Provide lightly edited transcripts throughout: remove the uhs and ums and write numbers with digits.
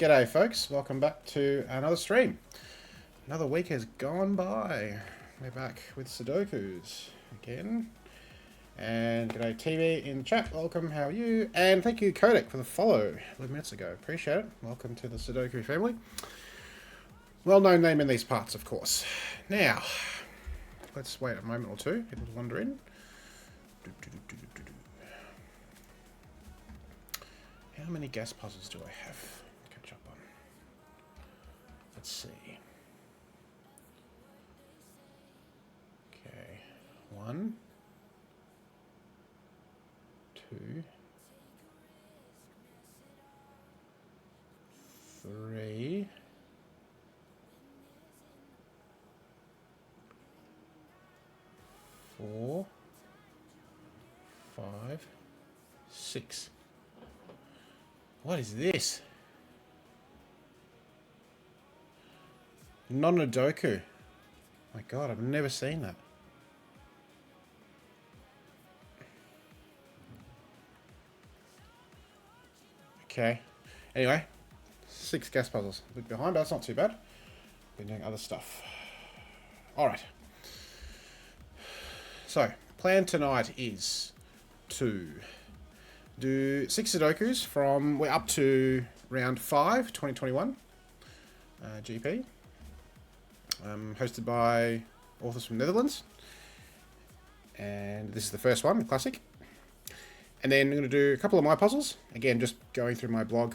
G'day folks, welcome back to another stream. Another week has gone by. We're back with Sudokus again. And g'day TV in the chat, welcome, how are you? And thank you Kodak for the follow 11 minutes ago, appreciate it. Welcome to the Sudoku family. Well-known name in these parts, of course. Now, let's wait a moment or two, people wander in. How many gas puzzles do I have to catch up on? Let's see. Okay, 1, 2, 3, 4, 5, 6. What is this? Non-Sudoku. My God, I've never seen that. Okay. Anyway, 6 gas puzzles. A bit behind, but that's not too bad. Been doing other stuff. Alright. So, plan tonight is to do 6 Sudokus from, we're up to round 5, 2021, GP. Hosted by authors from Netherlands. And this is the first one, the classic. And then I'm going to do a couple of my puzzles. Again, just going through my blog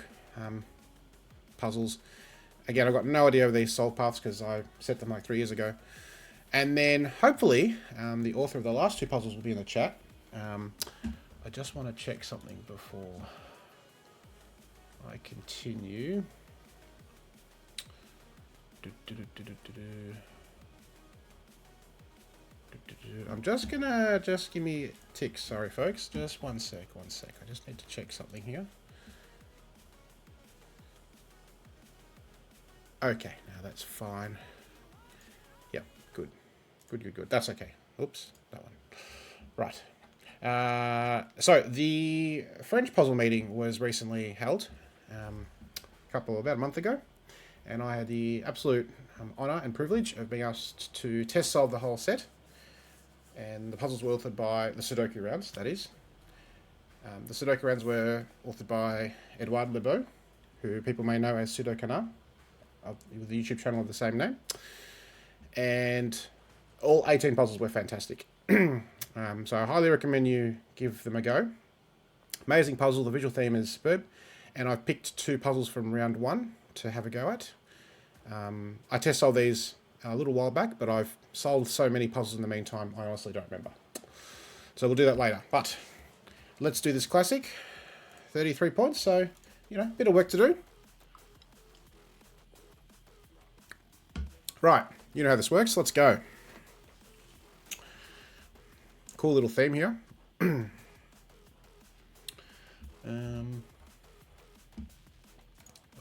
puzzles. Again, I've got no idea of these solve paths because I set them like 3 years ago. And then hopefully the author of the last 2 puzzles will be in the chat. I just want to check something before I continue. I'm just gonna, give me a tick, sorry folks, just one sec, I just need to check something here. Okay, now that's fine. Yep, good, that's okay. Oops, that one. Right. So the French puzzle meeting was recently held, about a month ago, and I had the absolute honour and privilege of being asked to test solve the whole set. And the puzzles were authored by the Sudoku rounds, that is. The Sudoku rounds were authored by Edouard Lebeau, who people may know as SudoKanard, with the YouTube channel of the same name. And all 18 puzzles were fantastic. So I highly recommend you give them a go. Amazing puzzle, the visual theme is superb. And I've picked 2 puzzles from round 1 to have a go at. I test solved these a little while back, but I've solved so many puzzles in the meantime, I honestly don't remember. So we'll do that later. But let's do this classic. 33 points, so, you know, a bit of work to do. Right, you know how this works. Let's go. Cool little theme here.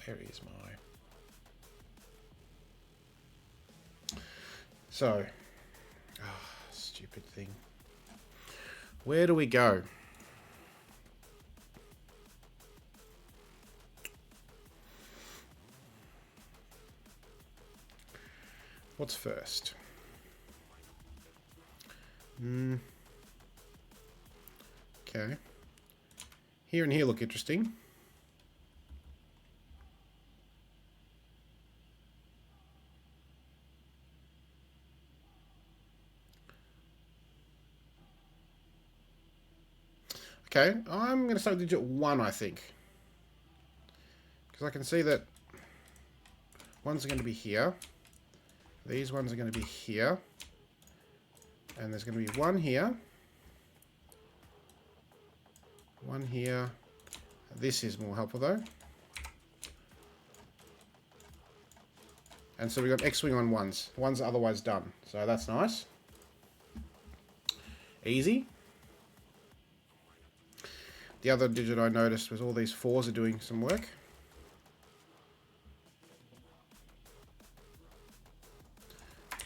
Where is my... So, stupid thing. Where do we go? What's first? Okay. Here and here look interesting. Okay, I'm going to start with digit 1, I think. Because I can see that ones are going to be here. These ones are going to be here. And there's going to be 1 here. 1 here. This is more helpful though. And so we've got X-wing on 1s. 1s are otherwise done. So that's nice. Easy. The other digit I noticed was all these 4s are doing some work.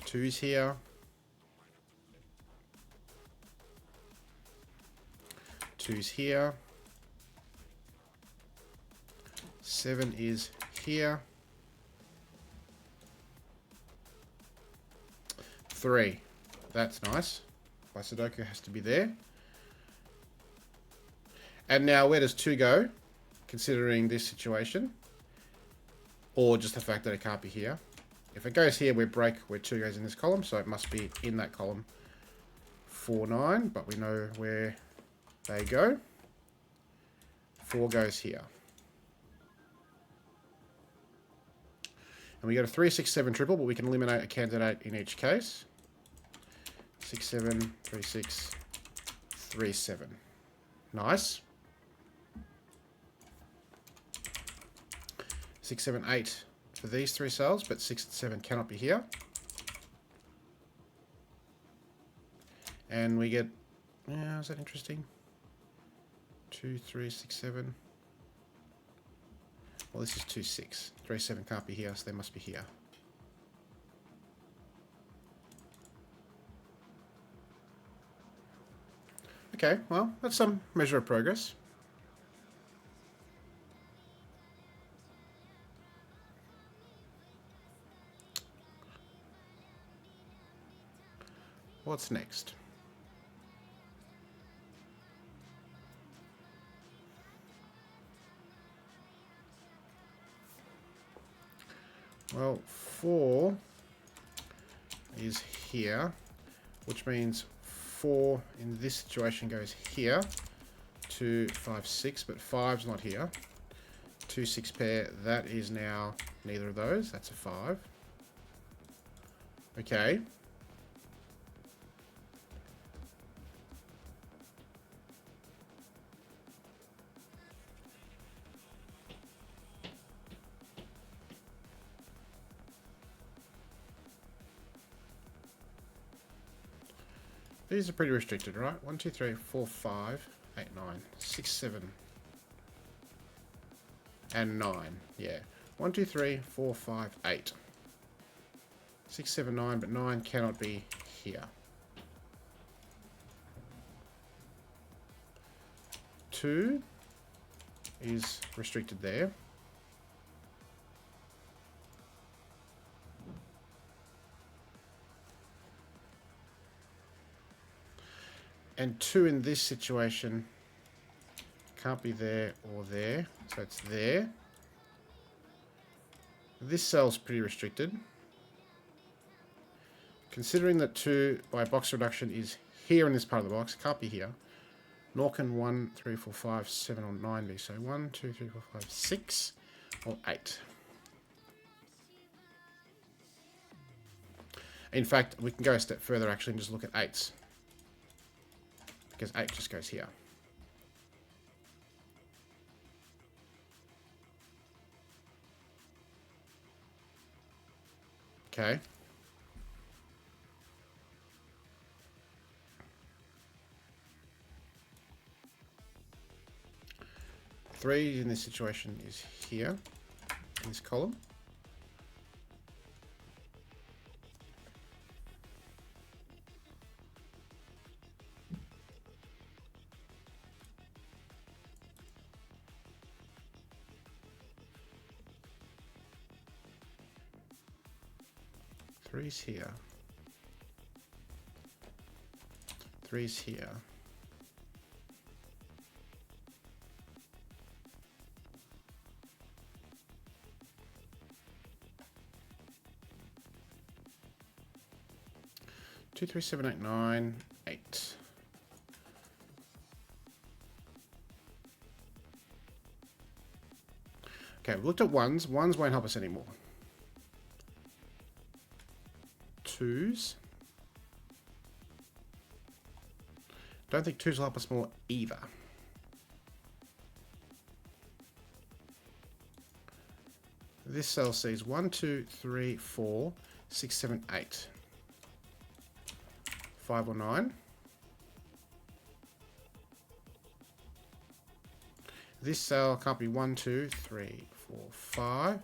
Twos here. 2's here. 7 is here. 3. That's nice. My Sudoku has to be there. And now where does 2 go, considering this situation? Or just the fact that it can't be here. If it goes here, we break where 2 goes in this column, so it must be in that column. 4, 9, but we know where they go. 4 goes here. And we get a 3, 6, 7 triple, but we can eliminate a candidate in each case. 6, 7, 3, 6, 3, 7. Nice. 6, 7, 8 for these 3 cells, but 6 and 7 cannot be here. And we get, yeah, is that interesting? 2, 3, 6, 7. Well, this is 2, 6. 3, 7 can't be here, so they must be here. Okay, well, that's some measure of progress. What's next? Well, 4 is here, which means 4 in this situation goes here. 2, 5, 6, but 5's not here. 2, 6 pair, that is now neither of those. That's a 5. Okay. These are pretty restricted, right? 1, 2, 3, 4, 5, 8, 9, 6, 7, and 9. Yeah. 1, 2, 3, 4, 5, 8. 6, 7, 9, but 9 cannot be here. 2 is restricted there. And 2 in this situation can't be there or there, so it's there. This cell's pretty restricted. Considering that 2 by box reduction is here in this part of the box, it can't be here. Nor can 1, 3, 4, 5, 7, or 9 be. So 1, 2, 3, 4, 5, 6, or 8. In fact, we can go a step further actually and just look at 8s. Because 8 just goes here. Okay. Three in this situation is here, in this column. Three's here. Three's here. Two, three, 7, 8, 9, 8. Okay, we've looked at ones. Ones won't help us anymore. Twos. Don't think twos will help us more either. This cell sees 1, 2, 3, 4, 6, 7, 8. 5 or 9. This cell can't be 1, 2, 3, 4, 5.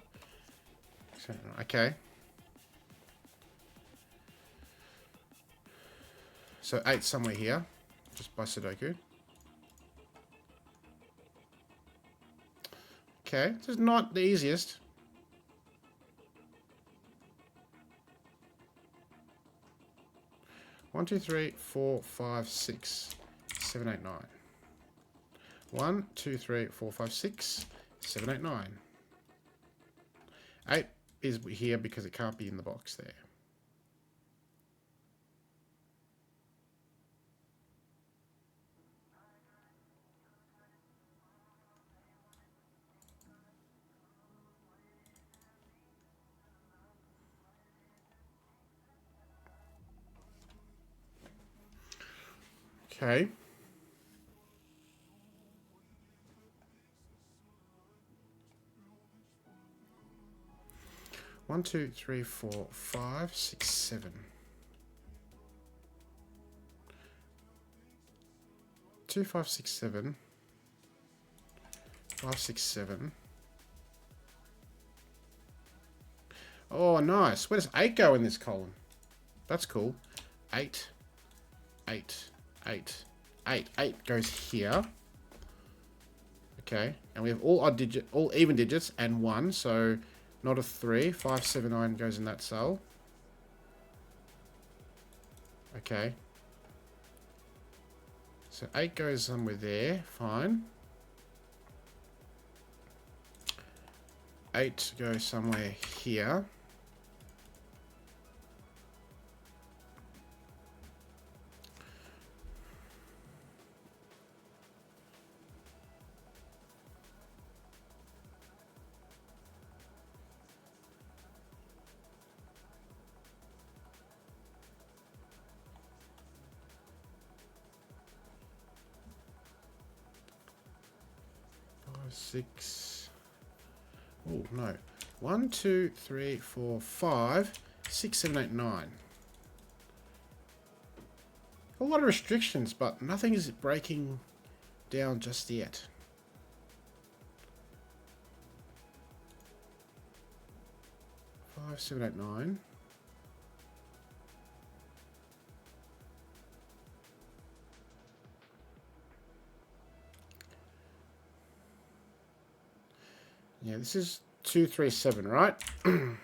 7, okay. So 8 somewhere here, just by Sudoku. Okay, this is not the easiest. 1, 2, 3, 4, 5, 6, 7, 8, 9. 1, 2, 3, 4, 5, 6, 7, 8, 9. 8 is here because it can't be in the box there. Okay. One, two, three, four, 5, 6, 7. 2, 5, 6, 7. 5, 6, 7. Oh, nice. Where does 8 go in this column? That's cool. 8, 8, 8, 8. 8 goes here. Okay. And we have all even digits and 1, so not a 3. 5, 7, 9 goes in that cell. Okay. So 8 goes somewhere there. Fine. 8 goes somewhere here. Six. Oh no. 1, 2, 3, 4, 5, 6, 7, 8, 9. A lot of restrictions, but nothing is breaking down just yet. Five, 7, 8, 9. Yeah, this is 2, 3, 7, right? 2,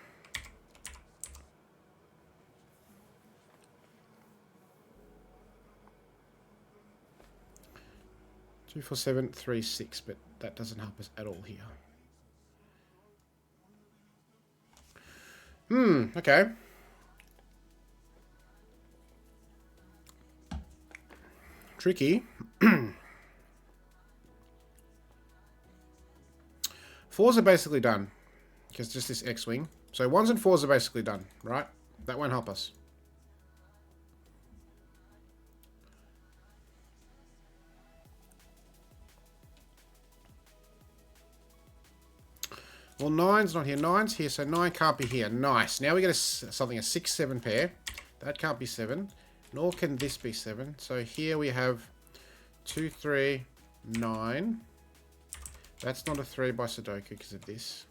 4, 7, 3, 6, but that doesn't help us at all here. Okay. Tricky. 4s are basically done. Because just this X-Wing. So 1s and 4s are basically done, right? That won't help us. Well, 9's not here. 9's here, so 9 can't be here. Nice. Now we get something, a 6, 7 pair. That can't be 7. Nor can this be 7. So here we have 2, 3, 9. That's not a 3 by Sudoku because of this.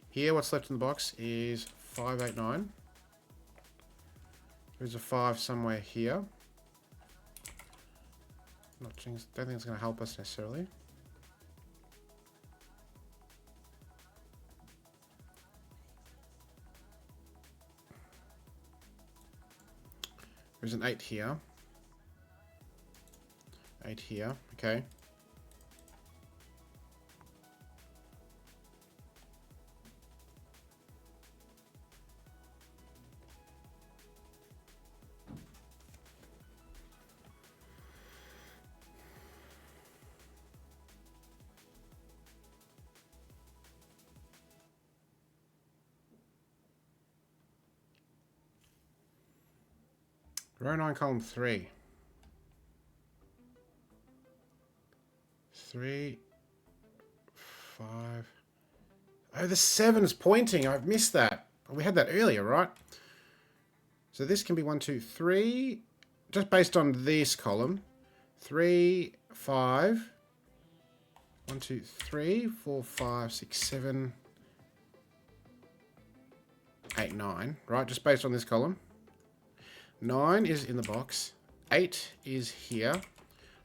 Here, what's left in the box is 5, 8, 9. There's a 5 somewhere here. Don't think it's going to help us necessarily. There's an 8 here. 8 here, okay. Row 9, column 3. 3, 5. Oh, the 7's pointing. I've missed that. We had that earlier, right? So this can be 1, 2, 3. Just based on this column. 3, 5. 1, 2, 3, 4, 5, 6, 7, 8, 9. Right, just based on this column. 9 is in the box. 8 is here.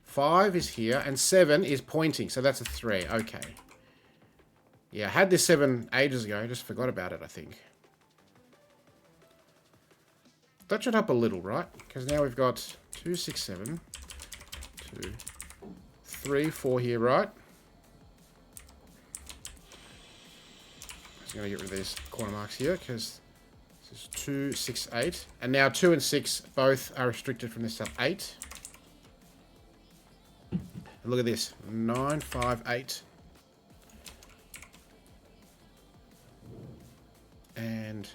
5 is here. And 7 is pointing. So that's a 3. Okay. Yeah, I had this 7 ages ago. I just forgot about it, I think. that should help a little, right? Because now we've got 2, 6, 7, 2, 3, 4 here, right? I'm just going to get rid of these corner marks here because this is 2, 6, 8. And now 2 and 6 both are restricted from this cell. 8. And look at this. 9, 5, 8. And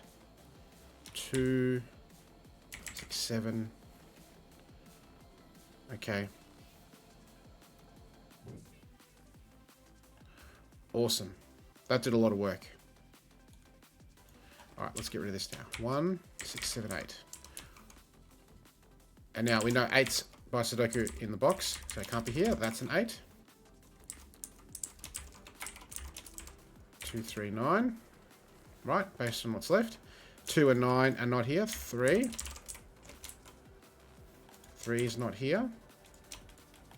2, 6, 7. Okay. Awesome. That did a lot of work. Alright, let's get rid of this now. 1, 6, 7, 8. And now we know 8's by Sudoku in the box, so it can't be here. That's an 8. 2, 3, 9. Right, based on what's left. 2 and 9 are not here. 3. 3 is not here.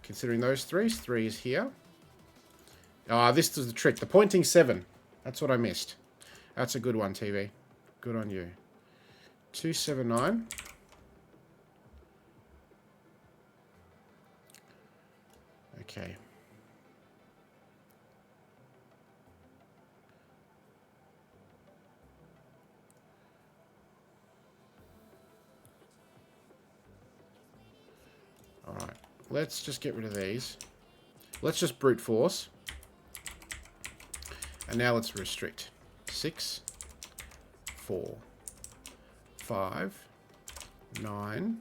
Considering those 3s, 3 is here. Ah, this is the trick. The pointing 7. That's what I missed. That's a good one, TV. Good on you. 2, 7, 9. Okay. Alright. Let's just get rid of these. Let's just brute force. And now let's restrict. 6, 4, 5, 9,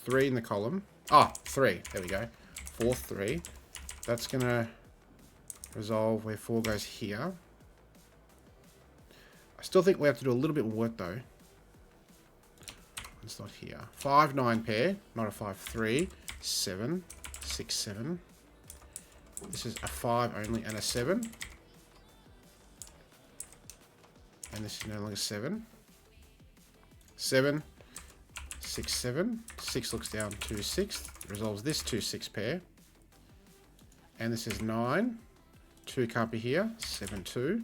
3 in the column. Ah, 3. There we go. 4, 3. That's going to resolve where 4 goes here. I still think we have to do a little bit more work, though. It's not here. 5, 9 pair. Not a 5, 3, 7, 6, 7. This is a 5 only and a 7. And this is no longer 7. 7, 6, 7. 6 looks down to 6. Resolves this 2, 6 pair. And this is 9. 2 can't be here. 7, 2.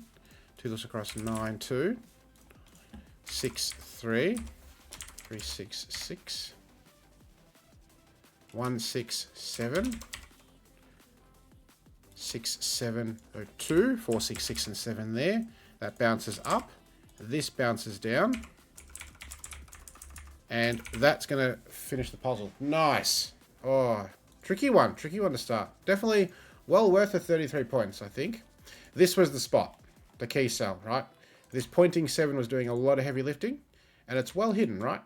2 looks across 9, 2. 6, 3. 3, 6, 6. 1, 6, 7. 6, 7, 2. 4, 6, 6, and 7 there. That bounces up. This bounces down. And that's going to finish the puzzle. Nice. Oh, tricky one. Tricky one to start. Definitely well worth the 33 points, I think. This was the spot. The key cell, right? This pointing 7 was doing a lot of heavy lifting. And it's well hidden, right?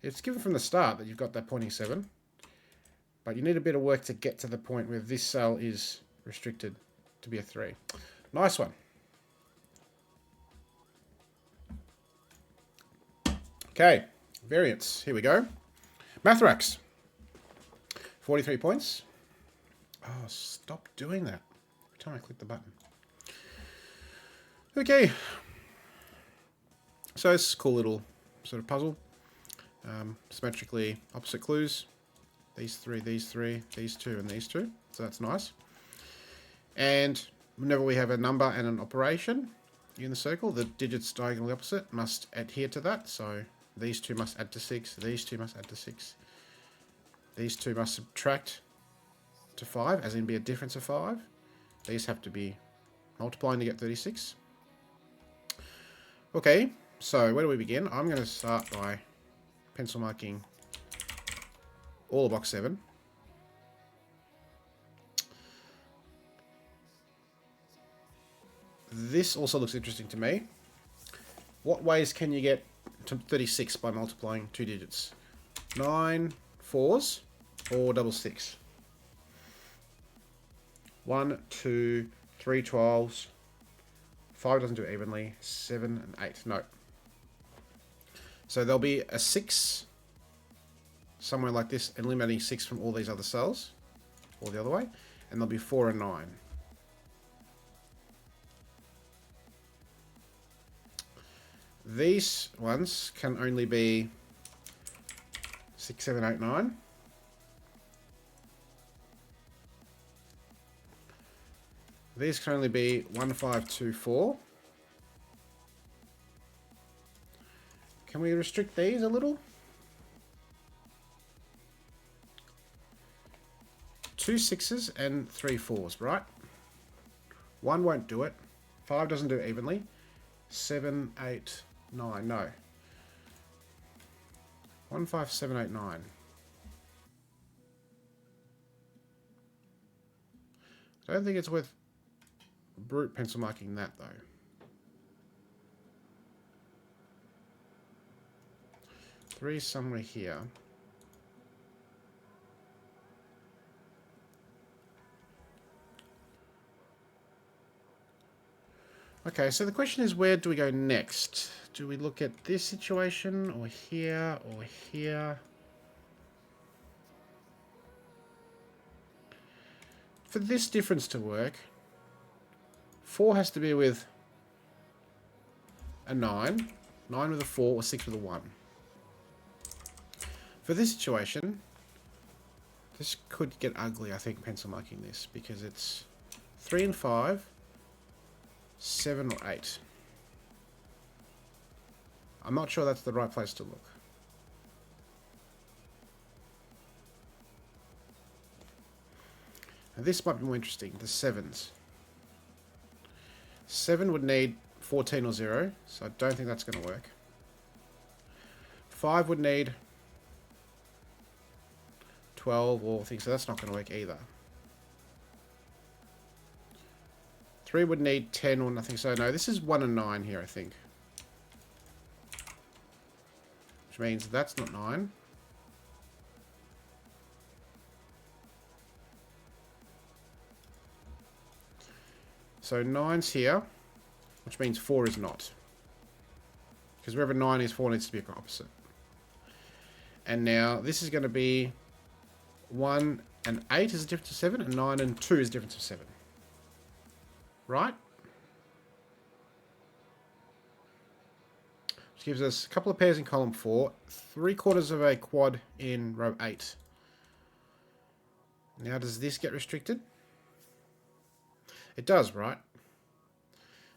It's given from the start that you've got that pointing 7. But you need a bit of work to get to the point where this cell is restricted to be a 3. Nice one. Okay, variants. Here we go. Mathrax. 43 points. Oh, stop doing that every time I click the button. Okay. So it's a cool little sort of puzzle. Symmetrically opposite clues. These 3, these 3, these 2, and these 2. So that's nice. And whenever we have a number and an operation in the circle, the digits diagonally opposite must adhere to that. So these 2 must add to 6. These 2 must add to 6. These 2 must subtract to 5, as in be a difference of 5. These have to be multiplying to get 36. Okay, so where do we begin? I'm going to start by pencil marking all of box 7. This also looks interesting to me. What ways can you get to 36 by multiplying 2 digits? 9 4s or double 6? 1, 2, 3 12s. 5 doesn't do it evenly. 7 and 8. No. So there'll be a 6 somewhere like this, eliminating 6 from all these other cells, or the other way, and there'll be 4 and 9. These ones can only be 6, 7, 8, 9. These can only be 1, 5, 2, 4. Can we restrict these a little? 2 6s and 3 4s, right? 1 won't do it. 5 doesn't do it evenly. 7, 8, 9, no. 1 5 7 8 9. I don't think it's worth brute pencil marking that though. 3 somewhere here. Okay, so the question is, where do we go next? Do we look at this situation, or here, or here? For this difference to work, 4 has to be with a 9, 9 with a 4, or 6 with a 1. For this situation, this could get ugly, I think, pencil marking this, because it's 3 and 5, 7 or 8. I'm not sure that's the right place to look. And this might be more interesting, the 7s. 7 would need 14 or 0, so I don't think that's going to work. 5 would need 12 or things, so that's not going to work either. 3 would need 10 or nothing, so no, this is 1 and 9 here, I think. Which means that's not 9. So 9's here, which means 4 is not. Because wherever 9 is, 4 needs to be opposite. And now this is going to be 1 and 8 is a difference of 7, and 9 and 2 is a difference of 7. Right? Which gives us a couple of pairs in column 4, 3/4 of a quad in row 8. Now does this get restricted? It does, right?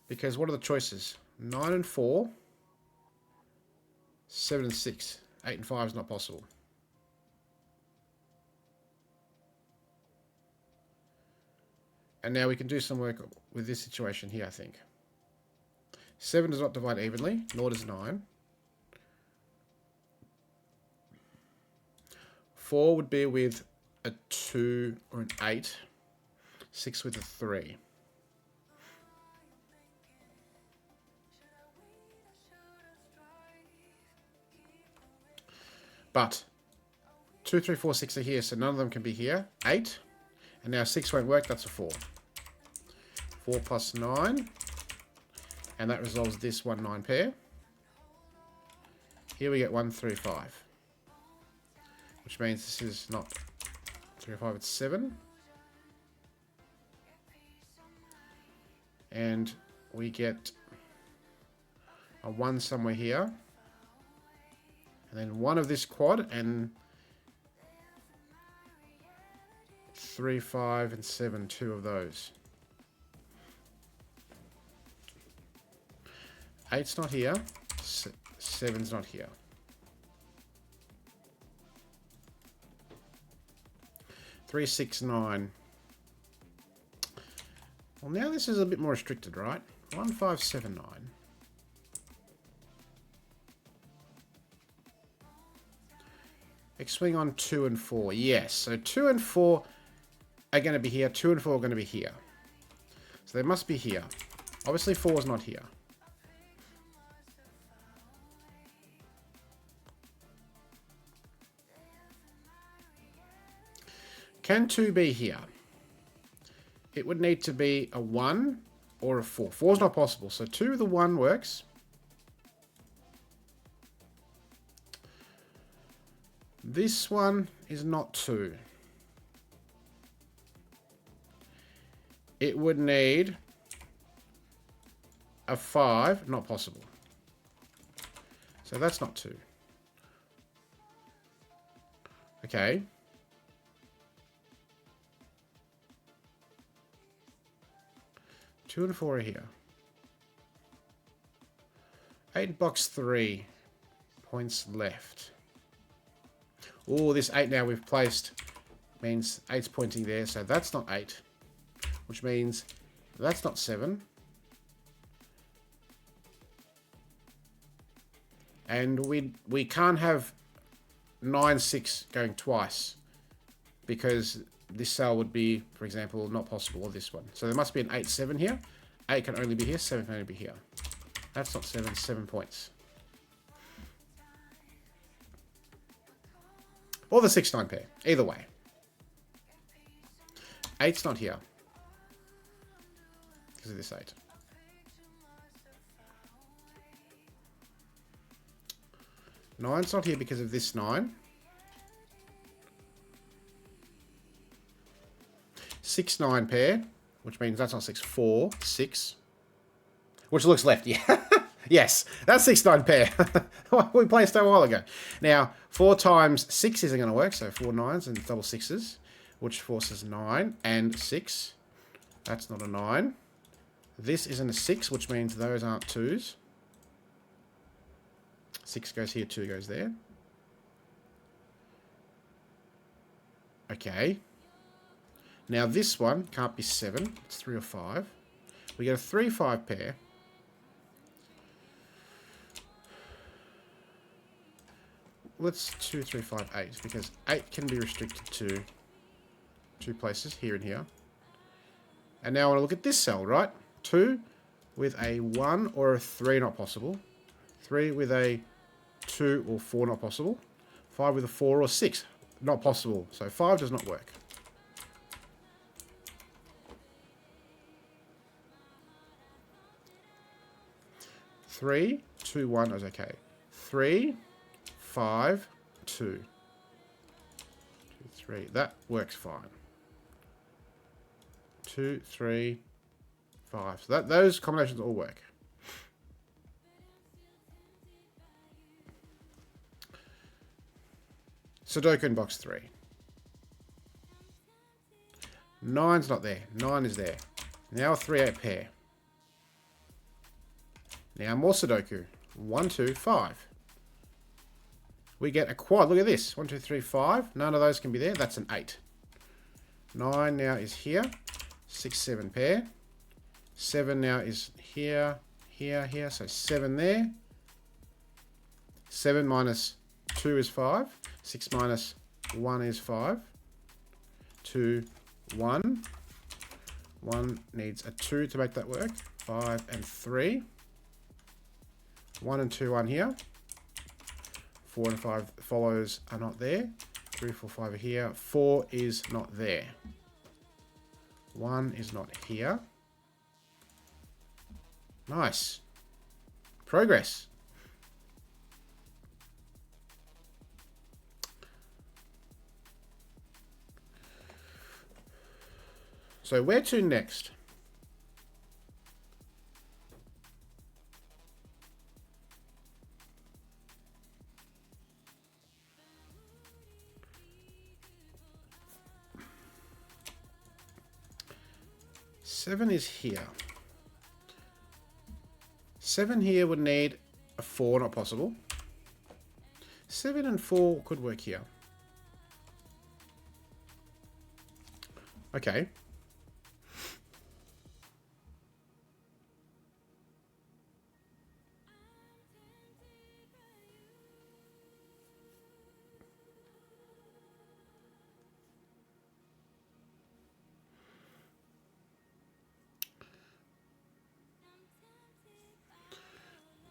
Because what are the choices? 9 and 4, 7 and 6. 8 and 5 is not possible. And now we can do some work with this situation here, I think. 7 does not divide evenly, nor does 9. 4 would be with a 2 or an 8. 6 with a 3. But 2, 3, 4, 6 are here, so none of them can be here. 8. And now 6 won't work, that's a 4. 4 plus 9. And that resolves this 1, 9 pair. Here we get 1, 3, 5. Which means this is not 3 or 5, it's 7. And we get a 1 somewhere here. And then 1 of this quad, and 3, 5, and 7, 2 of those. 8's not here. 7's not here. Three, 6, 9. Well, now this is a bit more restricted, right? 1, 5, 7, 9. X-swing on 2 and 4. Yes, so 2 and 4 are going to be here. 2 and 4 are going to be here. So they must be here. Obviously 4 is not here. Can 2 be here? It would need to be a 1 or a 4. 4 is not possible, so 2 with a 1 works. This one is not 2. It would need a 5, not possible. So that's not 2. Okay. Two and 4 are here. 8 box 3. points left. Oh, this 8 now we've placed means 8's pointing there, so that's not 8. Which means that's not 7. And we can't have 9, 6 going twice, because this cell would be, for example, not possible, or this one. So there must be an 8, 7 here. 8 can only be here, 7 can only be here. That's not 7, 7 points. Or the 6, 9 pair. Either way. 8's not here. Because of this 8. Nine's not here because of this 9. 6, 9 pair, which means that's not 6, 4, 6. Which looks left, yeah. Yes, that's 6, 9 pair. We placed that a while ago. Now, 4 times 6 isn't going to work, so 4 9s and double 6s, which forces 9 and 6. That's not a 9. This isn't a 6, which means those aren't 2s. 6 goes here, 2 goes there. Okay. Now this one can't be 7. It's 3 or 5. We get a 3, 5 pair. Let's 2, 3, 5, 8, because 8 can be restricted to 2 places, here and here. And now I want to look at this cell, right? 2 with a 1 or a 3, not possible. 3 with a 2 or 4, not possible. 5 with a 4 or 6, not possible. So 5 does not work. Three, 2, 1 is okay. 3, 5, 2. 2, 3. That works fine. 2, 3, 5. So those combinations all work. Sudoku in box 3. 9's not there. 9 is there. Now a 3, 8 pair. Now more Sudoku. 1, 2, 5. We get a quad. Look at this. 1, 2, 3, 5. None of those can be there. That's an 8. 9 now is here. 6, 7 pair. 7 now is here, here, here. So 7 there. 7 minus 2 is 5. 6 minus 1 is 5. 2, 1. 1 needs a 2 to make that work. 5 and 3. 1 and 2 on here. 4 and 5 follows are not there. 3, 4, 5 are here. 4 is not there. 1 is not here. Nice. Progress. So where to next? Seven is here. 7 here would need a 4, not possible. 7 and 4 could work here. Okay.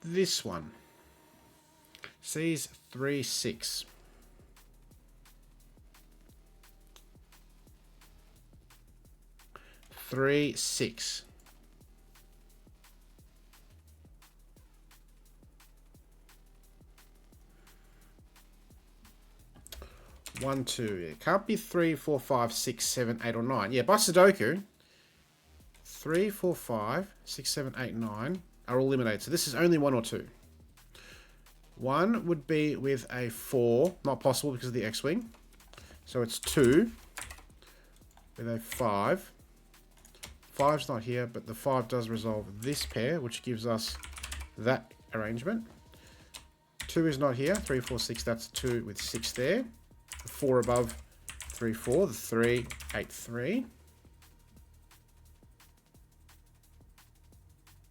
This one. C's 3, 6. Three, 6. One, 2. It can't be 3, 4, 5, 6, 7, 8, or 9. Yeah, by Sudoku, 3, 4, 5, 6, 7, 8, 9 are all eliminated. So this is only 1 or 2. 1 would be with a 4, not possible because of the X-Wing. So it's 2 with a 5. 5's not here, but the 5 does resolve this pair, which gives us that arrangement. 2 is not here. 3, 4, 6. That's 2 with 6 there. The 4 above 3, 4. The 3, 8, 3.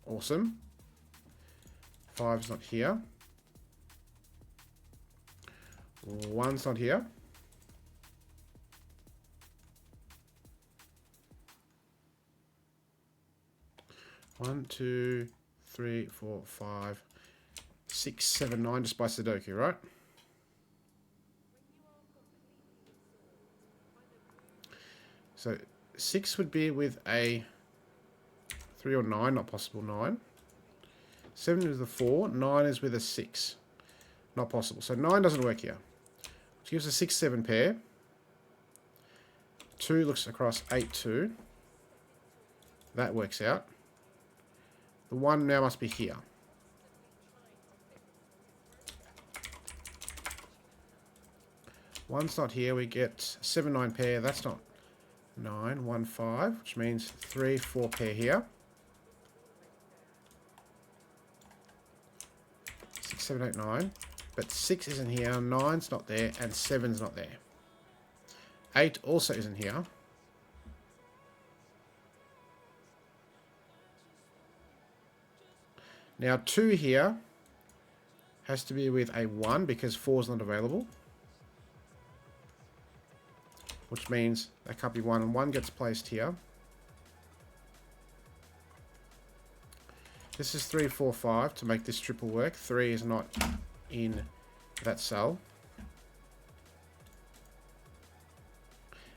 Awesome. 5's not here. 1's not here. One, 2, 3, 4, 5, 6, 7, 9 just by Sudoku, right? So 6 would be with a 3 or 9, not possible, 9. 7 is the 4, 9 is with a 6. Not possible. So 9 doesn't work here. Which gives a 6, 7 pair. 2 looks across 8, 2. That works out. The 1 now must be here. One's not here. We get 7, 9 pair. That's not 9, 1, 5, which means 3, 4 pair here. 6, 7, 8, 9. But 6 isn't here, 9's not there, and 7's not there. 8 also isn't here. Now 2 here has to be with a 1 because 4's not available. Which means that can't be 1, and 1 gets placed here. This is 3, 4, 5 to make this triple work. 3 is not in that cell.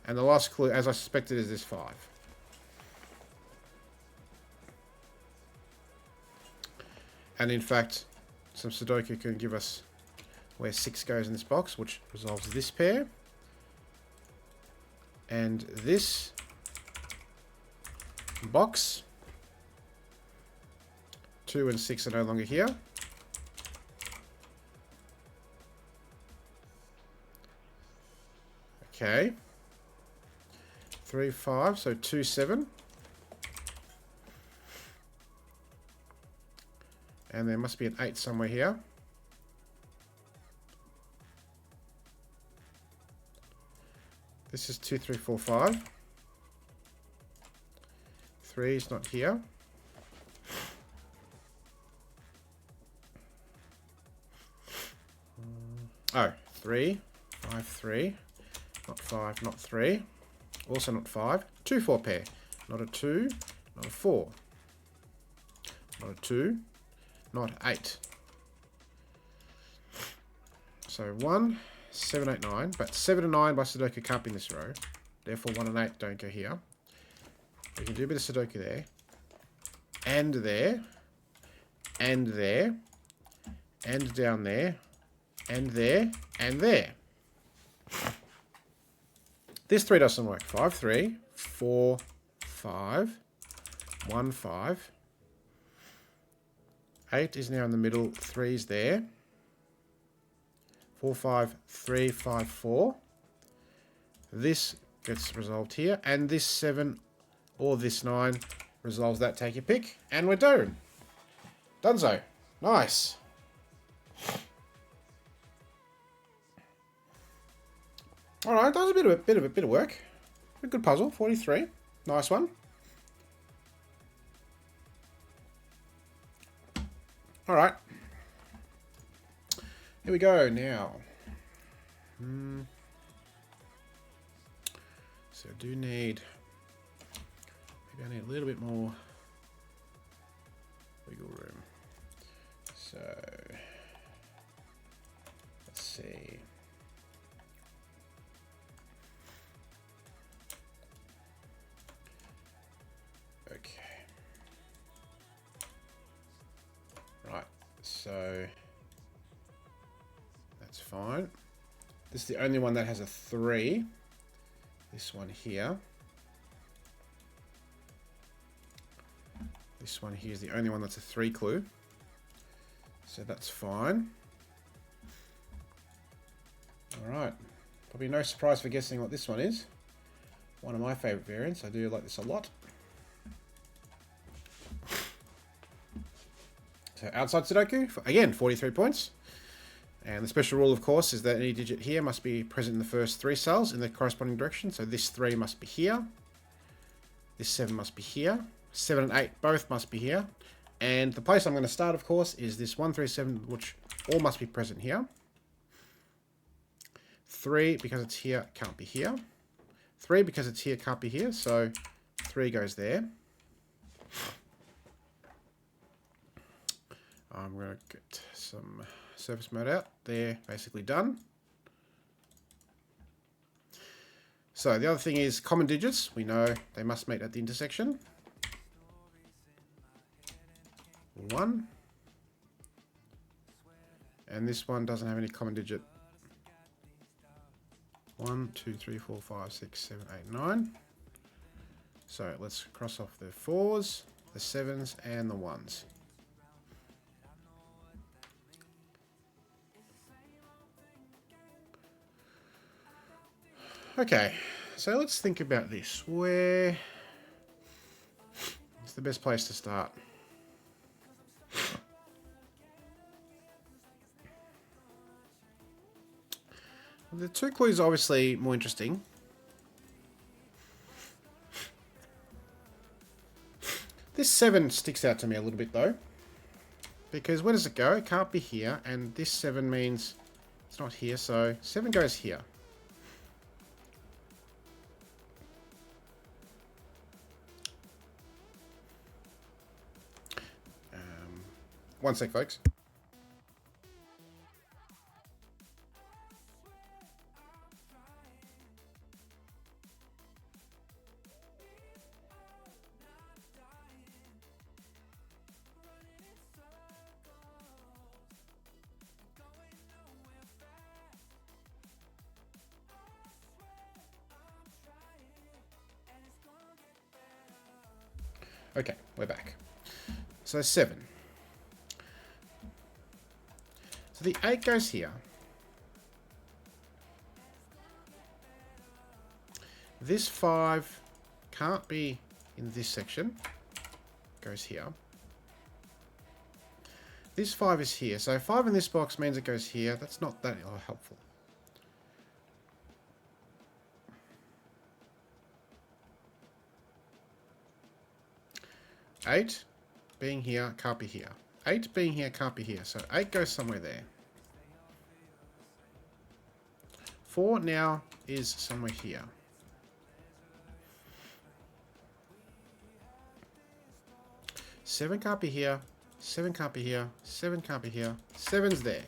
And the last clue, as I suspected, is this 5. And in fact, some Sudoku can give us where 6 goes in this box, which resolves this pair. And this box. 2 and 6 are no longer here. Okay. 3, 5, so 2, 7. And there must be an 8 somewhere here. This is 2, 3, 4, 5. 3 is not here. Oh, 3, 5, 3. Not 5, not 3. Also not 5. 2, 4 pair. Not a 2, not a 4. Not a 2, not 8. So 1, 7, 8, 9. But 7 and 9 by Sudoku can't be in this row. Therefore 1 and 8 don't go here. We can do a bit of Sudoku there. And there. And there. And down there. And there. And there. This 3 doesn't work. 5, 3, 4, 5, 1, 5. 8 is now in the middle. 3 is there. 4, 5, 3, 5, 4. This gets resolved here. And this 7 or this 9 resolves that. Take your pick. And we're done. Donezo. Nice. Alright, that was a bit of work. A good puzzle. 43. Nice one. Alright. Here we go now. So I do need... maybe I need a little bit more wiggle room. So... let's see. Okay. Right, so that's fine. This is the only one that has a 3. This one here. This one here is the only one that's a 3 clue. So that's fine. Alright. Probably no surprise for guessing what this one is. One of my favourite variants. I do like this a lot. So outside Sudoku, again, 43 points. And the special rule, of course, is that any digit here must be present in the first 3 cells in the corresponding direction. So this 3 must be here. This 7 must be here. 7 and 8 both must be here. And the place I'm going to start, of course, is this 1, 3, 7, which all must be present here. 3, because it's here, can't be here. 3, because it's here, can't be here. So 3 goes there. I'm going to get some surface mode out. They're basically done. So the other thing is common digits. We know they must meet at the intersection. 1. And this one doesn't have any common digit. 1, 2, 3, 4, 5, 6, 7, 8, 9. So let's cross off the 4s, the 7s, and the 1s. Okay, so let's think about this. Where is the best place to start? The 2 clues are obviously more interesting. This 7 sticks out to me a little bit though. Because where does it go? It can't be here, and this 7 means it's not here, so 7 goes here. One sec, folks. Okay, we're back. So 7. So the 8 goes here. This 5 can't be in this section. Goes here. This 5 is here. So 5 in this box means it goes here. That's not that helpful. Eight being here, can't be here. 8 being here, can't be here. So 8 goes somewhere there. 4 now is somewhere here. Seven can't be here. 7 can't be here. 7 can't be here. 7's there.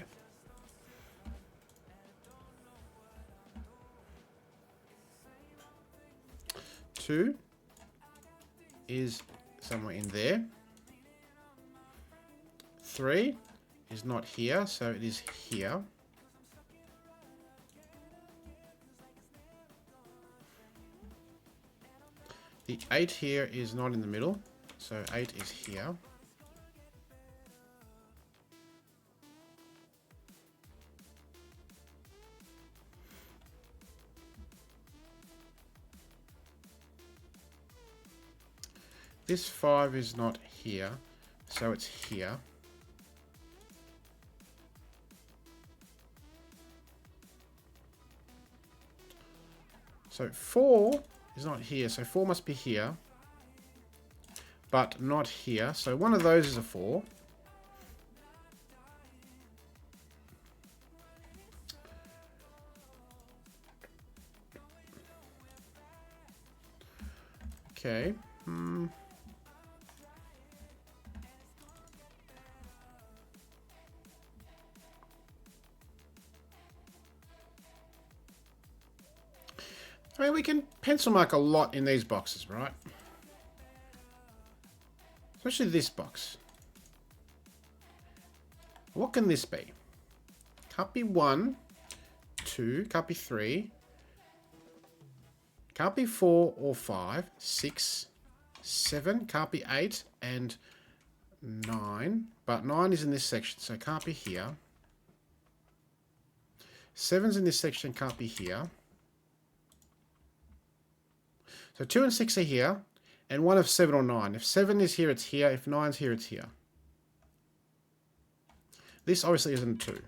Two is somewhere in there. 3 is not here, so it is here. The 8 here is not in the middle, so 8 is here. This 5 is not here, so it's here. So 4 is not here, so 4 must be here, but not here. So one of those is a 4. Okay. I mean, we can pencil mark a lot in these boxes, right? Especially this box. What can this be? Can't be 1, 2, can't be 3. Can't be 4 or 5, 6, 7, can't be 8, and 9. But 9 is in this section, so it can't be here. 7's in this section, can't be here. So 2 and 6 are here, and 1 of 7 or 9. If 7 is here, it's here. If 9's here, it's here. This obviously isn't 2.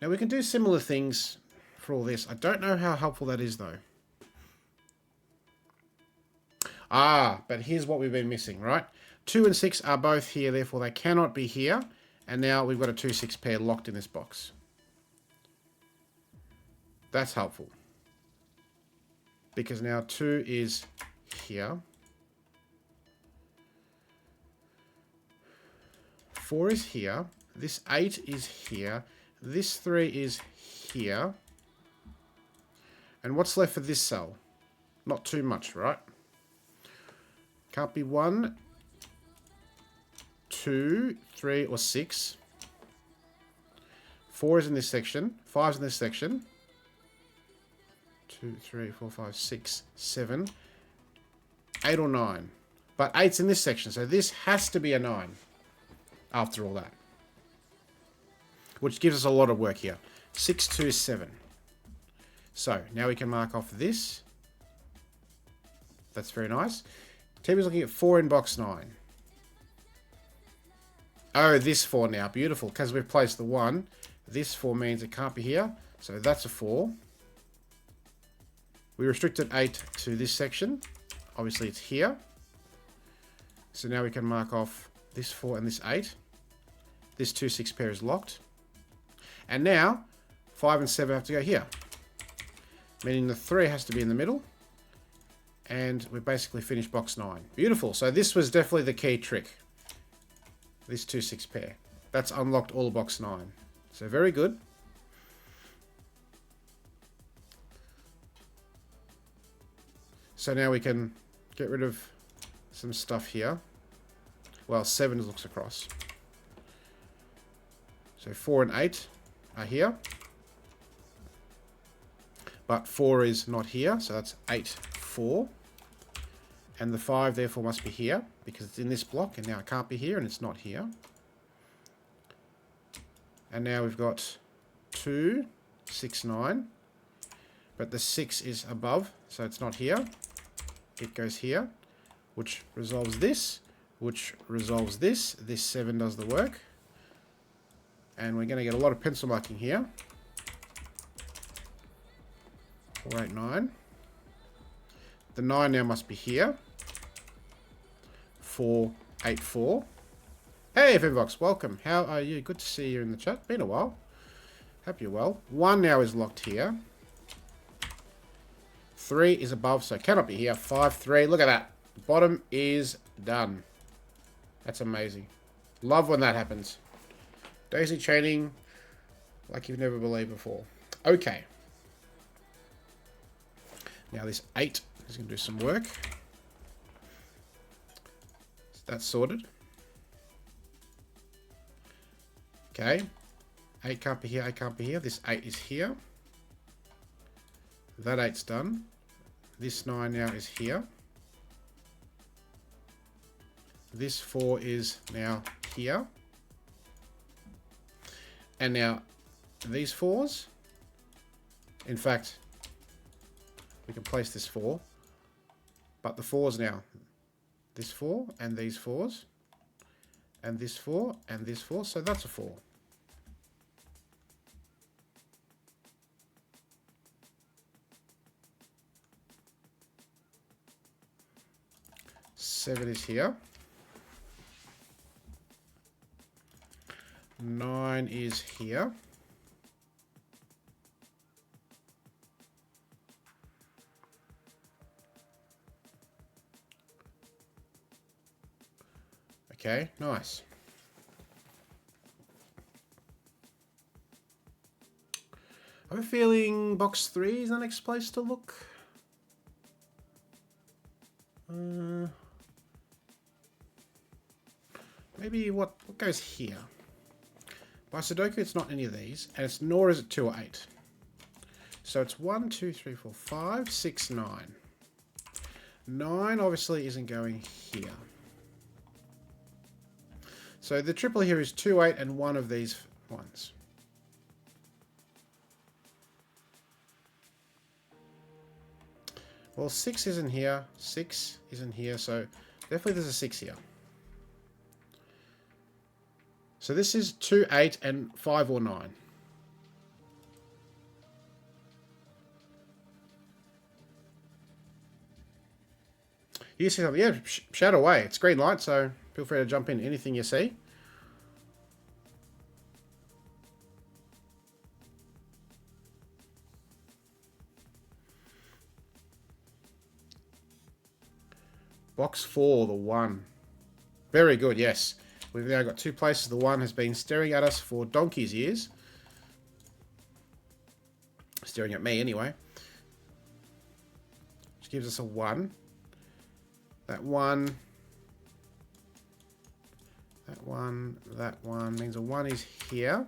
Now we can do similar things for all this. I don't know how helpful that is though. Ah, but here's what we've been missing, right? 2 and 6 are both here, therefore they cannot be here. And now we've got a 2-6 pair locked in this box. That's helpful. Because now 2 is here. 4 is here. This 8 is here. This 3 is here. And what's left for this cell? Not too much, right? Can't be 1, 2, 3, or 6. 4 is in this section. 5 is in this section. 2, 3, 4, 5, 6, 7, 8 or 9. But 8's in this section, so this has to be a 9 after all that. Which gives us a lot of work here. 6, 2, 7. So, now we can mark off this. That's very nice. Tim is looking at 4 in box 9. Oh, this 4 now. Beautiful. Because we've placed the 1. This 4 means it can't be here. So that's a 4. We restricted 8 to this section. Obviously it's here. So now we can mark off this 4 and this 8. This 2-6 pair is locked. And now 5 and 7 have to go here. Meaning the 3 has to be in the middle. And we basically finished box 9. Beautiful. So this was definitely the key trick. This 2-6 pair. That's unlocked all of box 9. So very good. So now we can get rid of some stuff here. Well, 7 looks across. So 4 and 8 are here. But 4 is not here, so that's 8, 4. And the 5 therefore must be here, because it's in this block, and now it can't be here, and it's not here. And now we've got 2, 6, 9. But the 6 is above, so it's not here. It goes here, which resolves this, which resolves this. This 7 does the work. And we're going to get a lot of pencil marking here. 4, 8, 9. The 9 now must be here. 4, 8, 4. Hey, Fibbox, welcome. How are you? Good to see you in the chat. Been a while. Hope you're well. 1 now is locked here. 3 is above, so cannot be here. 5, 3. Look at that. The bottom is done. That's amazing. Love when that happens. Daisy chaining like you've never believed before. Okay. Now this 8 is going to do some work. That's sorted. Okay. 8 can't be here, 8 can't be here. This 8 is here. That 8's done. This 9 now is here. This 4 is now here. And now these 4s, in fact, we can place this 4, but the 4s now, this 4 and these 4s, and this 4 and this 4, so that's a 4. Seven is here. 9 is here. Okay, nice. I have a feeling box 3 is the next place to look. Maybe what goes here? By Sudoku, it's not any of these, and it's nor is it 2 or 8. So it's 1, 2, 3, 4, 5, 6, 9. 9 obviously isn't going here. So the triple here is 2, 8, and one of these ones. Well, 6 isn't here, 6 isn't here, so definitely there's a 6 here. So this is 2, 8, and 5 or 9. You see something? Yeah, shout away. It's green light, so feel free to jump in anything you see. Box 4, the 1. Very good, yes. We've now got 2 places. The 1 has been staring at us for donkey's years. Staring at me, anyway. Which gives us a 1. That 1... That one means a 1 is here.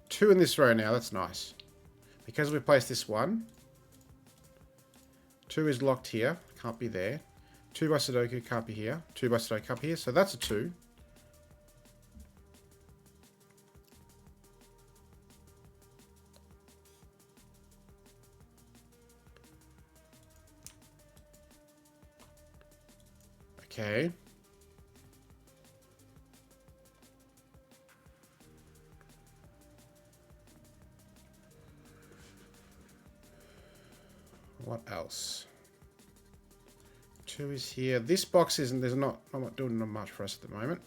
2 in this row now, that's nice. Because we placed this 1, 2 is locked here, can't be there. 2 by Sudoku can't be here. 2 by Sudoku can't be here, so that's a 2. Okay. What else? 2 is here. This box isn't, I'm not doing much for us at the moment.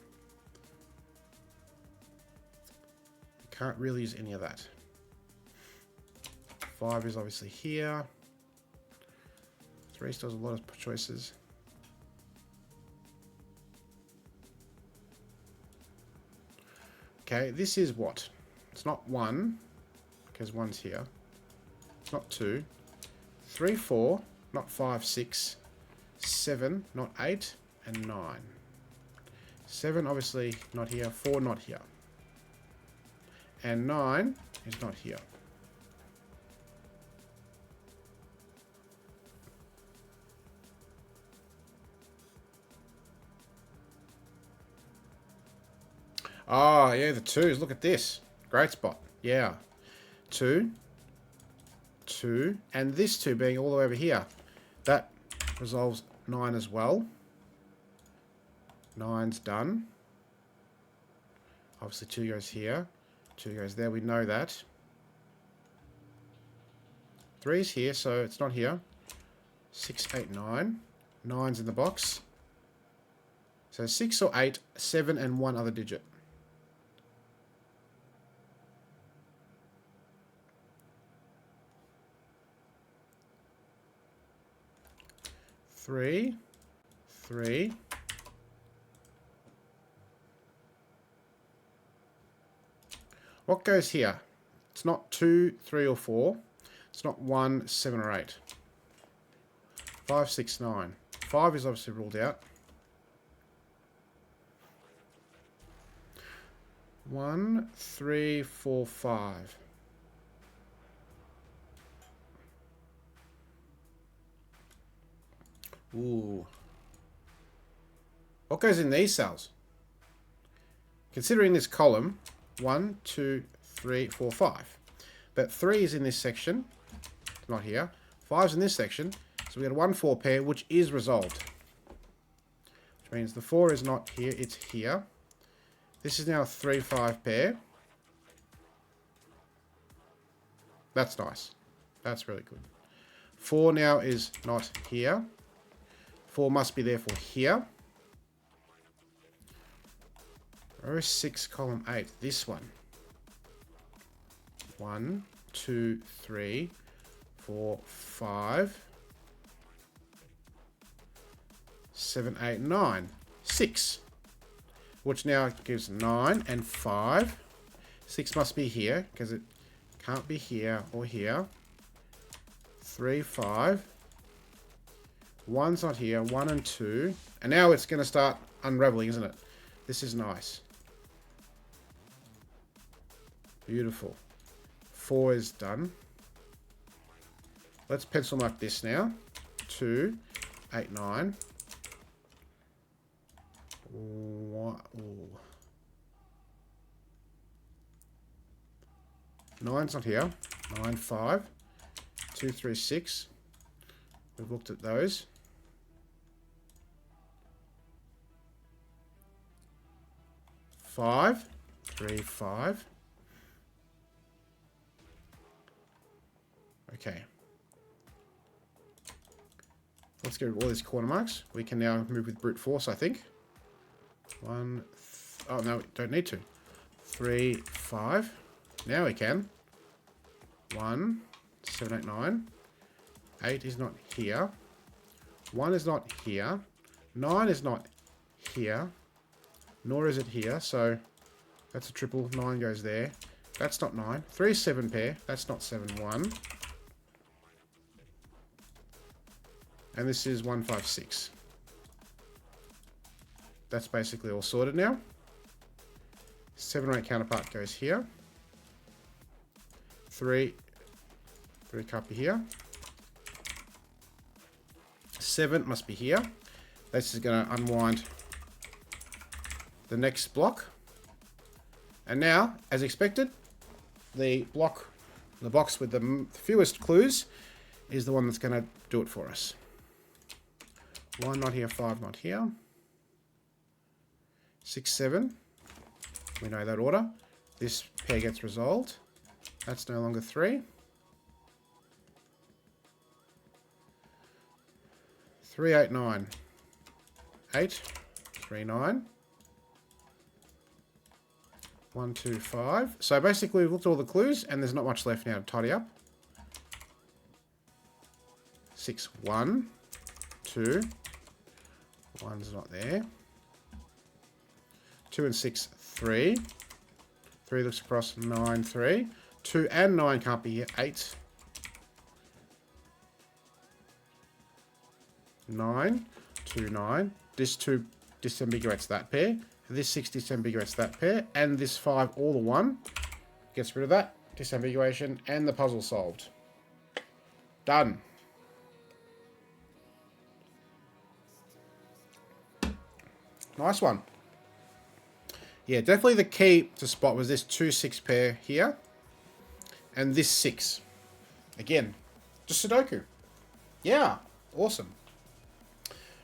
Can't really use any of that. 5 is obviously here. 3 still has a lot of choices. Okay, this is what? It's not 1, because 1's here. It's not 2. 3, 4, not 5, 6. 7, not 8. And 9. 7, obviously not here. 4, not here. And 9 is not here. Oh, yeah, the 2s. Look at this. Great spot. Yeah. 2. 2. And this 2 being all the way over here. That resolves 9 as well. 9's done. Obviously 2 goes here. 2 goes there. We know that. 3's here, so it's not here. 6, 8, 9. 9's in the box. So 6 or 8, 7 and 1 other digit. Three. What goes here? It's not 2, 3, or 4. It's not 1, 7, or 8. 5, 6, 9. 5 is obviously ruled out. 1, 3, 4, 5. Ooh. What goes in these cells? Considering this column, 1, 2, 3, 4, 5. But 3 is in this section. It's not here. 5's in this section. So we got a 1, 4 pair, which is resolved. Which means the 4 is not here, it's here. This is now a 3, 5 pair. That's nice. That's really good. 4 now is not here. 4 must be there for here. Row 6, column 8. This one. 1, 2, 3, 4, 5, 7, 8, 9. 6. Which now gives 9 and 5. 6 must be here, because it can't be here or here. 3, 5. 1's not here. 1 and 2. And now it's going to start unraveling, isn't it? This is nice. Beautiful. 4 is done. Let's pencil mark this now. 2, 8, 9. What? Ooh. 9's not here. 9, 5. 2, 3, 6. We've looked at those. 5, 3, 5. Okay. let's get rid of all these corner marks. We can now move with brute force, I think. Oh, no, we don't need to. 3, 5. Now we can. 1, 7, 8, 9. 8 is not here. 1 is not here. 9 is not here. Nor is it here. So that's a triple. 9 goes there. That's not 9. 3 is 7 pair. That's not 7, 1. And this is 1, 5, 6. That's basically all sorted now. 7 or 8 counterpart goes here. 3 can't be here. 7 must be here. This is going to unwind the next block. And now, as expected, the box with the fewest clues is the one that's going to do it for us. 1 not here, 5 not here. 6, 7. We know that order. This pair gets resolved. That's no longer 3. 3, 8, 9. 8, 3, 9. 1, 2, 5. So basically we've looked at all the clues and there's not much left now to tidy up. 6, 1, 2. 1's not there. 2 and 6, 3. 3 looks across, 9, 3. 2 and 9 can't be here, 8. 9, 2, 9. This 2 disambiguates that pair. This 6 disambiguates that pair. And this 5, all the 1. Gets rid of that. Disambiguation. And the puzzle solved. Done. Nice one. Yeah, definitely the key to spot was this 2, 6 pair here. And this 6. Again, just Sudoku. Yeah, awesome.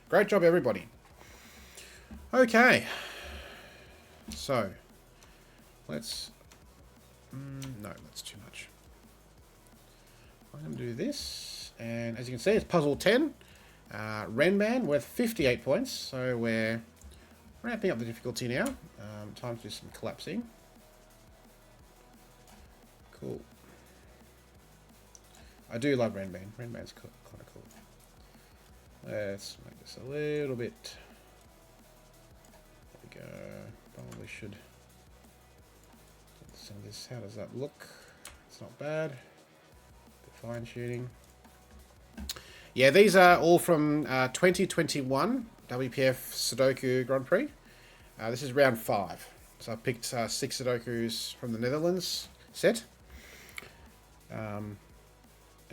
Great job, everybody. Okay. So, let's... no, that's too much. I'm going to do this. And as you can see, it's puzzle 10. Renman worth 58 points. So we're ramping up the difficulty now. Time to do some collapsing. Cool. I do love Renman. Renman's kind of cool. Let's make this a little bit... There we go. Probably should get some of this. How does that look? It's not bad. Fine tuning. Yeah, these are all from 2021 WPF Sudoku Grand Prix. This is round 5. So I picked 6 Sudokus from the Netherlands set. And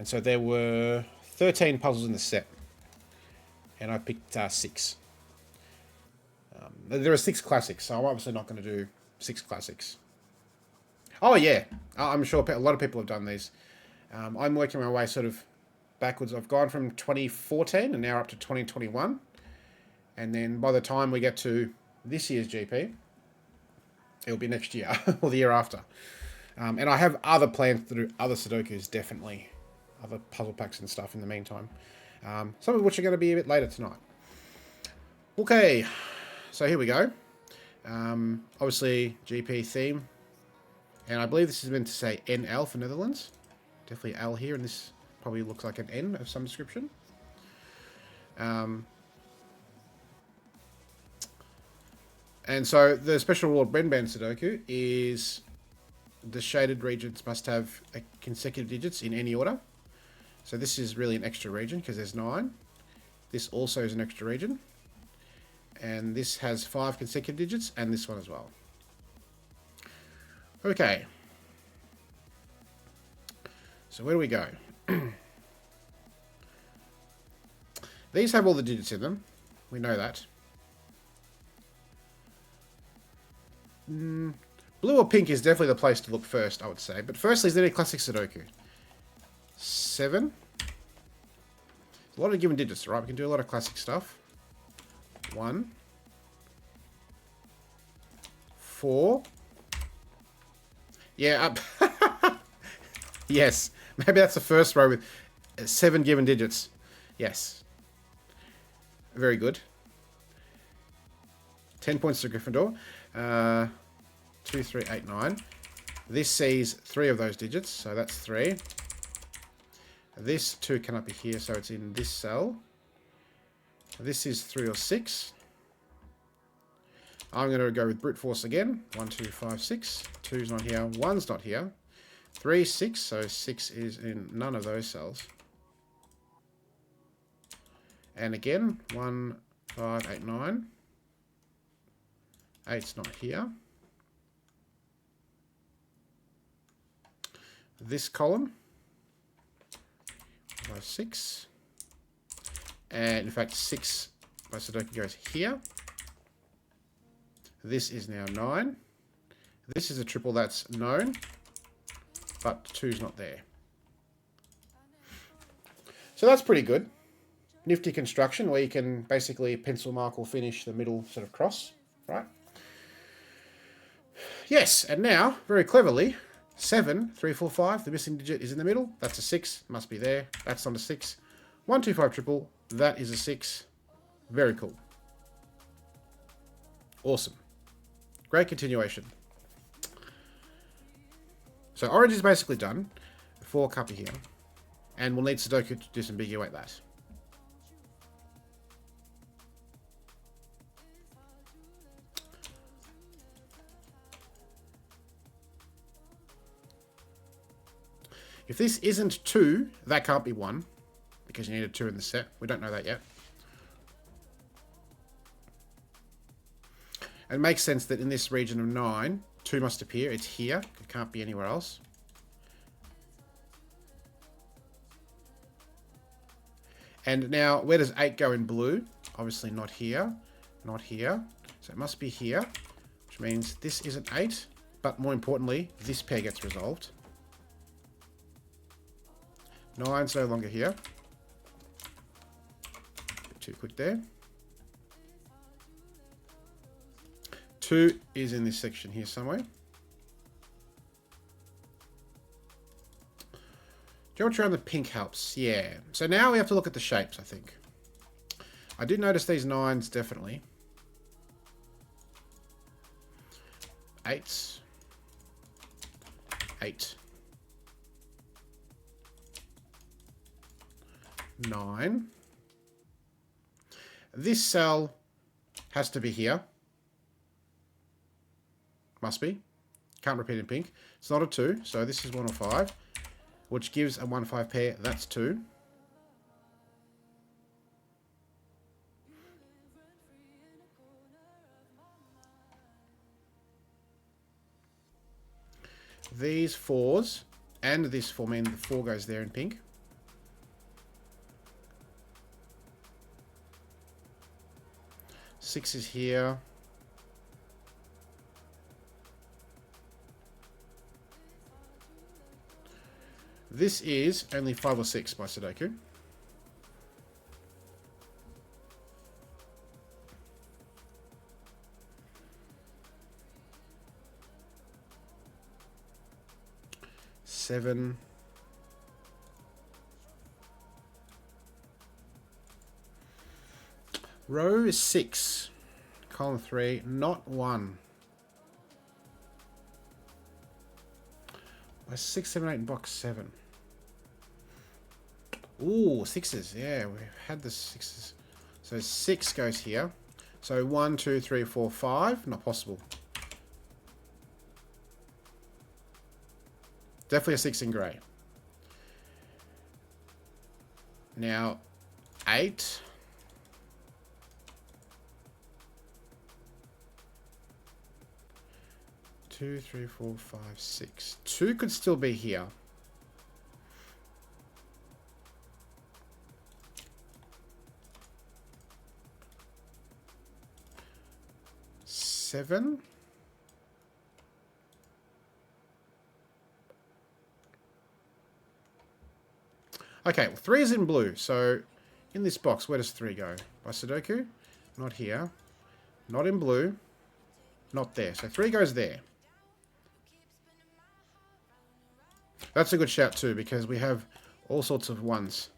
so there were 13 puzzles in the set. And I picked 6. There are 6 classics, so I'm obviously not going to do 6 classics. Oh yeah, I'm sure a lot of people have done these. I'm working my way sort of backwards. I've gone from 2014 and now up to 2021. And then by the time we get to this year's GP, it'll be next year or the year after. And I have other plans to do other Sudokus, definitely. Other puzzle packs and stuff in the meantime. Some of which are going to be a bit later tonight. Okay, so here we go. Obviously, GP theme. And I believe this is meant to say NL for Netherlands. Definitely L here, and this probably looks like an N of some description. And so the special rule of Brenban Sudoku is the shaded regions must have consecutive digits in any order. So this is really an extra region because there's 9. This also is an extra region. And this has 5 consecutive digits, and this one as well. Okay. So where do we go? These have all the digits in them. We know that. Blue or pink is definitely the place to look first, I would say. But firstly, is there any classic Sudoku? 7. A lot of given digits, right? We can do a lot of classic stuff. 1. 4. Yeah, yes. Maybe that's the first row with 7 given digits. Yes. Very good. 10 points to Gryffindor. 2, 3, 8, 9. This sees 3 of those digits, so that's 3. This 2 cannot be here, so it's in this cell. This is 3 or 6. I'm going to go with brute force again. 1, 2, 5, 6. 2's not here. 1's not here. 3, 6. So 6 is in none of those cells. And again, 1, 5, 8, 9. 8's not here. This column. 5, 6. And in fact, 6 by Sudoku goes here. This is now 9. This is a triple that's known, but 2's not there. So that's pretty good. Nifty construction where you can basically pencil mark or finish the middle sort of cross, right? Yes, and now, very cleverly, 7, 3, 4, 5, the missing digit is in the middle. That's a 6, must be there. That's not a 6. 1, 2, 5 triple, that is a 6. Very cool. Awesome. Great continuation. So orange is basically done. 4 copy here. And we'll need Sudoku to disambiguate that. If this isn't 2, that can't be 1. Because you need a 2 in the set. We don't know that yet. It makes sense that in this region of 9, 2 must appear. It's here. It can't be anywhere else. And now, where does 8 go in blue? Obviously not here. Not here. So it must be here. Which means this isn't 8. But more importantly, this pair gets resolved. 9's no longer here. Bit too quick there. 2 is in this section here somewhere. Geometry on the pink helps. Yeah. So now we have to look at the shapes, I think. I did notice these 9s definitely. 8. 8. 9. This cell has to be here. Must be. Can't repeat in pink. It's not a 2, so this is 1 or 5, which gives a 1-5 pair. That's 2. These 4s and this 4 mean the 4 goes there in pink. Six is here. This is only 5 or 6 by Sudoku. Seven. Row 6. Column 3. Not 1. By 6, 7, 8 in box 7. Ooh, 6s. Yeah, we've had the 6s. So 6 goes here. So 1, 2, 3, 4, 5. Not possible. Definitely a 6 in grey. Now, 8. Two, 3, 4, 5, 6. 2 could still be here. Seven. Okay, well, 3 is in blue. So in this box, where does 3 go? By Sudoku? Not here. Not in blue. Not there. So 3 goes there. That's a good shout too, because we have all sorts of 1s.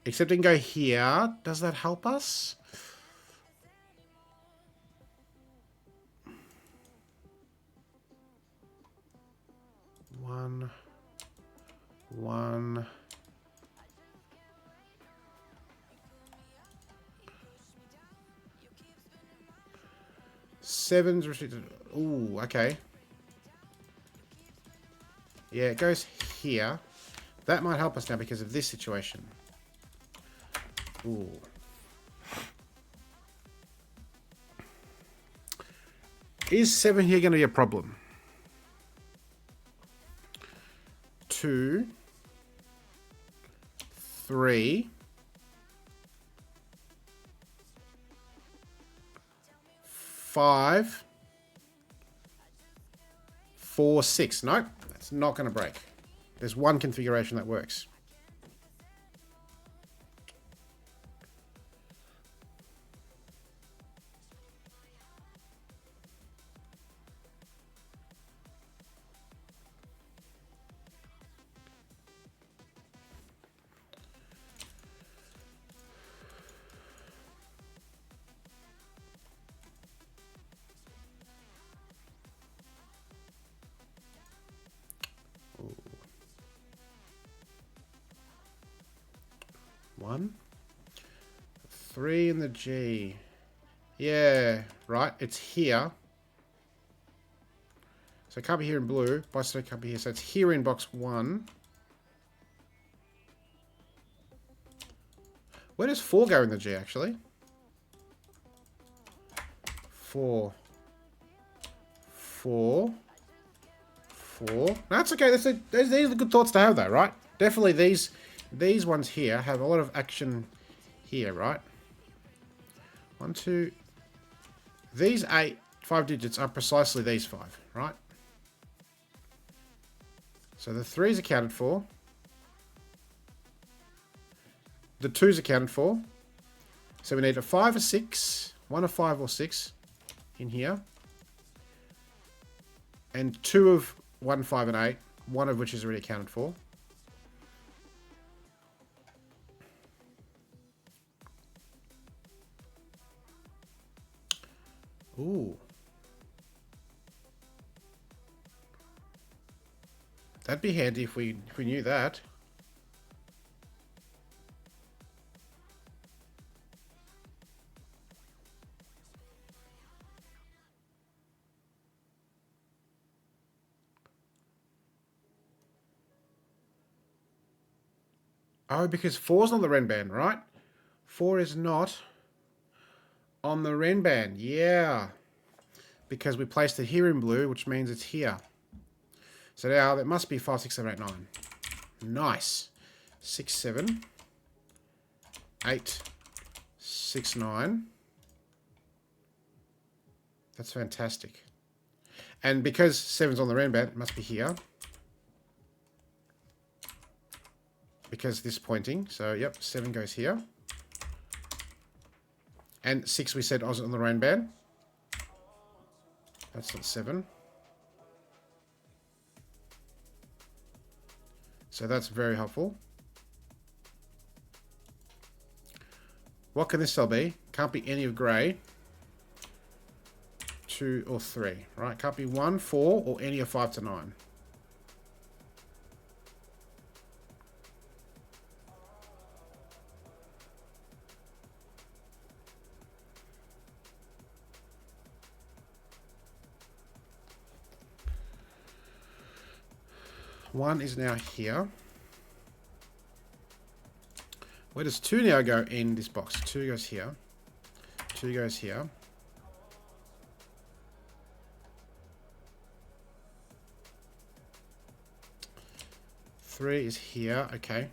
Except it can go here. Does that help us? One. Seven's restricted. Ooh, okay. Yeah, it goes here. That might help us now because of this situation. Ooh. Is 7 here going to be a problem? 2, 3, 5, 4, 6. Nope, that's not going to break. There's one configuration that works. One, 3 in the G. Yeah, right. It's here. So it can't be here in blue. Bicycle can't be here. So it's here in box 1. Where does 4 go in the G, actually? 4. 4. 4. No, that's okay. These are the good thoughts to have, though, right? Definitely these ones here have a lot of action here, right? 1, 2. These 5 digits are precisely these 5, right? So the 3's accounted for. The 2's accounted for. So we need a 5 or 6, 1 of 5 or 6 in here. And 2 of 1, 5, and 8, one of which is already accounted for. Ooh. That'd be handy if we knew that. Oh, because 4's on the Ren band, right? 4 is not on the Ren band. Yeah. Because we placed it here in blue, which means it's here. So now that must be 5, 6, 7, 8, 9. Nice. 6, 7, 8, 6, 9. That's fantastic. And because 7's on the Ren band, it must be here. Because this pointing. So, yep, 7 goes here. And 6 we said was on the Ren band. That's not 7. So that's very helpful. What can this cell be? Can't be any of grey. 2 or 3, right? Can't be 1, 4, or any of 5 to 9. One is now here. Where does 2 now go in this box? 2 goes here. 2 goes here. Three is here. Okay.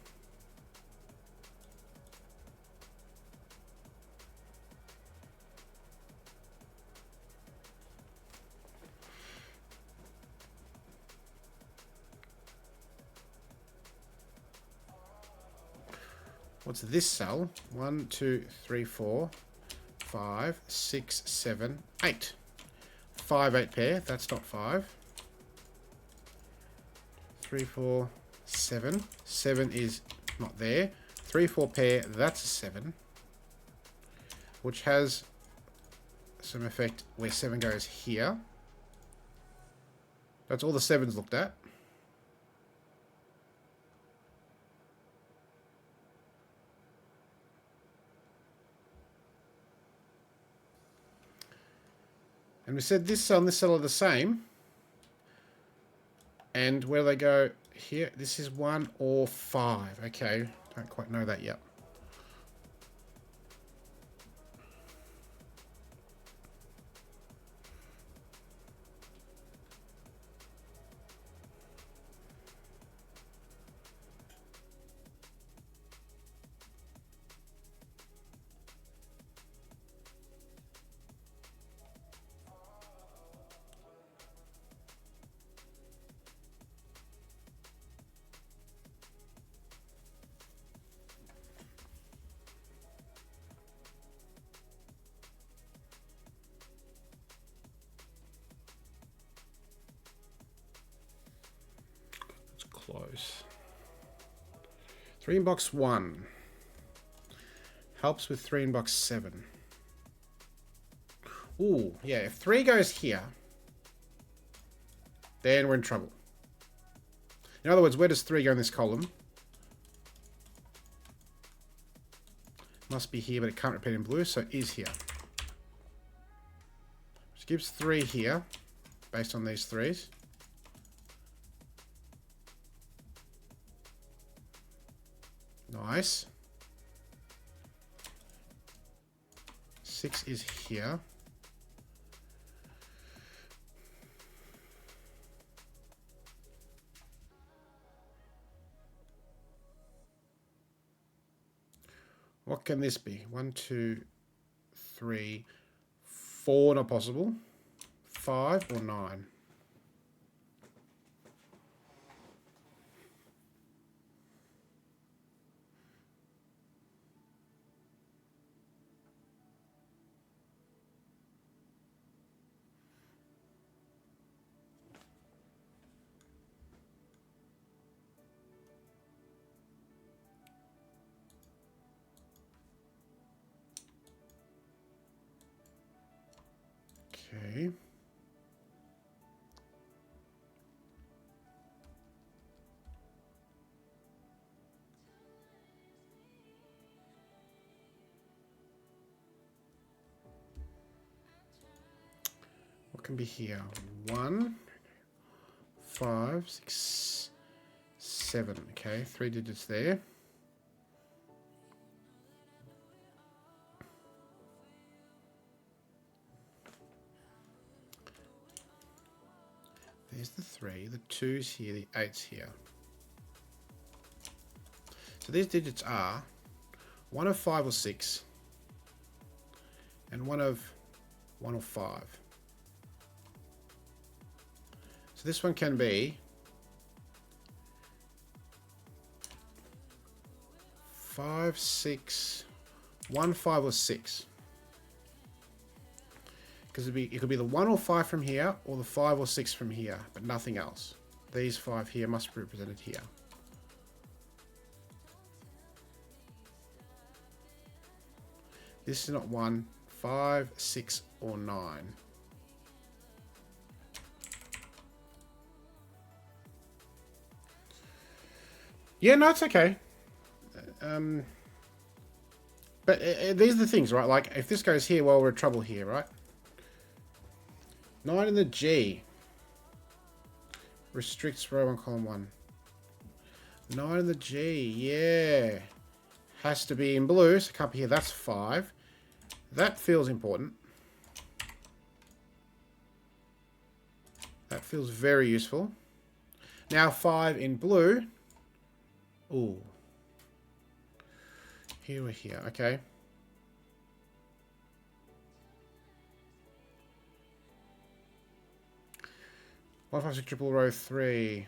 What's this cell? 1, 2, 3, 4, 5, 6, 7, 8. 5, 8 pair. That's not 5. 3, 4, 7. 7 is not there. 3, 4 pair, that's a 7. Which has some effect where 7 goes here. That's all the 7s looked at. And we said this cell and this cell are the same. And where do they go? Here, this is 1 or 5. Okay, don't quite know that yet. Close. 3 in box 1 helps with 3 in box 7. Ooh, yeah, if 3 goes here, then we're in trouble. In other words, where does 3 go in this column? Must be here, but it can't repeat in blue, so it is here. Which gives 3 here, based on these 3s. Nice. 6 is here. What can this be? 1, 2, 3, 4, not possible. 5 or 9. Okay. What can be here? 1, 5, 6, 7. Okay, 3 digits there. There's the 3, the 2's here, the 8's here. So these digits are 1 of 5 or 6, and 1 of 1 or 5. So this one can be 5, 6, 1, 5 or 6. Because it could be the 1 or 5 from here, or the 5 or 6 from here, but nothing else. These 5 here must be represented here. This is not 1, 5, 6, or 9. Yeah, no, it's okay. But these are the things, right? Like, if this goes here, well, we're in trouble here, right? 9 in the G. Restricts row 1, column 1. 9 in the G, yeah. Has to be in blue, so can't be here. That's 5. That feels important. That feels very useful. Now 5 in blue. Ooh. Here or here, okay. 1, 5, 6, triple row 3.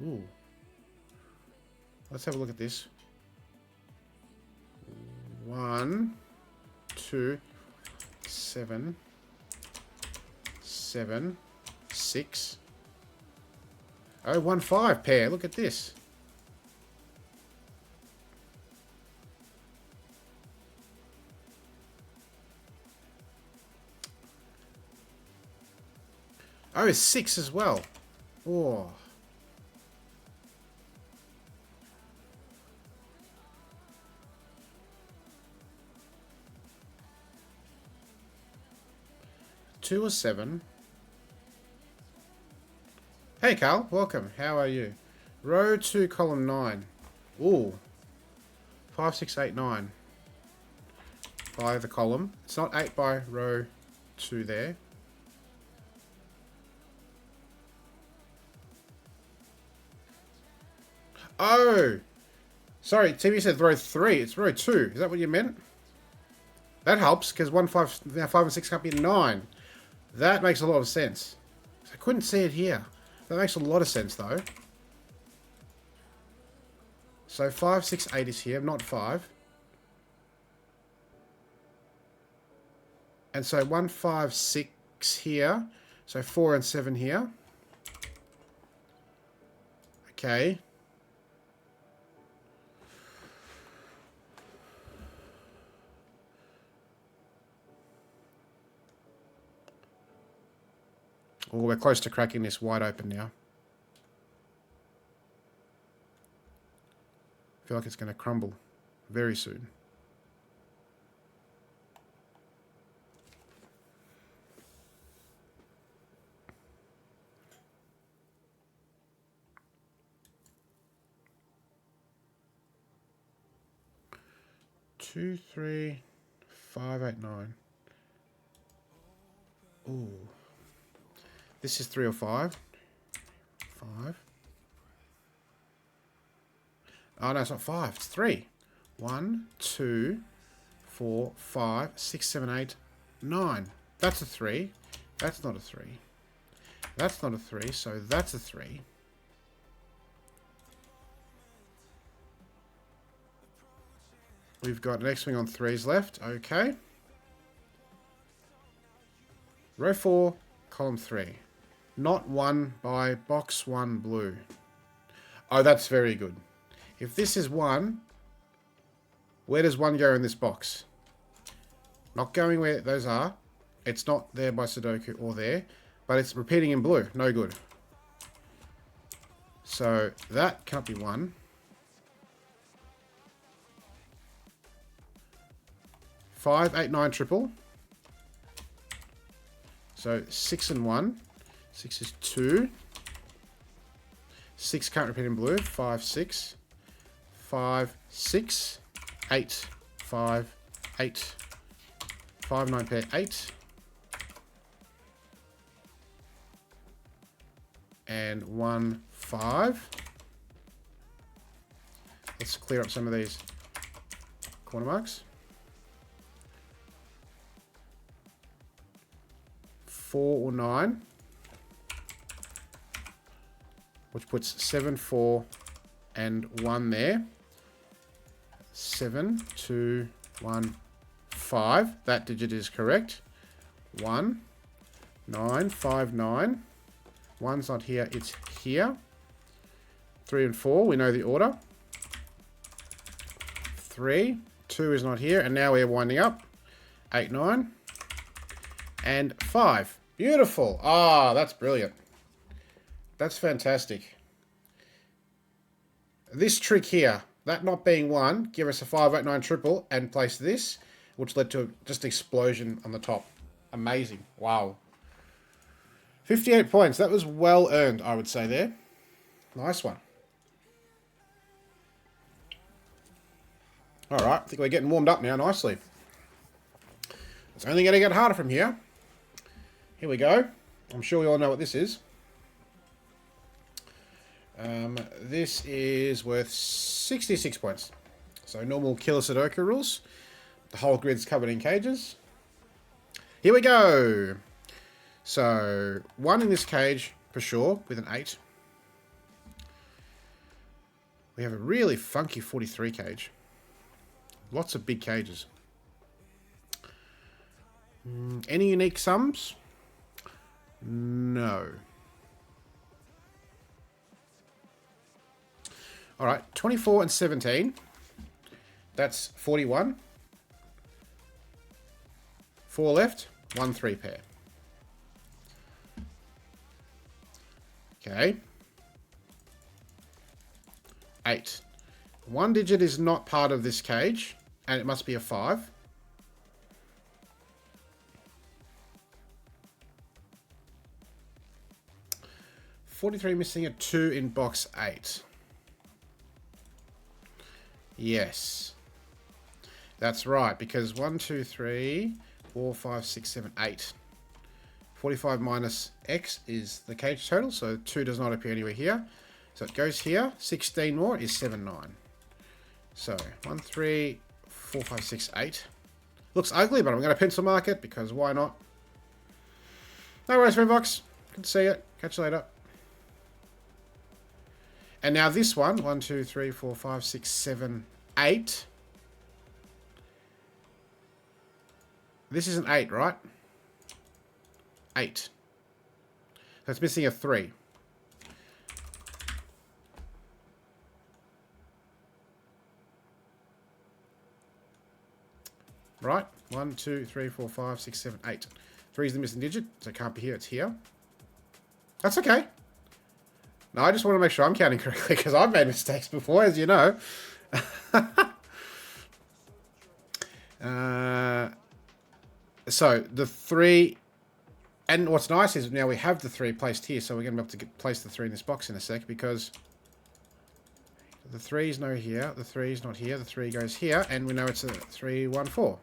Ooh. Let's have a look at this. 1, 2, 7, 7, 6, Oh, 1-5 pair. Look at this. Oh, 6 as well. Oh. Two or 7. Hey, Carl. Welcome. How are you? Row 2, column 9. Ooh. 5, 6, 8, 9. By the column. It's not 8 by row 2 there. Oh! Sorry, TV said row 3. It's row 2. Is that what you meant? That helps, because 1, 5, now 5 and 6 can't be 9. That makes a lot of sense. I couldn't see it here. That makes a lot of sense, though. So 5, 6, 8 is here, not 5. And so 1, 5, 6 here. So 4 and 7 here. Okay. Oh, we're close to cracking this wide open now. I feel like it's going to crumble very soon. Two, 3, 5, 8, 9. Ooh. This is 3 or 5. 5. Oh, no, it's not 5. It's 3. 1, 2, 4, 5, 6, 7, 8, 9. That's a 3. That's not a 3. That's not a 3, so that's a 3. We've got an X-wing on 3s left. Okay. Row 4, column 3. Not 1 by box 1 blue. Oh, that's very good. If this is 1, where does 1 go in this box? Not going where those are. It's not there by Sudoku or there, but it's repeating in blue. No good. So that can't be 1. 5, 8, 9, triple. So 6 and 1. 6 is 2. 6 can't repeat in blue. 5, 6. 5, 6. 8, 5, 8. 5, 9 pair, 8. And 1, 5. Let's clear up some of these corner marks. 4 or 9. Which puts 7, 4, and 1 there. 7, 2, 1, 5. That digit is correct. 1, 9, 5, 9. 1's not here, it's here. 3 and 4, we know the order. 3, 2 is not here, and now we're winding up. 8, 9. And 5. Beautiful. Ah, that's brilliant. That's fantastic. This trick here, that not being 1, give us a 5, 8, 9 triple and place this, which led to just an explosion on the top. Amazing. Wow. 58 points. That was well earned, I would say there. Nice one. All right, I think we're getting warmed up now nicely. It's only going to get harder from here. Here we go. I'm sure we all know what this is. This is worth 66 points. So normal killer Sudoku rules. The whole grid's covered in cages. Here we go. So 1 in this cage for sure with an 8. We have a really funky 43 cage. Lots of big cages. Any unique sums? No. All right, 24 and 17. That's 41. 4 left, 1 3 pair. Okay. 8. 1 digit is not part of this cage, and it must be a 5. $43 missing a 2 in box 8. Yes. That's right, because 1, 2, 3, 4, 5, 6, 7, 8. 45 minus X is the cage total, so 2 does not appear anywhere here. So it goes here. 16 more is 7, 9. So 1, 3, 4, 5, 6, 8. Looks ugly, but I'm going to pencil mark it because why not? No worries, Redbox. Good to see you. Catch you later. And now this one, 1, 2, 3, 4, 5, 6, 7, 8. This is an 8, right? 8. So it's missing a 3. Right? 1, 2, 3, 4, 5, 6, 7, 8. 3 is the missing digit, so it can't be here, it's here. That's okay. No, I just want to make sure I'm counting correctly, because I've made mistakes before, as you know. So, the 3... And what's nice is now we have the 3 placed here, so we're going to be able to place the 3 in this box in a sec, because the 3 is no here, the 3 is not here, the 3 goes here, and we know it's a 3, 1, 4.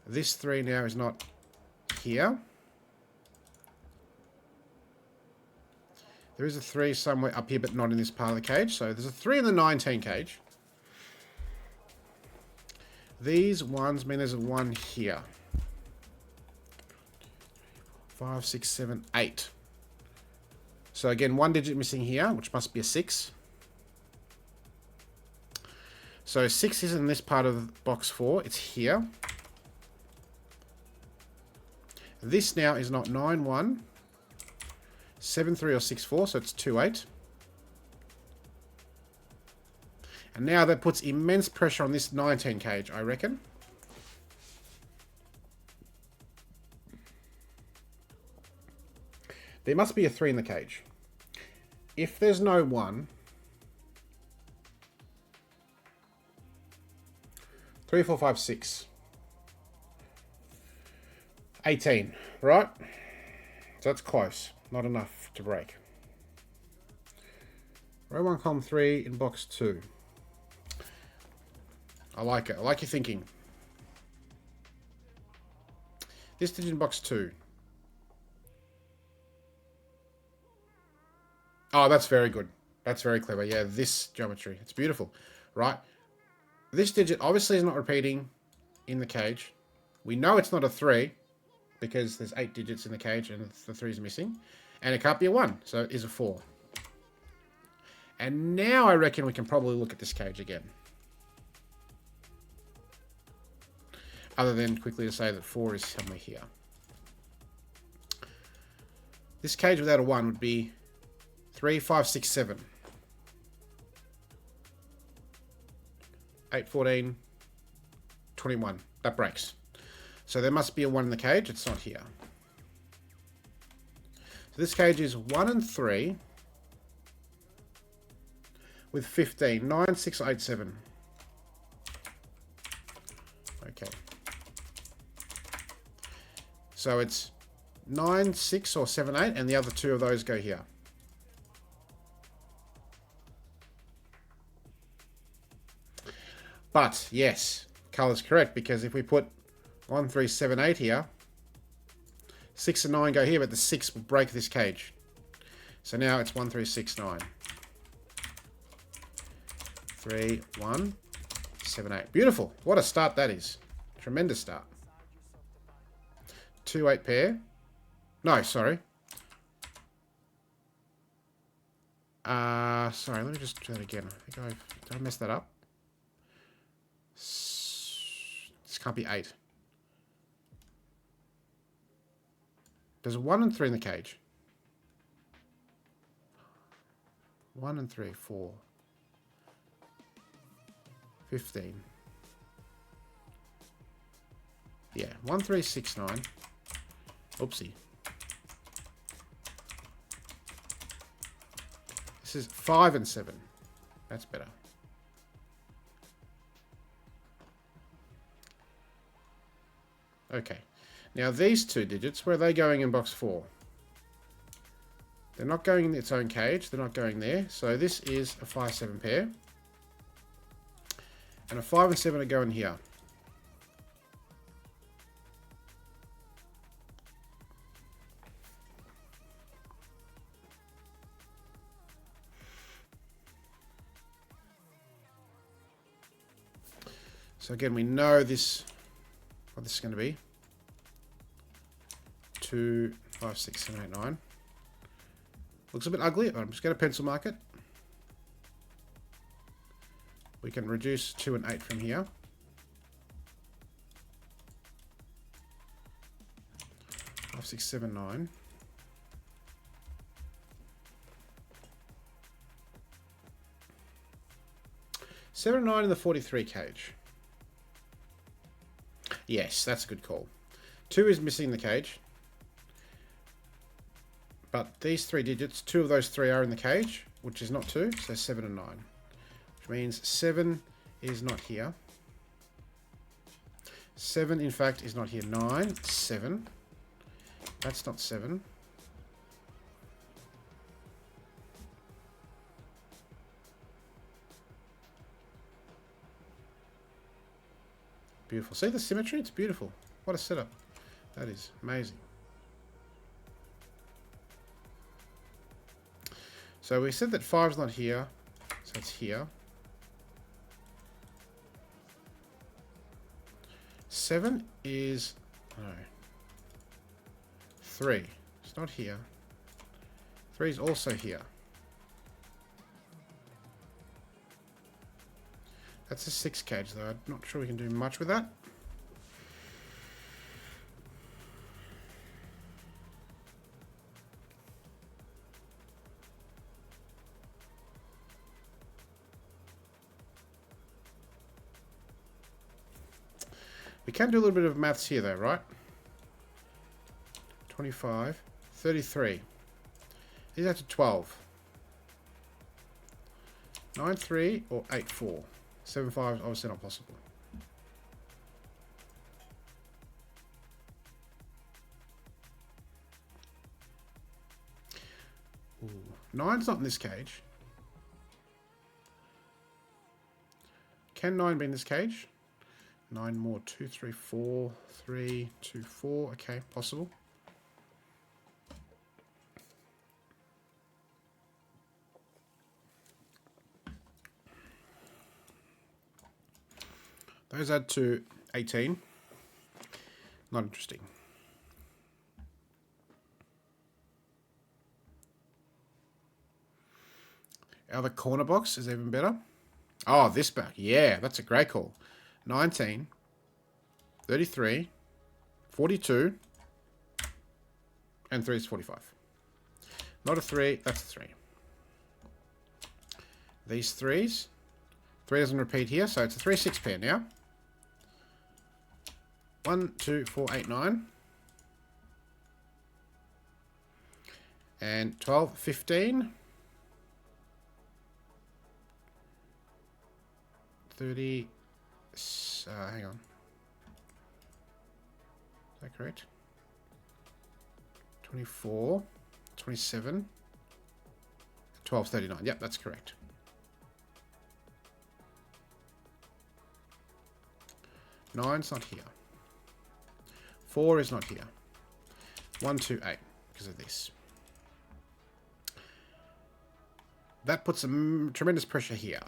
This 3 now is not here. There is a 3 somewhere up here, but not in this part of the cage. So there's a 3 in the 19 cage. These ones mean there's a 1 here. 5, 6, 7, 8. So again, 1 digit missing here, which must be a 6. So 6 is in this part of box 4. It's here. This now is not 9, 1. 7, 3 or 6, 4, so it's 2, 8. And now that puts immense pressure on this 19 cage, I reckon. There must be a 3 in the cage. If there's no 1... 3, 4, 5, 6. 18, right? So that's close. Not enough to break. Row 1, column 3 in box 2. I like it. I like your thinking. This digit in box 2. Oh, that's very good. That's very clever. Yeah, this geometry. It's beautiful. Right? This digit obviously is not repeating in the cage. We know it's not a 3 because there's 8 digits in the cage and the 3 is missing. And it can't be a 1, so it is a 4. And now I reckon we can probably look at this cage again. Other than quickly to say that 4 is somewhere here. This cage without a 1 would be 3, 5, 6, 7. 8, 14, 21. That breaks. So there must be a 1 in the cage. It's not here. So this cage is 1 and 3 with 15. 9, 6, 8, 7. Okay. So it's 9, 6 or 7, 8 and the other 2 of those go here. But, yes, colour's correct because if we put 1, 3, 7, 8 here, 6 and 9 go here, but the 6 will break this cage. So now it's 1, 3, 6, 9. 3, 1, 7, 8. Beautiful. What a start that is. Tremendous start. 2, 8 pair. No, sorry. Sorry, let me just do that again. I think did I mess that up? This can't be 8. There's 1 and 3 in the cage. 1 and 3, 4. 15. Yeah, 1369. Oopsie. This is 5 and 7. That's better. Okay. Now these two digits, where are they going in box 4? They're not going in its own cage. They're not going there. So this is a 5-7 pair. And a 5 and 7 are going here. So again, we know this, what this is going to be. 2, 5, 6, 7, 8, 9. Looks a bit ugly. I'm just going to pencil mark it. We can reduce 2 and 8 from here. Five, 6, 7, 9. Seven and 9 in the 43 cage. Yes, that's a good call. 2 is missing the cage. But these 3 digits, 2 of those 3 are in the cage, which is not 2, so 7 and 9. Which means 7 is not here. 7, in fact, is not here. 9, 7. That's not 7. Beautiful. See the symmetry? It's beautiful. What a setup. That is amazing. So we said that 5's not here, so it's here. 7 is, no, 3. It's not here. 3 is also here. That's a 6 cage though. I'm not sure we can do much with that. We can do a little bit of maths here though, right? 25, 33. Is that to 12? 9, 3 or 8, 4? 7, 5 is obviously not possible. Ooh. 9's not in this cage. Can 9 be in this cage? 9 more. 2, 3, 4. 3, 2, 4. Okay, possible. Those add to 18. Not interesting. Our corner box is even better. Oh, this back. Yeah, that's a great call. 19, 33, 42, and 3 is 45. Not a 3, that's a 3. These 3s. 3 doesn't repeat here, so it's a 3-6 pair now. 1, 2, 4, 8, 9. And 12, 15. 30. Hang on. Is that correct? 24, 27, 12, 39. Yep, that's correct. 9's not here. 4 is not here. 1, 2, 8 because of this. That puts some tremendous pressure here.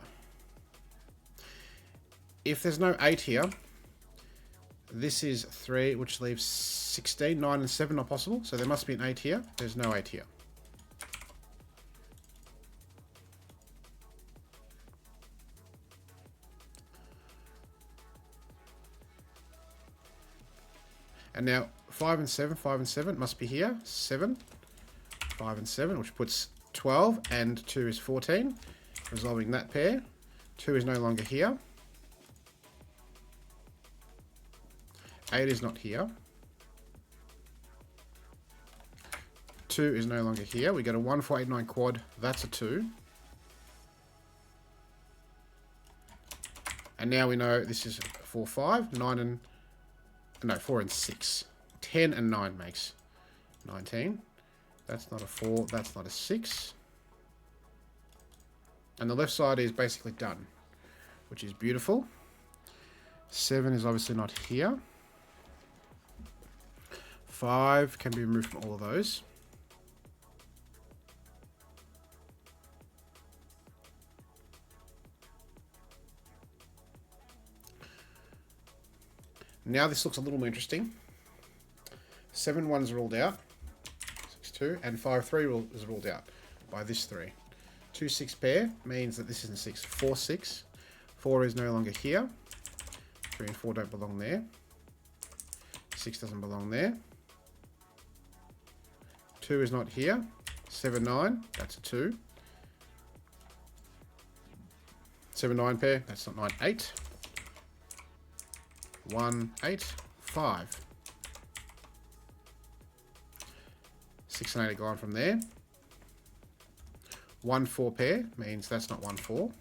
If there's no 8 here, this is 3, which leaves 16. 9 and 7 are possible, so there must be an 8 here. There's no 8 here. And now 5 and 7 must be here. 7, 5 and 7, which puts 12 and 2 is 14. Resolving that pair. 2 is no longer here. 8 is not here. 2 is no longer here. We get a 1, 4, 8, 9 quad. That's a 2. And now we know this is 4, 5, 9 and... No, 4 and 6. 10 and 9 makes 19. That's not a 4. That's not a 6. And the left side is basically done, which is beautiful. 7 is obviously not here. 5 can be removed from all of those. Now this looks a little more interesting. 7, 1 is ruled out. 6, 2. And 5, 3 is ruled out by this 3. 2, 6 pair means that this isn't 6. 4, 6. 4 is no longer here. 3 and 4 don't belong there. 6 doesn't belong there. 2 is not here. 7, 9. That's a 2. 7, 9 pair. That's not 9. 8. 1, 8, 5. 6 and 8 are gone from there. 1, 4 pair means that's not 1, 4.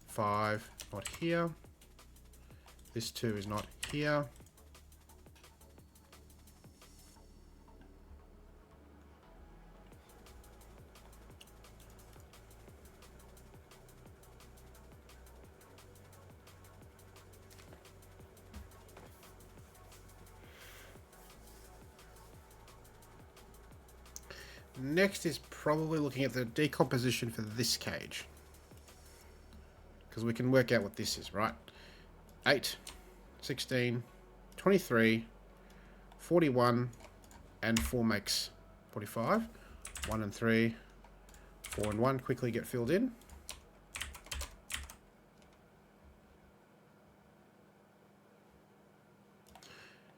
5, not here. This 2 is not here. Next is probably looking at the decomposition for this cage. Because we can work out what this is, right? 8, 16, 23, 41, and 4 makes 45. 1 and 3, 4 and 1 quickly get filled in.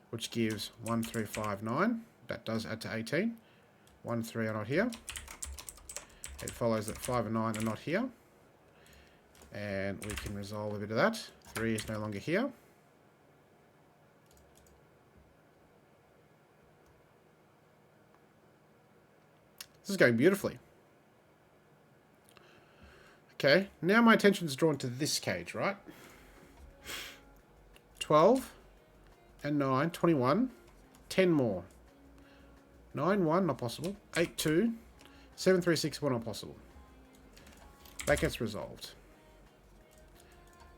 Which gives 1, 3, 5, 9. That does add to 18. 1, 3 are not here. It follows that 5 and 9 are not here. And we can resolve a bit of that. 3 is no longer here. This is going beautifully. Okay, now my attention's drawn to this cage, right? 12 and 9, 21. 10 more. 9, 1, not possible. 8, 2. 7, 3, 6, 1, not possible. That gets resolved.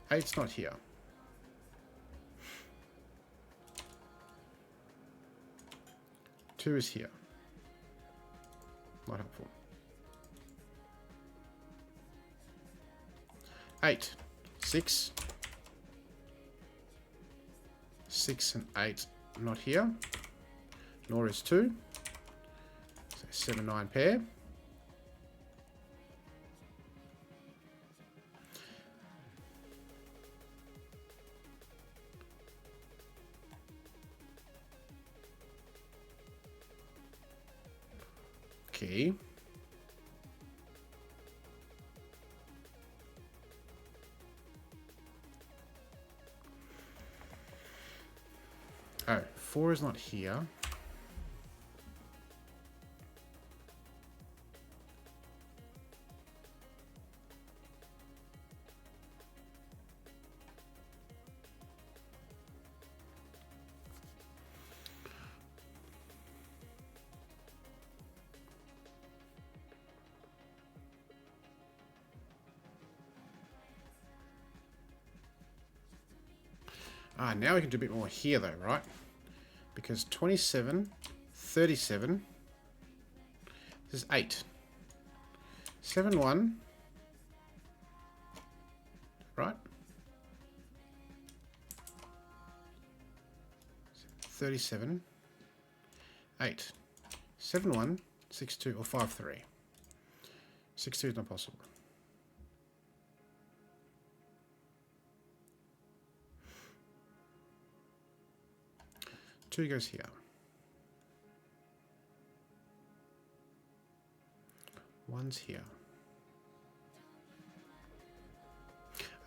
8's not here. Two is here. Not helpful. 8. 6. 6 and 8 not here. Nor is 2. 7, 9 pair. Okay. Oh, 4 is not here. Now we can do a bit more here though, right? Because 27, 37, this is 8. 7, 1, right? 37, 8. 7, 1, 6, 2, or 5, 3. 6, 2 is not possible. Two goes here. One's here.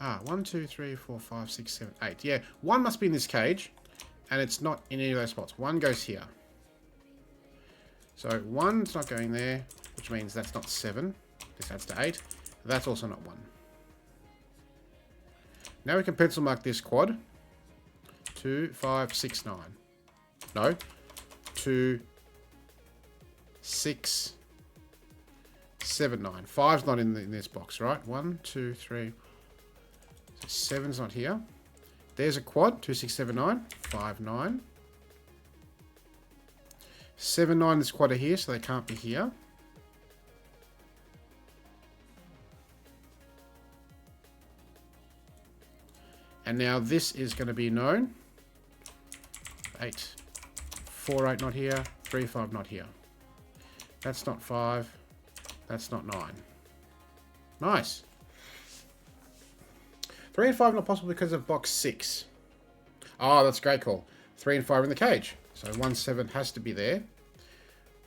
Ah, 1, 2, 3, 4, 5, 6, 7, 8. Yeah, one must be in this cage, and it's not in any of those spots. One goes here. So one's not going there, which means that's not 7. This adds to 8. That's also not 1. Now we can pencil mark this quad. 2, 5, 6, 9. No. 2, 6, 7, 9. 5's not in this box, right? 1, 2, 3. So 7's not here. There's a quad. 2, 6, 7, 9. 5, 9. 7, 9, this quad are here, so they can't be here. And now this is going to be known. 8. 4, 8 not here. 3, 5 not here. That's not 5. That's not 9. Nice. 3 and 5 not possible because of box 6. Oh, that's a great call. 3 and 5 are in the cage. So 1, 7 has to be there,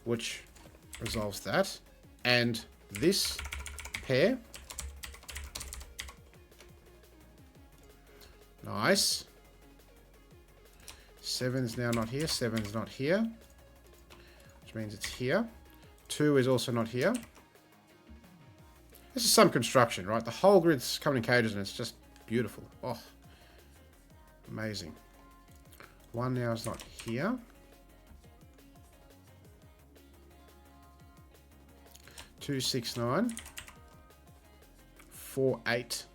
which resolves that. And this pair. Nice. 7's now not here. 7's not here, which means it's here. 2 is also not here. This is some construction, right? The whole grid's coming in cages and it's just beautiful. Oh, amazing. 1 now is not here. 2, 6, 9. 4, 8.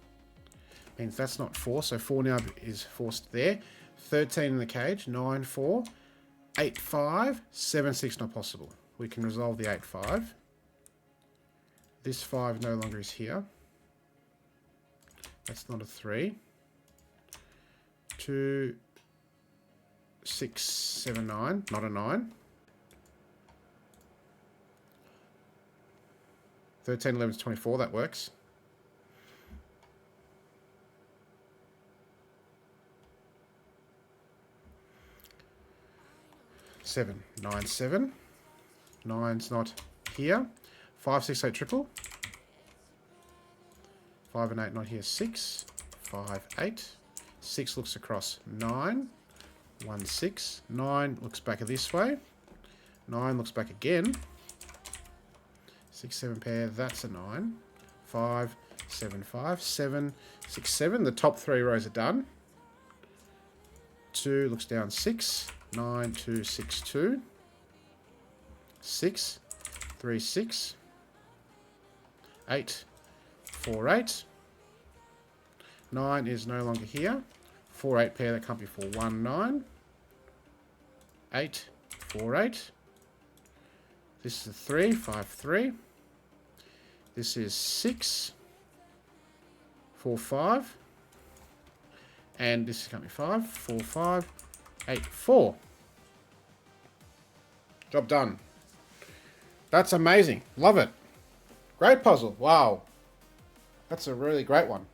Means that's not 4, so 4 now is forced there. 13 in the cage. 9, 4. 8, 5. 7, 6 not possible. We can resolve the 8, 5. This 5 no longer is here. That's not a 3. 2, 6, 7, 9. Not a 9. 13, 11 is 24. That works. Seven, 9, 7. 9's not here. 5, 6, 8 triple. 5 and 8 not here. 6, 5, 8. 6 looks across 9. 1, 6. 9 looks back this way. 9 looks back again. 6, 7 pair. That's a 9. 5, 7, 5. 7, 6, 7. The top 3 rows are done. 2 looks down 6. 9, 2, 6, 2. 6, 3, 6. 8, 4, 8. 9 is no longer here. 4, 8 pair, that can't be 4. 1, 9. 8, 4, 8. This is a 3, 5, 3. This is 6, 4, 5. And this can't be 5, 4, 5. 8, 4. Job done. That's amazing. Love it. Great puzzle. Wow. That's a really great one.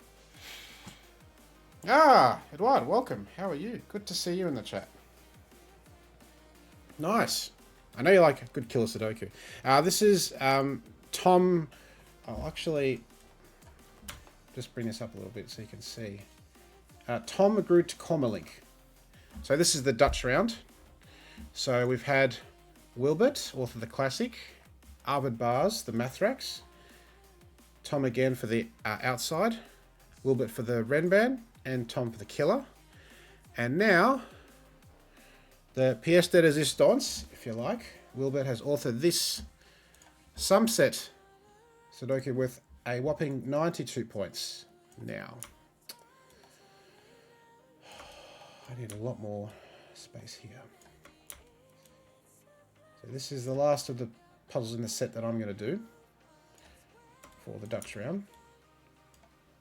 Ah, Eduard, welcome. How are you? Good to see you in the chat. Nice. I know you like a good killer Sudoku. This is Tom. I'll actually just bring this up a little bit so you can see. Tom Groot Kormelink. So this is the Dutch round. So we've had Wilbert, author of the classic, Arvid Bars, the Mathrax, Tom again for the outside, Wilbert for the Renban, and Tom for the killer. And now, the pièce de résistance, if you like. Wilbert has authored this Sumset Sudoku with a whopping 92 points now. I need a lot more space here. So this is the last of the puzzles in the set that I'm going to do for the Dutch round.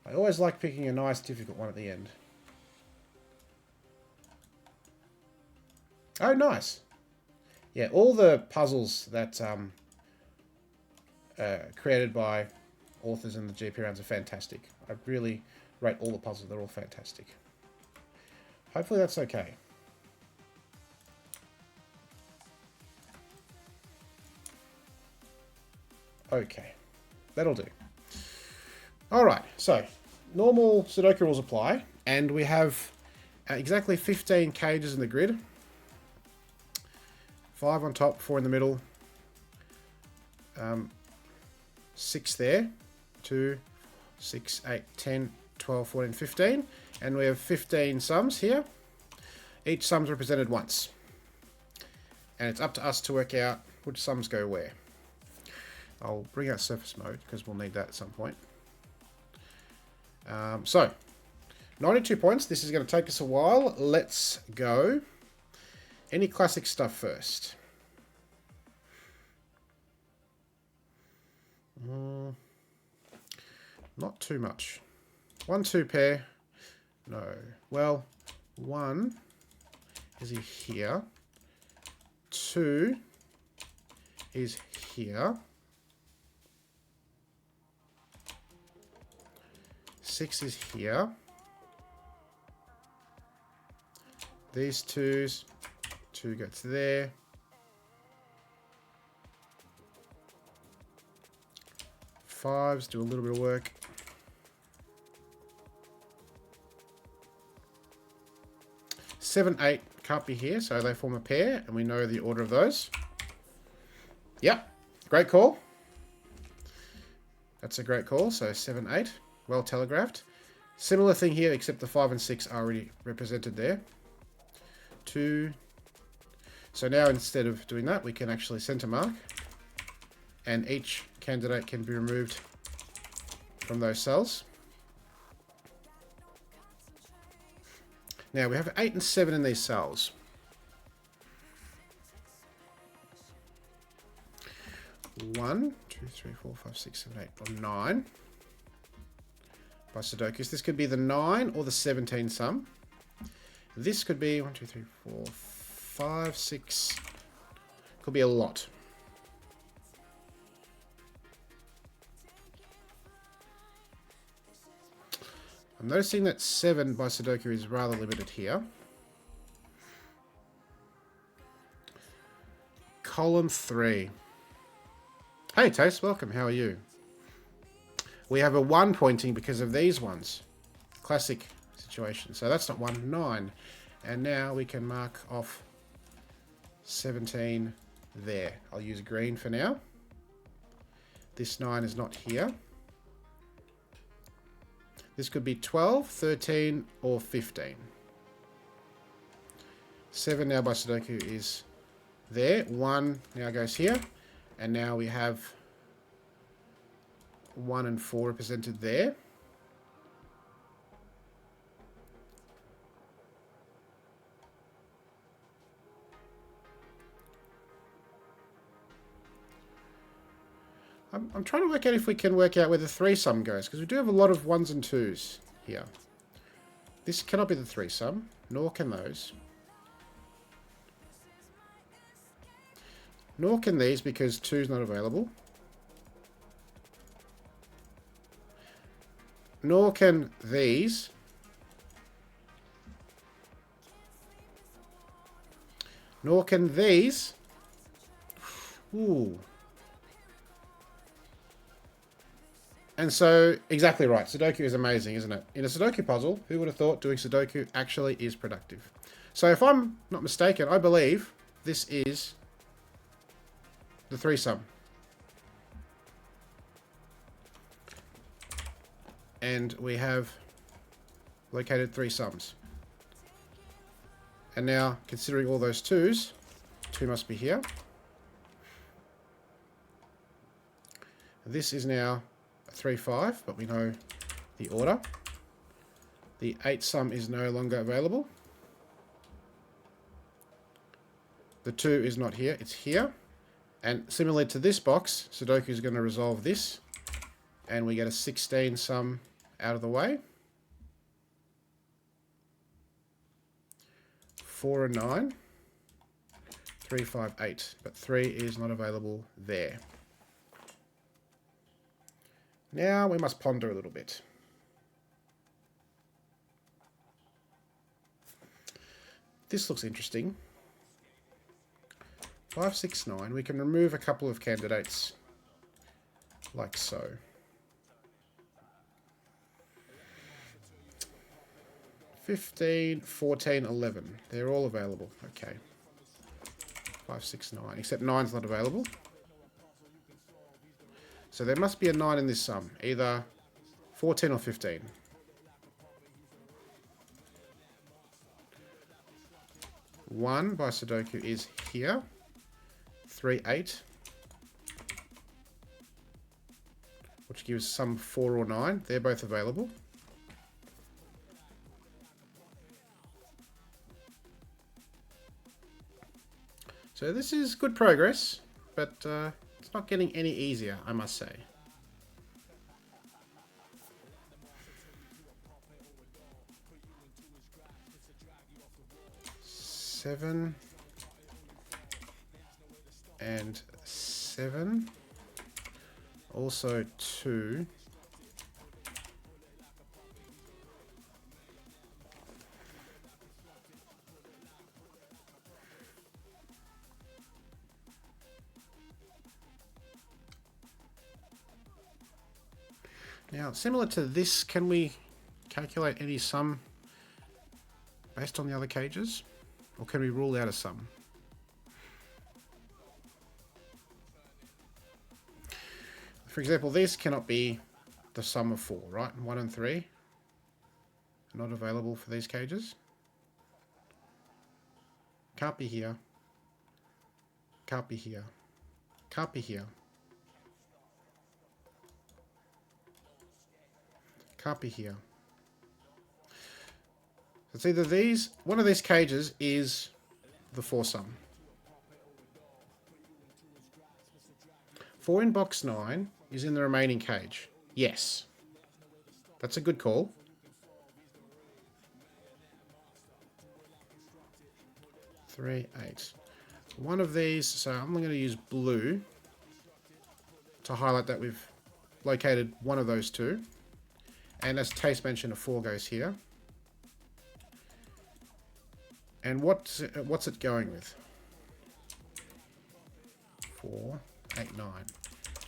I always like picking a nice difficult one at the end. Oh, nice. Yeah, all the puzzles that created by authors in the GP rounds are fantastic. I really rate all the puzzles. They're all fantastic. Hopefully that's okay. Okay. that'll do. All right, so normal Sudoku rules apply, and we have exactly 15 cages in the grid. 5 on top, 4 in the middle, 6 there, 2, 6, 8, 10, 12, 14, 15, and we have 15 sums here. Each sum's represented once, and it's up to us to work out which sums go where. I'll bring out surface mode because we'll need that at some point. So, 92 points. This is going to take us a while. Let's go. Any classic stuff first? Not too much. 1, 2 pair. No. Well, 1 is here. 2 is here. 6 is here. These 2s, 2 gets there. 5s do a little bit of work. 7, 8 can't be here, so they form a pair, and we know the order of those. Yep, great call. That's a great call, so 7, 8. Well telegraphed. Similar thing here, except the 5 and 6 are already represented there. 2. So now instead of doing that, we can actually center mark, and each candidate can be removed from those cells. Now we have 8 and 7 in these cells. 1, 2, 3, 4, 5, 6, 7, 8, or 9. By Sudokus. This could be the 9 or the 17 sum. This could be 1, 2, 3, 4, 5, 6. Could be a lot. I'm noticing that 7 by Sudoku is rather limited here. Column 3. Hey Taste, welcome. How are you? We have a 1 pointing because of these ones. Classic situation. So that's not 1, 9. And now we can mark off 17 there. I'll use green for now. This 9 is not here. This could be 12, 13, or 15. 7 now by Sudoku is there. 1 now goes here. And now we have 1 and 4 represented there. I'm trying to work out if we can work out where the 3 sum goes, because we do have a lot of 1s and 2s here. This cannot be the 3 sum, nor can those. Nor can these, because 2 is not available. Nor can these. Nor can these. Ooh. And so, exactly right. Sudoku is amazing, isn't it? In a Sudoku puzzle, who would have thought doing Sudoku actually is productive? So if I'm not mistaken, I believe this is the 3 sum. And we have located 3 sums. And now, considering all those 2s, 2 must be here. This is now 3, 5, but we know the order. The 8 sum is no longer available. The 2 is not here, it's here. And similarly to this box, Sudoku is going to resolve this. And we get a 16 sum out of the way. 4 and 9. 3, 5, 8. But 3 is not available there. Now we must ponder a little bit. This looks interesting. 5, 6, 9. We can remove a couple of candidates like so. 15, 14, 11. They're all available. Okay. 5, 6, 9. Except 9's not available. So there must be a 9 in this sum. Either 14 or 15. 1 by Sudoku is here. 3, 8. Which gives sum 4 or 9. They're both available. So this is good progress, but it's not getting any easier, I must say. Seven and 7. Also 2. Now, similar to this, can we calculate any sum based on the other cages? Or can we rule out a sum? For example, this cannot be the sum of 4, right? 1 and 3 are not available for these cages. Can't be here. Can't be here. Can't be here. Can't be here. It's either these, one of these cages is the 4 sum. 4 in box 9 is in the remaining cage. Yes. That's a good call. Three, 8. One of these, so I'm going to use blue to highlight that we've located one of those two. And as Taste mentioned, a 4 goes here. And what's it going with? 4, 8, 9.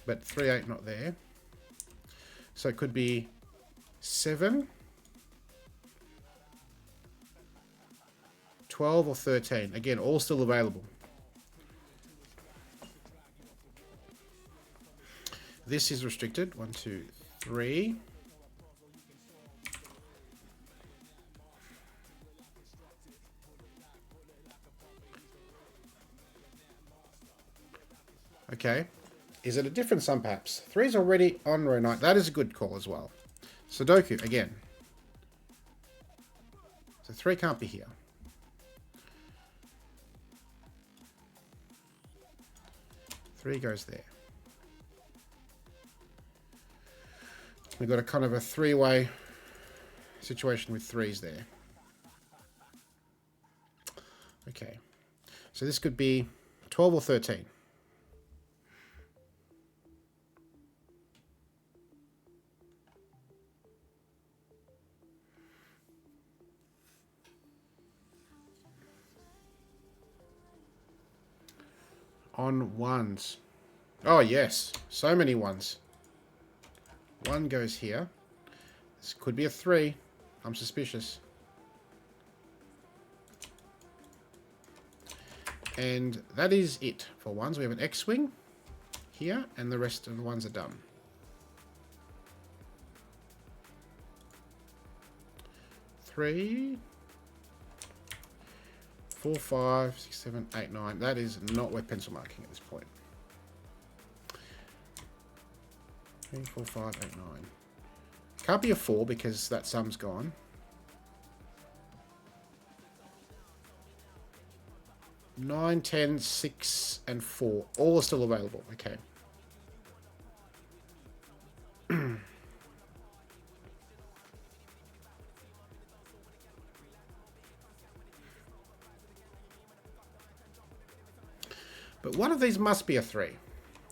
But 3, 8 not there. So it could be 7, 12 or 13. Again, all still available. This is restricted. 1, 2, 3. Okay. Is it a different sum perhaps? 3 is already on row 9. That is a good call as well. Sudoku again. So 3 can't be here. Three goes there. We've got a kind of a 3-way situation with 3s there. Okay. So this could be 12 or 13. On 1s. Oh, yes. So many 1s. 1 goes here. This could be a 3. I'm suspicious. And that is it for 1s. We have an X-wing here, and the rest of the 1s are done. Three, 4, 5, 6, 7, 8, 9. That is not worth pencil marking at this point. 3, 4, 5, 8, 9. Can't be a 4 because that sum's gone. Nine, 10, 6, and 4. All are still available. Okay. But one of these must be a 3,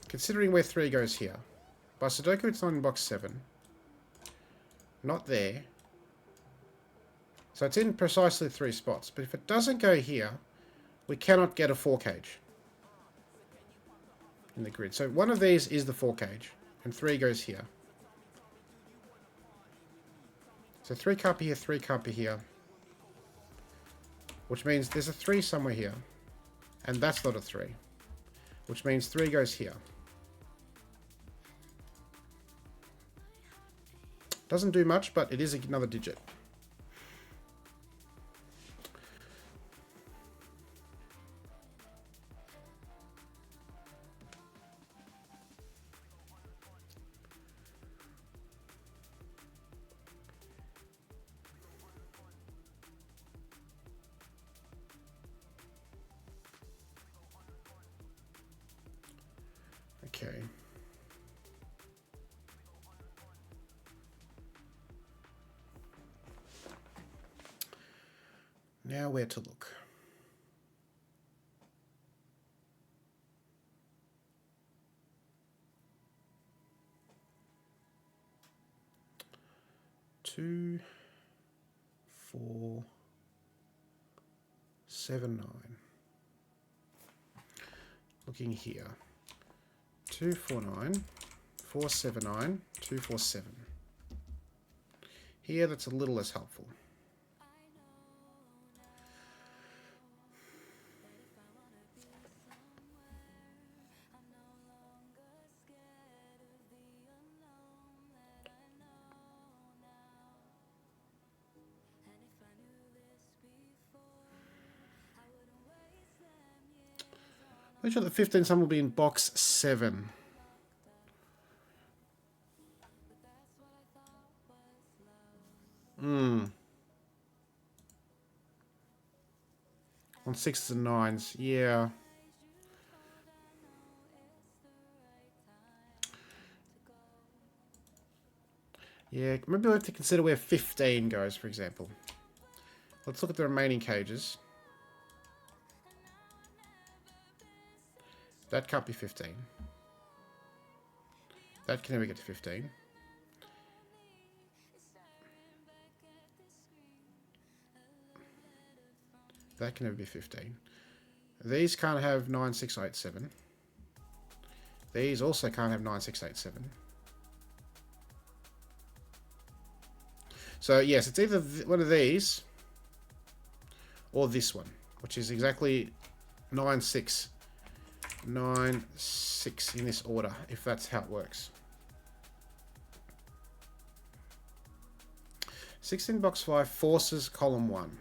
considering where 3 goes here. By Sudoku, it's not in box 7. Not there. So it's in precisely 3 spots. But if it doesn't go here, we cannot get a 4 cage in the grid. So one of these is the 4 cage. and 3 goes here. So 3 can't be here, 3 can't be here. Which means there's a 3 somewhere here. And that's not a 3. Which means 3 goes here. Doesn't do much, but it is another digit. Okay. Now where to look? Two, 4, 7, 9. Looking here. 2, 4, 9, 4, 7, 9, 2, 4, 7. Here, that's a little less helpful. I'm sure the 15 sum will be in box 7. On 6s and 9s, yeah. Yeah, maybe we'll have to consider where 15 goes, for example. Let's look at the remaining cages. That can't be 15. That can never get to 15. That can never be 15. These can't have 9, 6, 8, 7. These also can't have 9, 6, 8, 7. So yes, it's either one of these or this one, which is exactly 9, 6. 9, 6 in this order, if that's how it works. 16 box 5 forces column 1.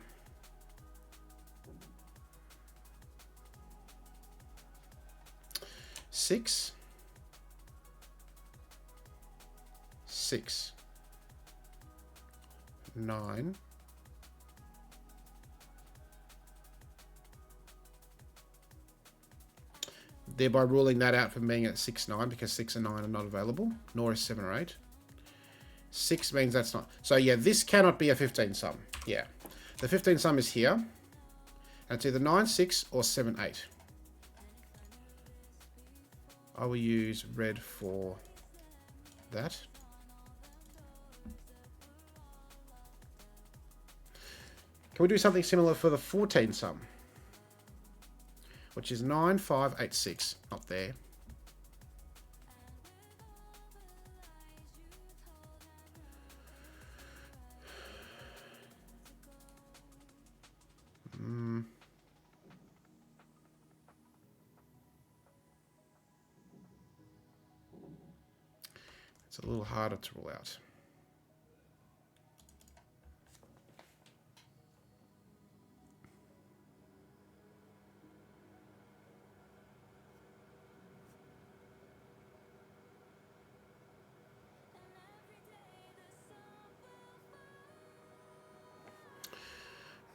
Six, 6, 9, thereby ruling that out from being at 6, 9, because 6 and 9 are not available, nor is 7 or 8. 6 means that's not. So yeah, this cannot be a 15 sum. Yeah. The 15 sum is here. And it's either 9, 6 or 7, 8. I will use red for that. Can we do something similar for the 14 sum? Which is 9, 5, 8, 6. Not there. It's a little harder to rule out.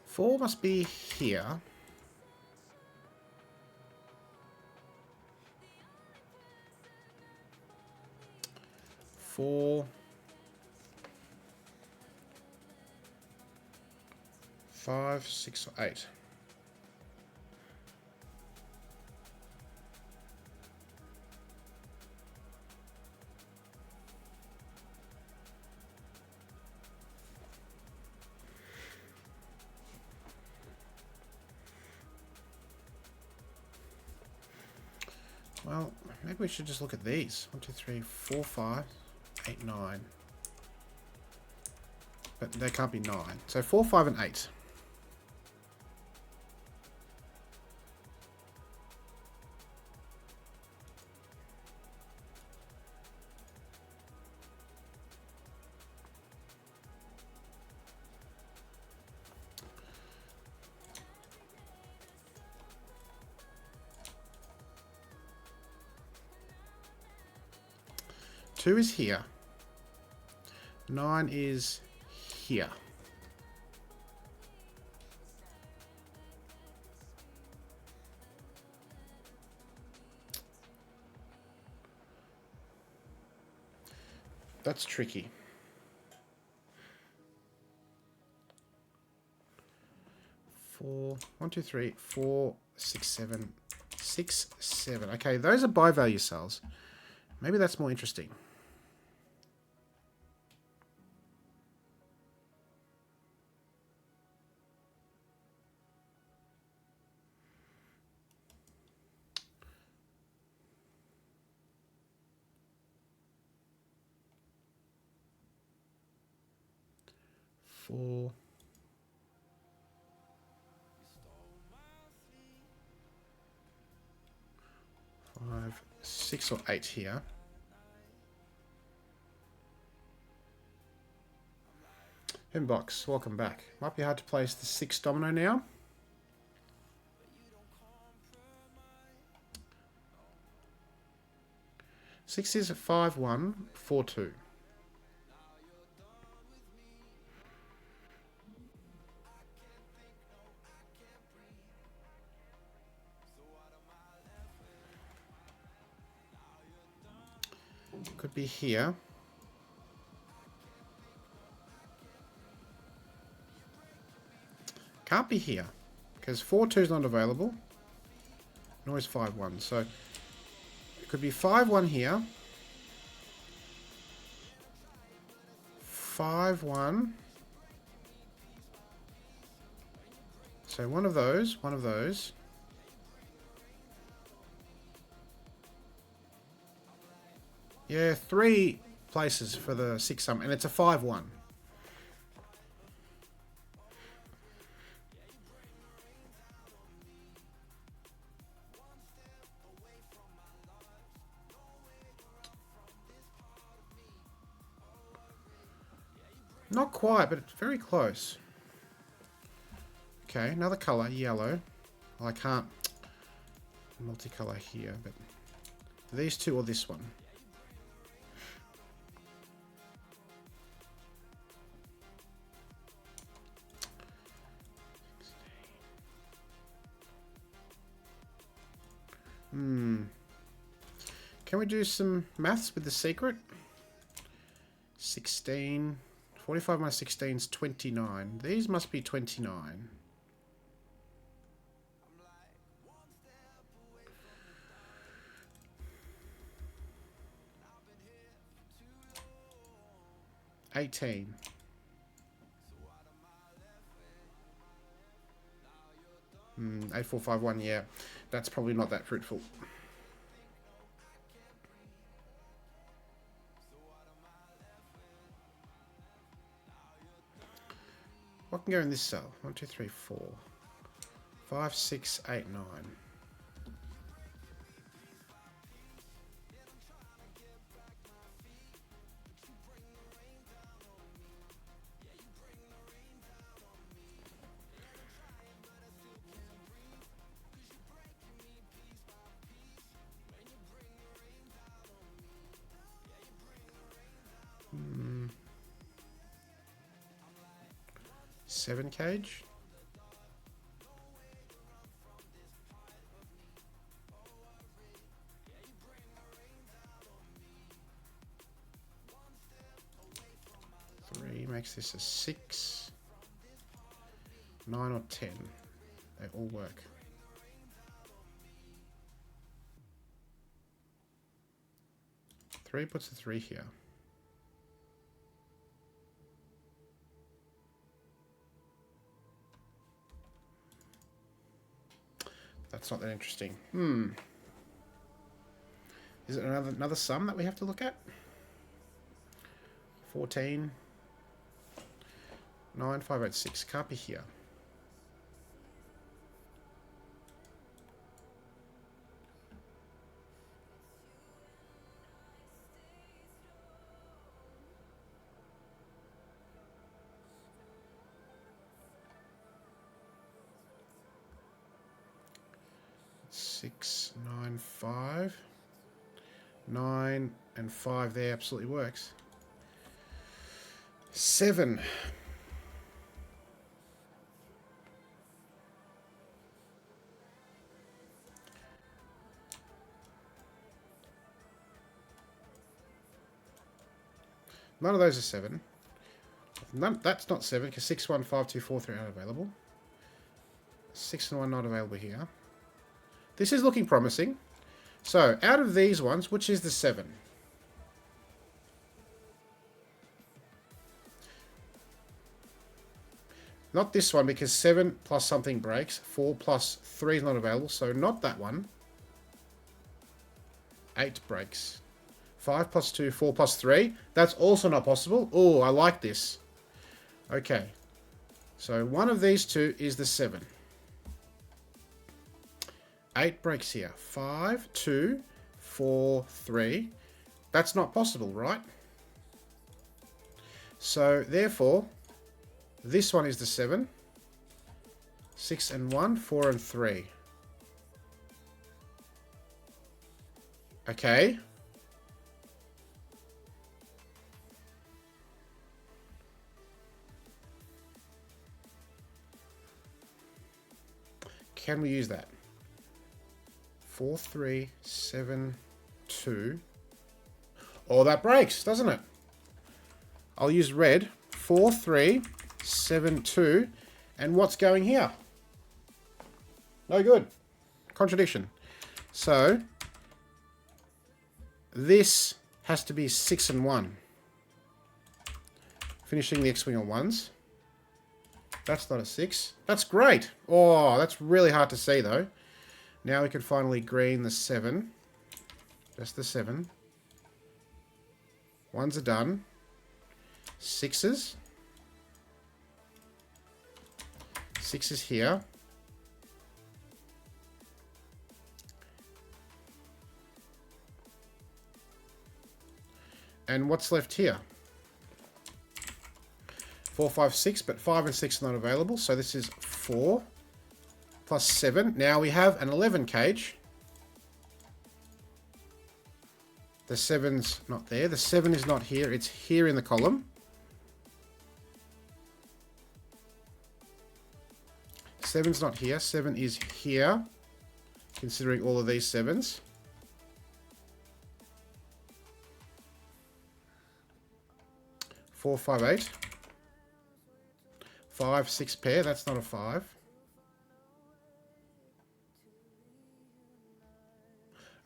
Four must be here. Four, 5, 6, or 8. Well, maybe we should just look at these. 1, 2, 3, 4, 5, 8, 9. But they can't be 9. So 4, 5, and 8. Two is here. 9 is here. That's tricky. 4, 1, 2, 3, 4, 6, 7, 6, 7. Okay, those are buy value cells. Maybe that's more interesting. Four. 5, 6 or 8 here. Inbox, welcome back. Might be hard to place the 6 domino now. Six is 5, 1, 4, 2. Could be here. Can't be here, because 4, 2 is not available. Nor is 5, 1. So it could be 5, 1 here. 5, 1. So one of those, one of those. Yeah, 3 places for the 6 sum, and it's a 5, 1. Not quite, but it's very close. Okay, another colour, yellow. Well, I can't multicolour here, but these two or this one. Can we do some maths with the secret? 16. 45 minus 16 is 29. These must be 29. $18. 8451, yeah. That's probably not that fruitful. What can go in this cell? 1, 2, 3, 4. 5, 6, 8, 9. Seven cage. Three makes this a 6. 9 or 10. They all work. Three puts a 3 here. That's not that interesting. Is it another sum that we have to look at? 14. 9586. Can't be here. Six, 9, 5. 9 and 5 there absolutely works. 7. None of those are 7. That's not 7 because 6, 1, 5, 2, 4, 3 aren't available. 6 and 1 not available here. This is looking promising. So, out of these ones, which is the 7? Not this one, because 7 plus something breaks. 4 plus 3 is not available, so not that one. 8 breaks. 5 plus 2, 4 plus 3. That's also not possible. Oh, I like this. Okay. So, one of these two is the 7. 8 breaks here. 5, 2, 4, 3. That's not possible, right? So, therefore, this one is the 7. 6 and 1, 4 and 3. Okay. Can we use that? 4, 3, 7, 2. Oh, that breaks, doesn't it? I'll use red. 4, 3, 7, 2. And what's going here? No good. Contradiction. So, this has to be 6 and 1. Finishing the X-Wing on 1s. That's not a 6. That's great. Oh, that's really hard to see, though. Now we can finally green the 7. Just the 7. 1s are done. 6s. 6s here. And what's left here? 4, 5, 6, but 5 and 6 are not available. So this is 4 plus 7. Now we have an 11 cage. The 7's not there. The 7 is not here. It's here in the column. 7's not here. 7 is here, considering all of these 7's. Four, 5, 8. 5, 6 pair. That's not a 5.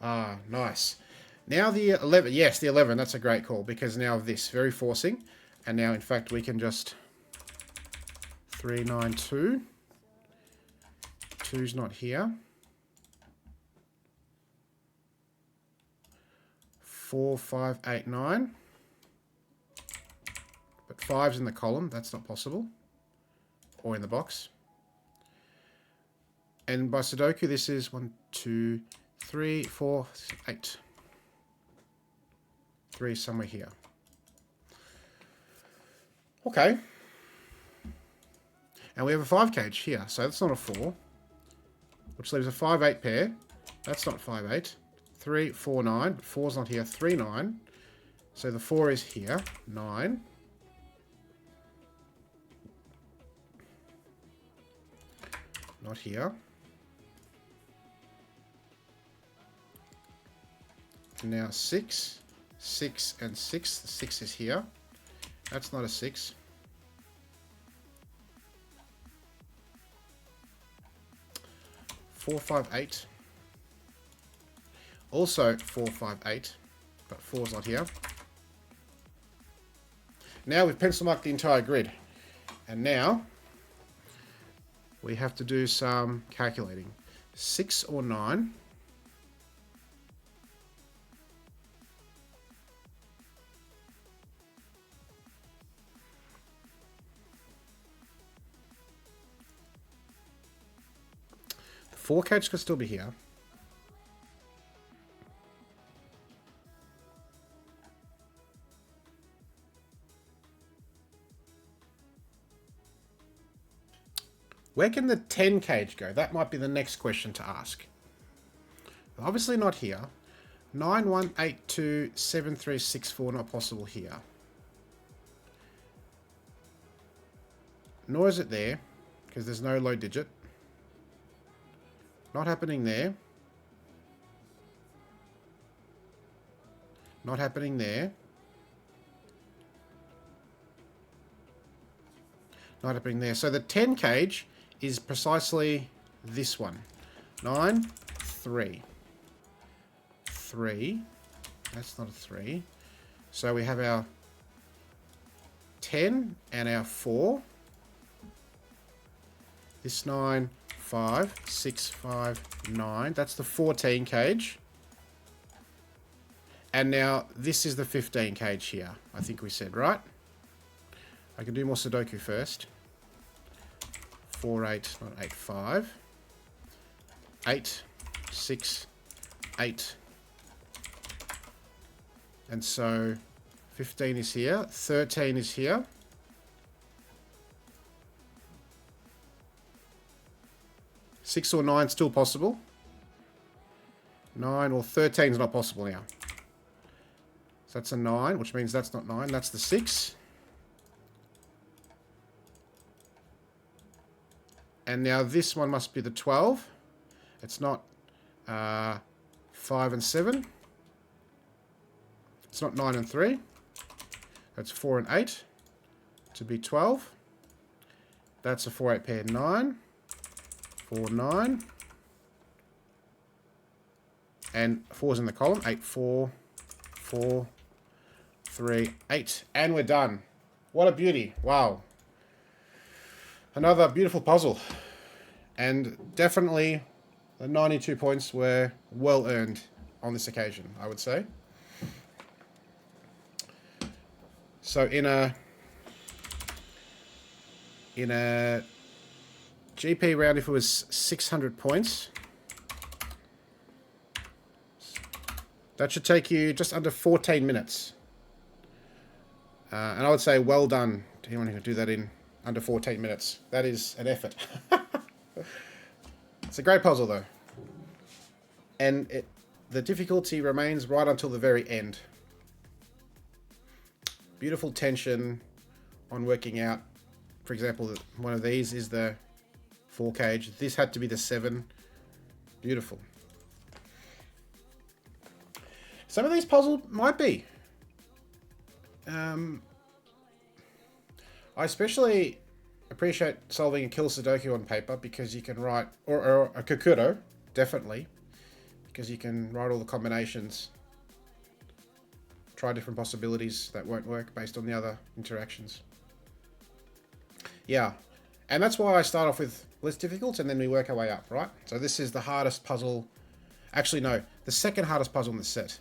Ah, nice. Now the 11. Yes, the 11. That's a great call because now of this. Very forcing. And now, in fact, we can just 3, 9, 2. 2's not here. 4, 5, 8, 9. But 5's in the column. That's not possible. Or in the box. And by Sudoku, this is 1, 2, 3, 4, 8. 3 somewhere here. Okay. And we have a 5 cage here. So that's not a 4. Which leaves a 5, 8 pair. That's not 5, 8. 3, 4, 9. 4's not here. 3, 9. So the 4 is here. 9. Not here. And now 6. 6 and 6. The 6 is here. That's not a 6. Four, 5, 8. Also 4, 5, 8. But 4's not here. Now we've pencil marked the entire grid. And now we have to do some calculating. 6 or 9. 4 cage could still be here. Where can the 10 cage go? That might be the next question to ask. Obviously not here. 9, 1, 8, 2, 7, 3, 6, 4, not possible here. Nor is it there, because there's no low digit. Not happening there. Not happening there. Not happening there. So the 10 cage is precisely this one. 9, 3. 3. That's not a 3. So we have our 10 and our 4. This 9, 5, 6, 5, 9. That's the 14 cage. And now this is the 15 cage here, I think we said, right? I can do more Sudoku first. 4, 8, not 8, 5. 8, 6, 8. And so 15 is here, 13 is here. Six or 9 still possible. 9 or 13 is not possible now. So that's a 9, which means that's not 9. That's the 6. And now this one must be the 12. It's not 5 and 7. It's not 9 and 3. That's 4 and 8 to be 12. That's a 4-8 pair 9. 4, 9. And 4's in the column. 8, 4, 4, 3, 8. And we're done. What a beauty. Wow. Another beautiful puzzle. And definitely the 92 points were well earned on this occasion, I would say. So in a GP round, if it was 600 points, that should take you just under 14 minutes. And I would say well done to anyone who can do that in under 14 minutes. That is an effort. It's a great puzzle though. And the difficulty remains right until the very end. Beautiful tension on working out. For example, one of these is the 4 cage. This had to be the 7. Beautiful. Some of these puzzles might be. I especially appreciate solving a kill Sudoku on paper because you can write, or a Kokuro, definitely, because you can write all the combinations, try different possibilities that won't work based on the other interactions. Yeah, and that's why I start off with less difficult and then we work our way up, right? So this is the hardest puzzle. Actually, no, the second hardest puzzle in the set.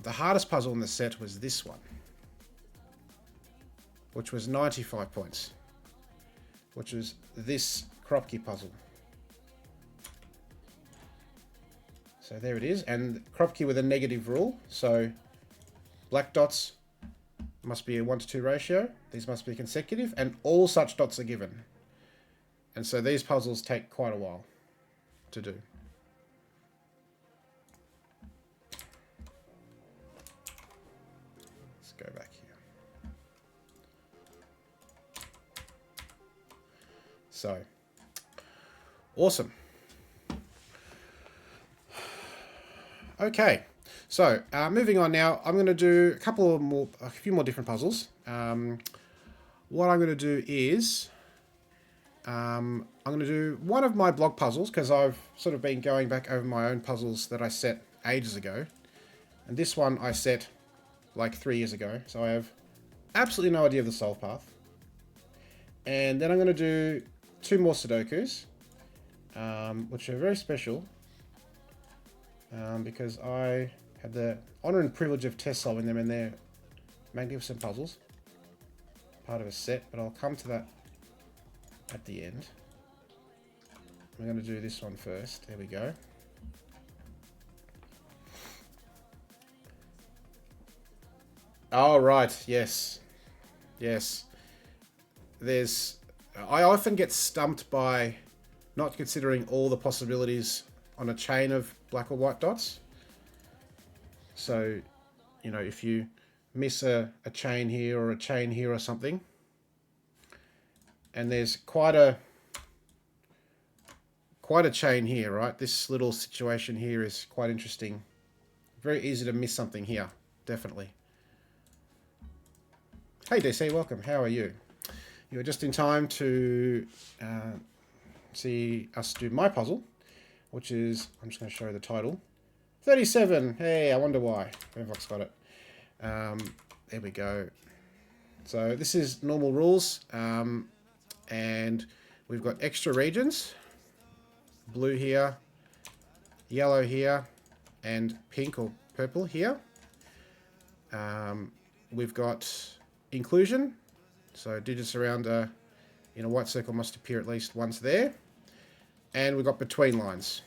The hardest puzzle in the set was this one, which was 95 points, which was this Chocchip puzzle. So there it is, and Chocchip with a negative rule. So black dots must be a 1 to 2 ratio. These must be consecutive, and all such dots are given. And so these puzzles take quite a while to do. Let's go back here. So, awesome. Okay, so moving on now, I'm going to do a few more different puzzles. What I'm going to do is, I'm going to do one of my blog puzzles because I've sort of been going back over my own puzzles that I set ages ago. And this one I set like 3 years ago, so I have absolutely no idea of the solve path. And then I'm going to do 2 more Sudokus, which are very special. Because I had the honor and privilege of test solving them, and they're magnificent puzzles. Part of a set, but I'll come to that at the end. we're going to do this one first. There we go. Oh, right. Yes. Yes. I often get stumped by not considering all the possibilities on a chain of black or white dots. So, you know, if you miss a chain here or a chain here or something, and there's quite a chain here, right? This little situation here is quite interesting. Very easy to miss something here, definitely. Hey DC, welcome. How are you? You're just in time to see us do my puzzle, which is, I'm just going to show you the title. 37. Hey, I wonder why. Everyone's got it. There we go. So this is normal rules, and we've got extra regions. Blue here, yellow here, and pink or purple here. We've got inclusion, so digits around in a white circle must appear at least once there. And we've got between lines.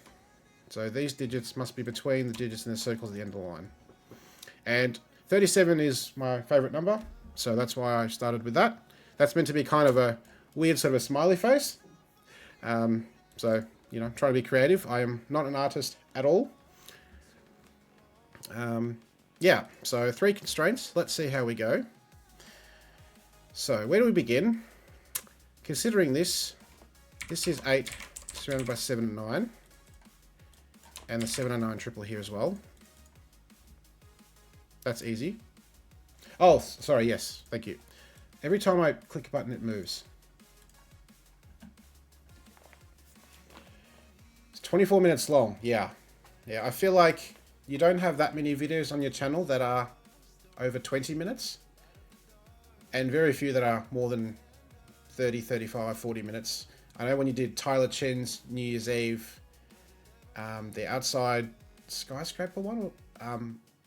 So these digits must be between the digits in the circles at the end of the line. And 37 is my favourite number, so that's why I started with that. That's meant to be kind of a weird sort of a smiley face. So, you know, try to be creative. I am not an artist at all. Yeah, so 3 constraints. Let's see how we go. So, where do we begin? Considering this is 8 surrounded by 7 and 9. And the 7 and 9 triple here as well. That's easy. Oh, sorry, yes, thank you. Every time I click a button, it moves. It's 24 minutes long, yeah. Yeah, I feel like you don't have that many videos on your channel that are over 20 minutes. And very few that are more than 30, 35, 40 minutes. I know when you did Tyler Chen's New Year's Eve, the outside skyscraper one,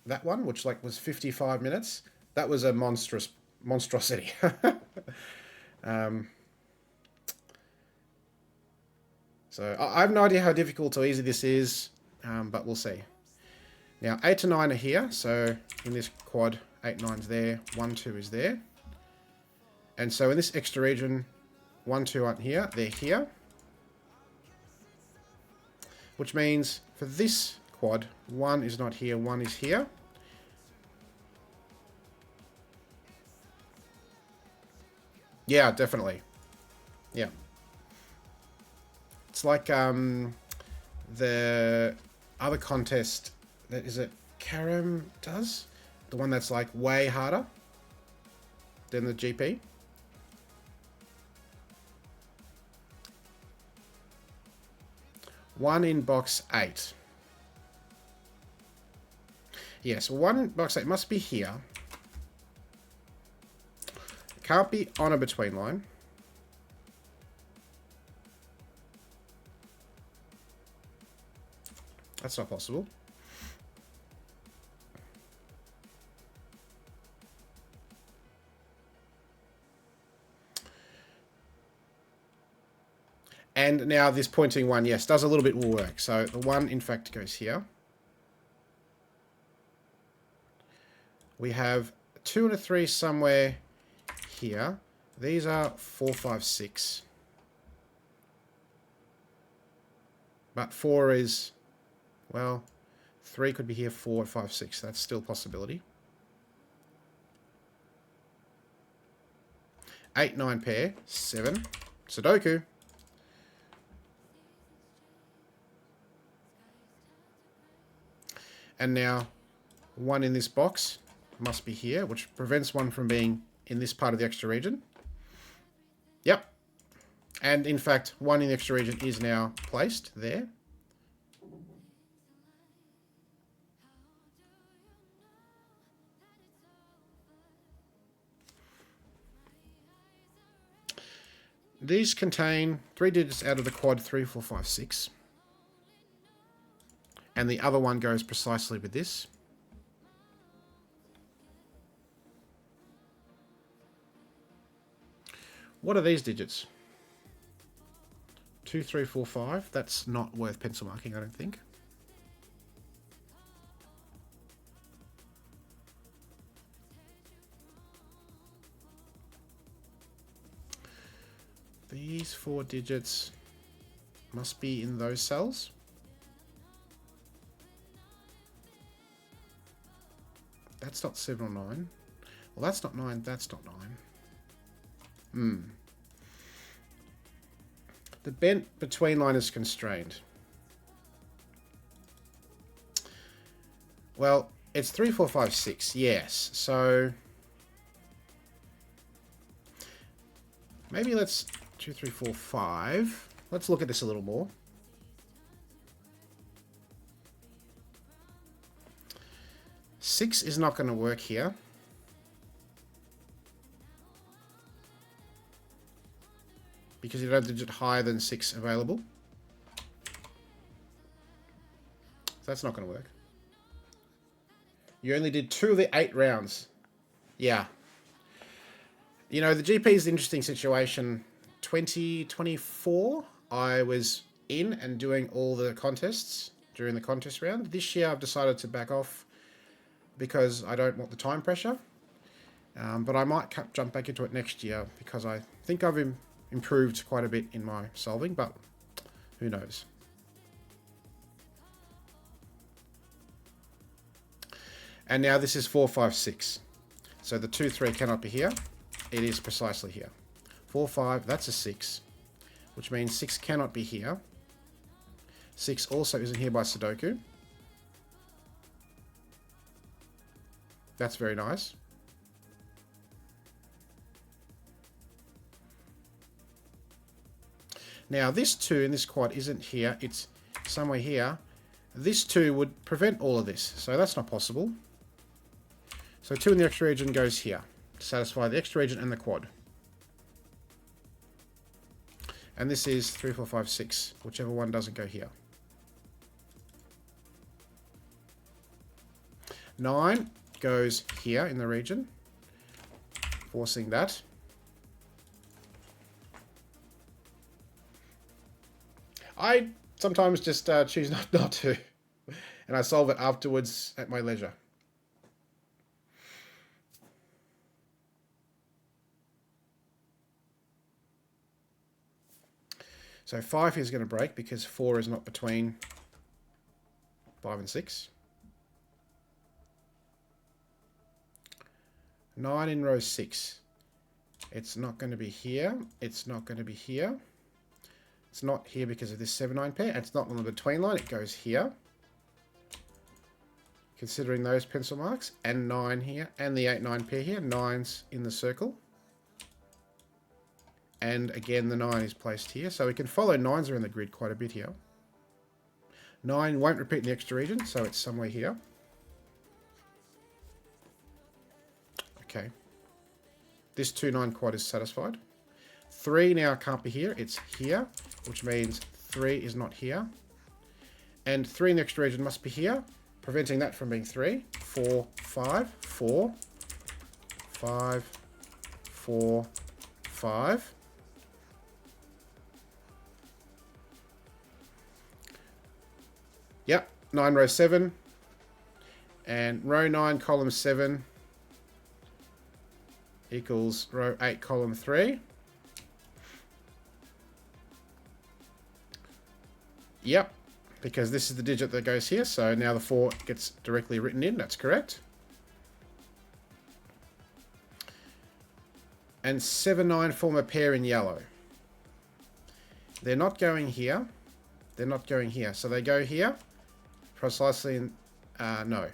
that one, which like was 55 minutes, that was a monstrosity. So I have no idea how difficult or easy this is, but we'll see. Now 8 to 9 are here, so in this quad, 8, 9's there, 1, 2 is there. And so in this extra region, 1, 2 aren't here, they're here. Which means for this quad, 1 is not here, 1 is here. Yeah, definitely. Yeah. It's like the other contest that is it Karam does? The one that's like way harder than the GP. One in box 8. Yes, one in box 8 must be here. It can't be on a between line. That's not possible. And now this pointing one, yes, does a little bit more work. So the 1, in fact, goes here. We have a 2 and a 3 somewhere here. These are 4, 5, 6. But 4 is, well, 3 could be here, 4, 5, 6. That's still a possibility. 8, 9 pair, 7. Sudoku. And now 1 in this box must be here, which prevents 1 from being in this part of the extra region. Yep. And in fact, 1 in the extra region is now placed there. These contain 3 digits out of the quad 3, 4, 5, 6. And the other one goes precisely with this. What are these digits? 2, 2, 3, 4, 5. That's not worth pencil marking, I don't think. These 4 digits must be in those cells. That's not 7 or 9. Well, that's not 9. That's not 9. The bent between line is constrained. Well, it's 3, 4, 5, 6. Yes. So maybe let's 2, 3, 4, 5. Let's look at this a little more. Six is not going to work here. Because you don't have a digit higher than 6 available. So that's not going to work. You only did 2 of the 8 rounds. Yeah. You know, the GP is an interesting situation. 2024, I was in and doing all the contests during the contest round. This year, I've decided to back off because I don't want the time pressure. But I might jump back into it next year because I think I've improved quite a bit in my solving, but who knows. And now this is 4, 5, 6. So the 2, 3 cannot be here. It is precisely here. 4, 5, that's a 6, which means 6 cannot be here. 6 also isn't here by Sudoku. That's very nice. Now this 2 in this quad isn't here, it's somewhere here. This 2 would prevent all of this, so that's not possible. So 2 in the extra region goes here to satisfy the extra region and the quad. And this is 3, 4, 5, 6, whichever one doesn't go here. 9 goes here in the region, forcing that. I sometimes just choose not to, and I solve it afterwards at my leisure. So 5 is going to break because 4 is not between 5 and 6. 9 in row 6. It's not going to be here. It's not going to be here. It's not here because of this 7-9 pair. It's not on the between line. It goes here. Considering those pencil marks. And 9 here. And the 8-9 pair here. 9's in the circle. And again, the 9 is placed here. So we can follow 9s around the grid quite a bit here. 9 won't repeat in the extra region. So it's somewhere here. Okay. This 2-9 quad is satisfied. 3 now can't be here. It's here, which means 3 is not here. And 3 in the extra region must be here, preventing that from being 3. 4, 5, 4, 5, 4, 5. Yep, 9 row 7. And row 9 column 7 equals row 8 column 3. Yep, because this is the digit that goes here, so now the 4 gets directly written in, that's correct. And 7, 9 form a pair in yellow. They're not going here. They're not going here. So they go here, precisely in... no,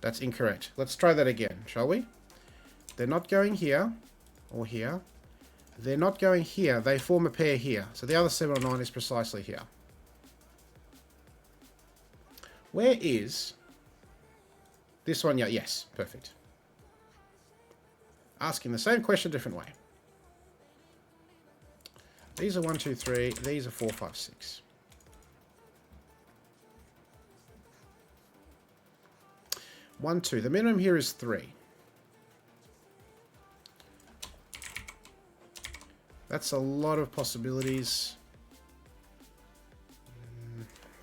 that's incorrect. Let's try that again, shall we? They're not going here, or here. They're not going here. They form a pair here. So the other 7 or 9 is precisely here. Where is this one? Yeah, yes, perfect. Asking the same question, different way. These are 1, 2, 3. These are 4, 5, 6. One, 2. The minimum here is 3. That's a lot of possibilities.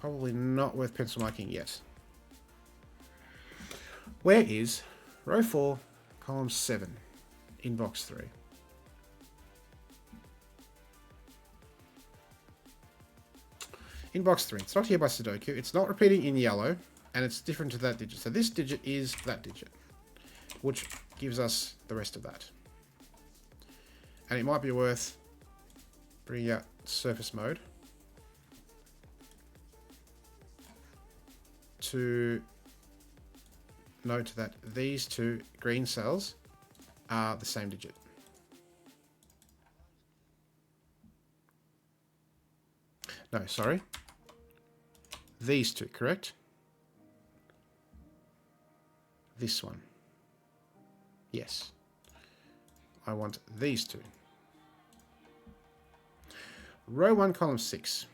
probably not worth pencil marking yet. Where is row 4, column 7 in box 3? In box 3, it's not here by Sudoku, it's not repeating in yellow, and it's different to that digit. So this digit is that digit, which gives us the rest of that. And it might be worth bringing out surface mode to note that these two green cells are the same digit. No, sorry. These two, correct? This one. Yes. I want these two. Row 1, column 6.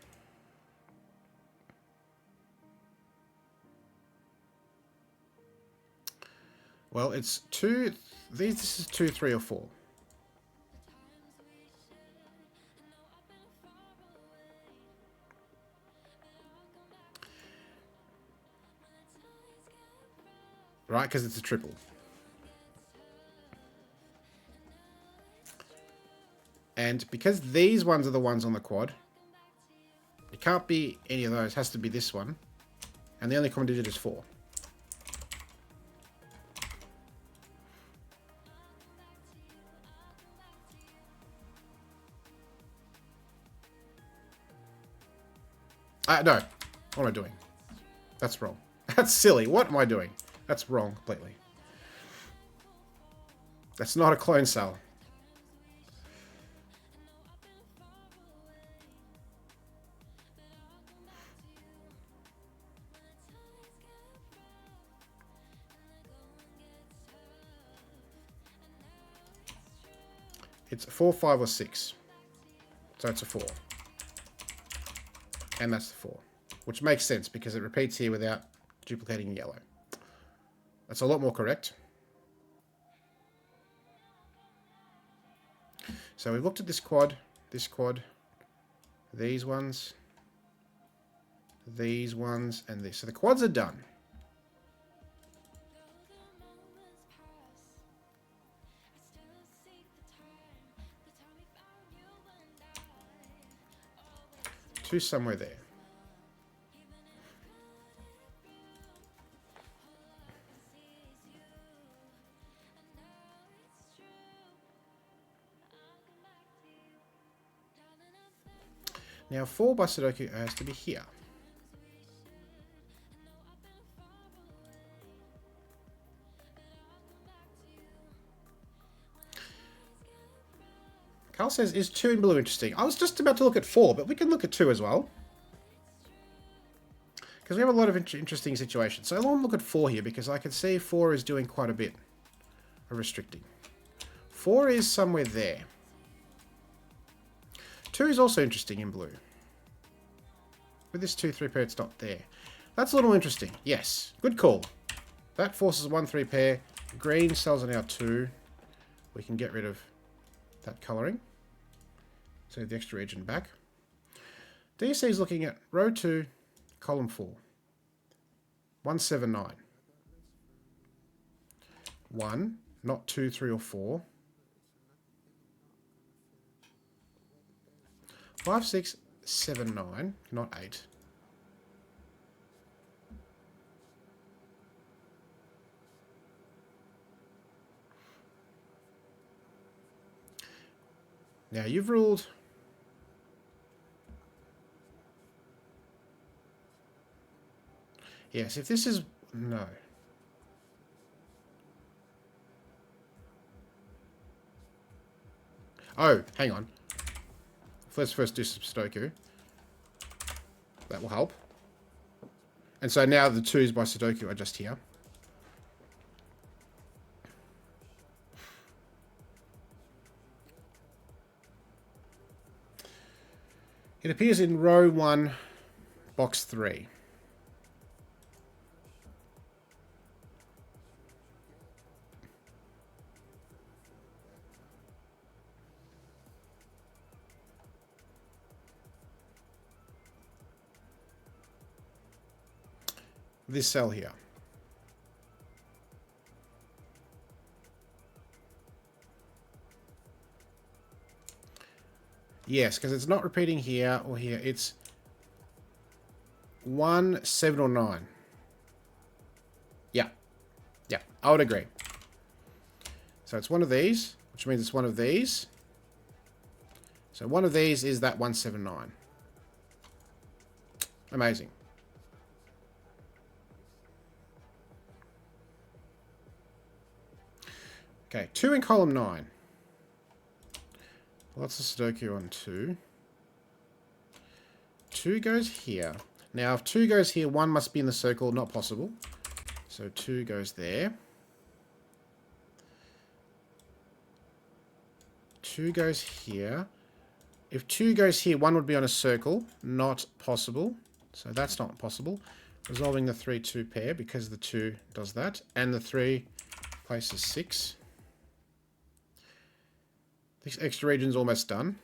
Well, it's 2. This is 2, 3, or 4. Right, because it's a triple. And because these ones are the ones on the quad, it can't be any of those. It has to be this one. And the only common digit is 4. No. What am I doing? That's wrong. That's silly. What am I doing? That's wrong completely. That's not a clone cell. It's 4, 5, or 6. So it's a 4. And that's the 4. Which makes sense because it repeats here without duplicating in yellow. That's a lot more correct. So we've looked at this quad, these ones, and this. So the quads are done. Two somewhere there. Now 4 by Sudoku has to be here. Carl says, is 2 in blue interesting? I was just about to look at 4, but we can look at 2 as well. Because we have a lot of interesting situations. So I want to look at 4 here, because I can see 4 is doing quite a bit of restricting. 4 is somewhere there. 2 is also interesting in blue. With this 2, 3 pair, it's not there. That's a little interesting. Yes, good call. That forces 1, 3 pair. Green cells are now 2. We can get rid of that colouring. So the extra region back. DSC is looking at row 2, column 4. 179. 1, not 2, 3, or 4. 5, 6, 7, 9, not 8. Now you've ruled yes, if this is no. Oh, hang on. Let's first do some Sudoku. That will help. And so now the 2s by Sudoku are just here. It appears in row 1, box 3. this cell here. Yes, because it's not repeating here or here. It's 1, 7, or 9. Yeah. Yeah, I would agree. So it's one of these, which means it's one of these. So one of these is that 179. Amazing. Okay, 2 in column 9. Lots of Sudoku on 2. 2 goes here. Now, if 2 goes here, 1 must be in the circle. Not possible. So 2 goes there. 2 goes here. If 2 goes here, 1 would be on a circle. Not possible. So that's not possible. Resolving the 3-2 pair because the 2 does that. And the 3 places 6. This extra region's almost done.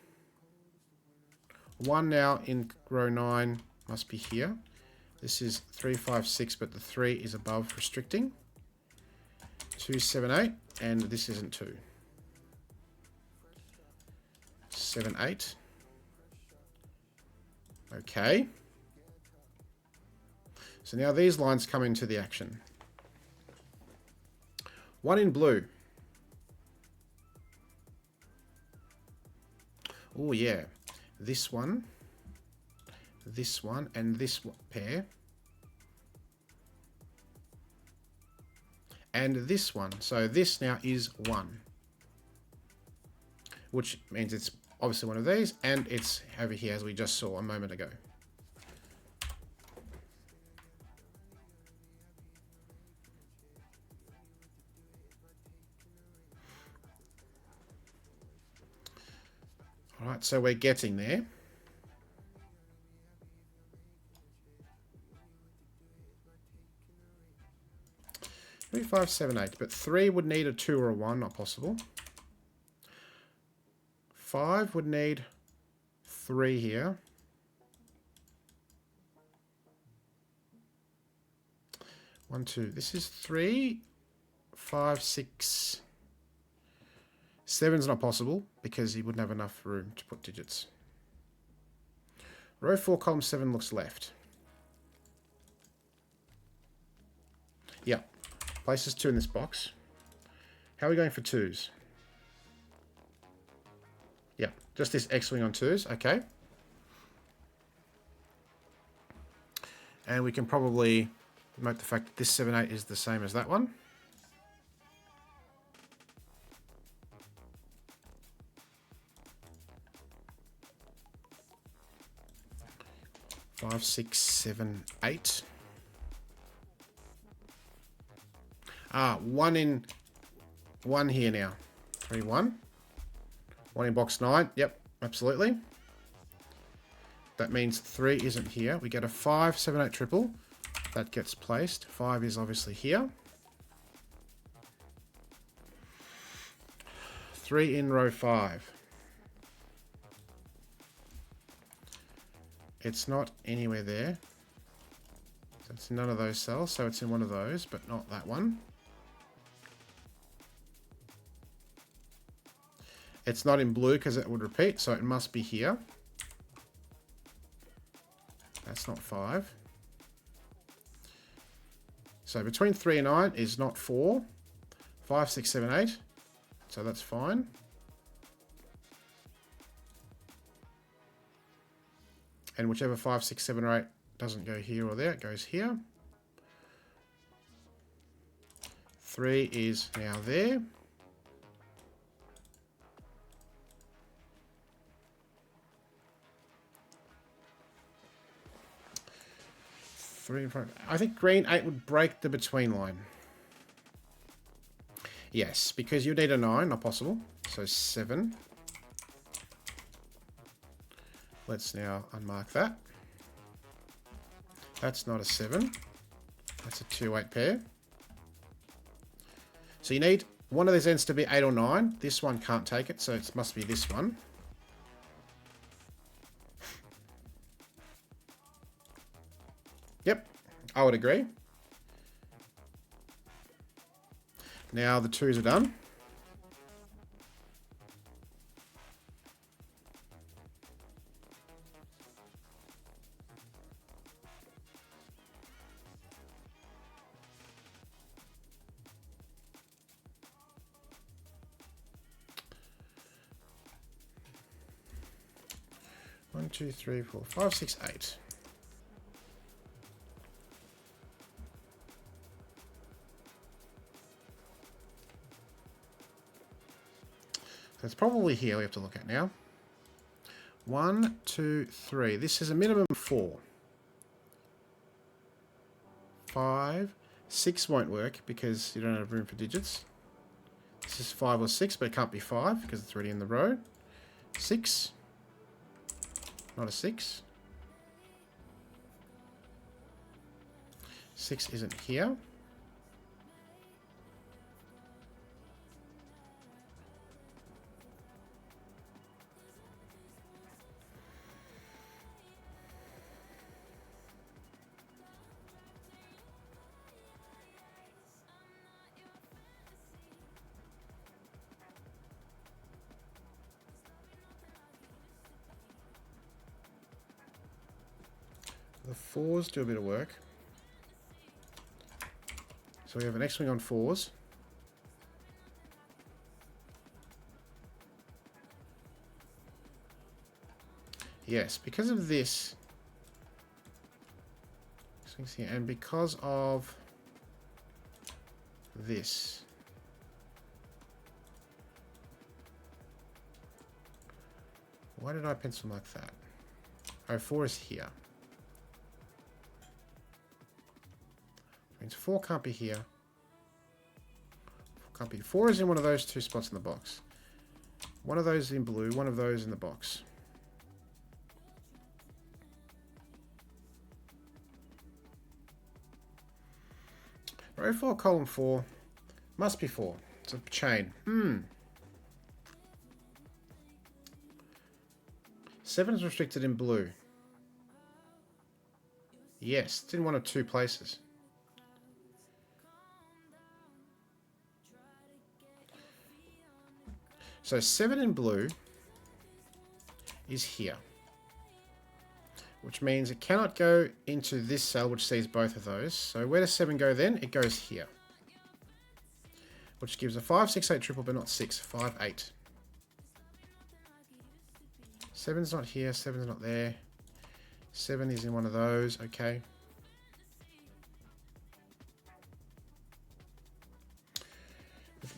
1 now in row 9 must be here. This is 3, 5, 6, but the 3 is above restricting. 2, 7, 8, and this isn't 2. 7, 8. Okay. So now these lines come into the action. 1 in blue. Oh yeah, this one, and this pair, and this one. So this now is 1, which means it's obviously one of these, and it's over here as we just saw a moment ago. All right, so we're getting there. Three, 5, 7, 8, but 3 would need a 2 or a 1, not possible. 5 would need 3 here. 1, 2. This is 3, 5, 6. 7's not possible because he wouldn't have enough room to put digits. Row 4, column 7 looks left. Yeah. Places 2 in this box. How are we going for 2s? Yeah, just this X-wing on 2s. Okay. And we can probably note the fact that this 7, 8 is the same as that one. 5, 6, 7, 8. 1 here now. 3, 1. 1 in box 9. Yep, absolutely. That means 3 isn't here. We get a 5, 7, 8 triple. That gets placed. 5 is obviously here. 3 in row 5. It's not anywhere there. So it's in none of those cells, so it's in one of those, but not that one. It's not in blue because it would repeat, so it must be here. That's not 5. So between 3 and 9 is not 4. 5, 6, 7, 8. So that's fine. And whichever 5, 6, 7, or 8 doesn't go here or there, it goes here. 3 is now there. Three in front. I think green 8 would break the between line. Yes, because you need a 9, not possible. So 7. Let's now unmark that. That's not a 7. That's a 2, 8 pair. So you need one of these ends to be 8 or 9. This one can't take it, so it must be this one. Yep, I would agree. Now the 2s are done. One, two, three, four, five, six, eight. So it's probably here we have to look at now. 1, 2, 3. This is a minimum of 4. 5, 6 won't work because you don't have room for digits. This is 5 or 6, but it can't be 5 because it's already in the row. 6. Not a 6. 6 isn't here. The 4s do a bit of work. So we have an X-wing on 4s. Yes, because of this, and because of this. Why did I pencil like that? Oh, 4 is here. Means 4 can't be here. 4 can't be. 4 is in one of those 2 spots in the box. One of those in blue, one of those in the box. Row 4, column 4. Must be 4. It's a chain. 7 is restricted in blue. Yes, it's in one of 2 places. So 7 in blue is here, which means it cannot go into this cell, which sees both of those. So where does 7 go then? It goes here, which gives a 5, 6, 8 triple, but not 6, 5, 8. 7's not here, 7's not there. 7 is in one of those, okay.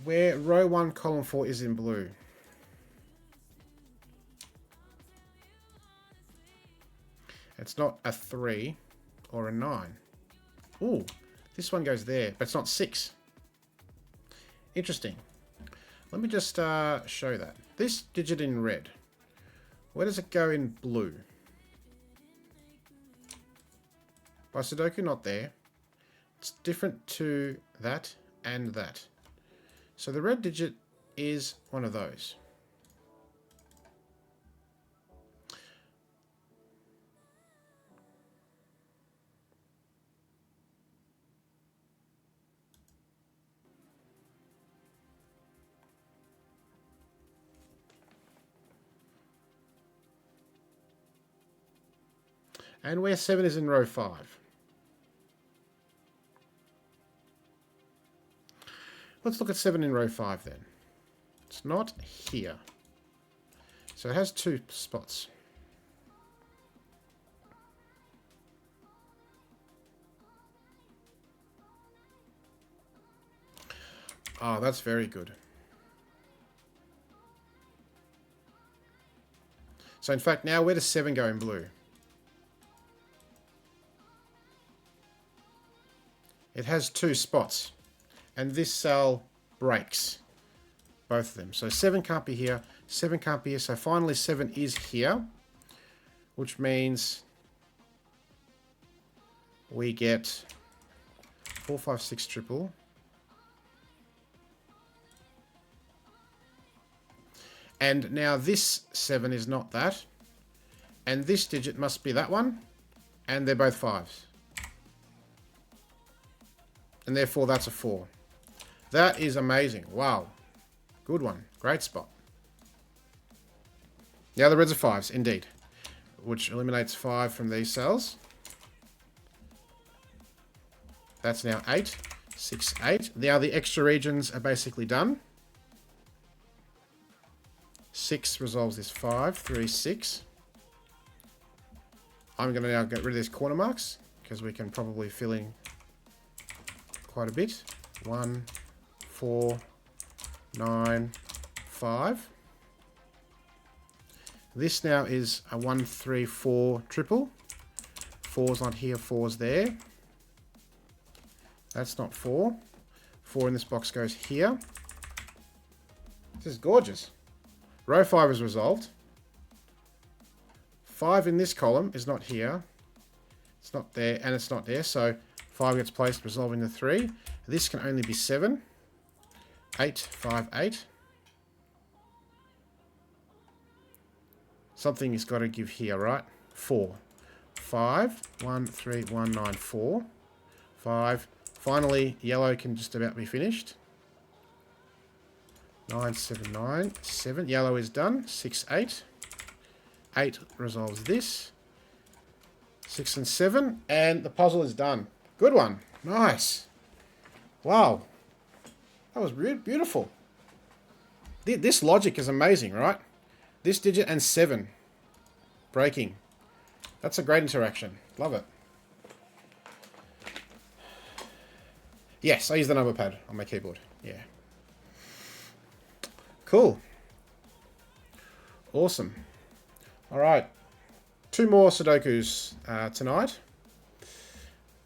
Where row 1, column 4 is in blue. It's not a 3 or a 9. Ooh, this one goes there, but it's not 6. Interesting. Let me just show that. This digit in red, where does it go in blue? By Sudoku, not there. It's different to that and that. So the red digit is one of those. And where 7 is in row 5. Let's look at 7 in row 5 then. It's not here. So it has 2 spots. Oh, that's very good. So in fact, now where does 7 go in blue? It has 2 spots. And this cell breaks both of them. So 7 can't be here, 7 can't be here. So finally 7 is here, which means we get 4, 5, 6 triple. And now this 7 is not that. And this digit must be that one. And they're both 5s. And therefore that's a 4. That is amazing. Wow. Good one. Great spot. The other reds are 5s, indeed. Which eliminates 5 from these cells. That's now 8. 6, 8. Now the extra regions are basically done. 6 resolves this 5. 3, 6. I'm going to now get rid of these corner marks, because we can probably fill in quite a bit. 1, 4, 9, 5. This now is a 1, 3, 4 triple. 4's not here, 4's there. That's not 4. 4 in this box goes here. This is gorgeous. Row 5 is resolved. 5 in this column is not here. It's not there, and it's not there. So 5 gets placed, resolving the 3. This can only be 7. 8, 5, 8. Something has got to give here, right? 4. 5. 1, 3, 1, 9, 4. 5. Finally, yellow can just about be finished. 9, 7, 9. 7. Yellow is done. 6, 8. 8 resolves this. 6 and 7. And the puzzle is done. Good one. Nice. Wow. That was beautiful. This logic is amazing, right? This digit and 7. Breaking. That's a great interaction. Love it. Yes, I use the number pad on my keyboard. Yeah. Cool. Awesome. All right. 2 more Sudokus tonight.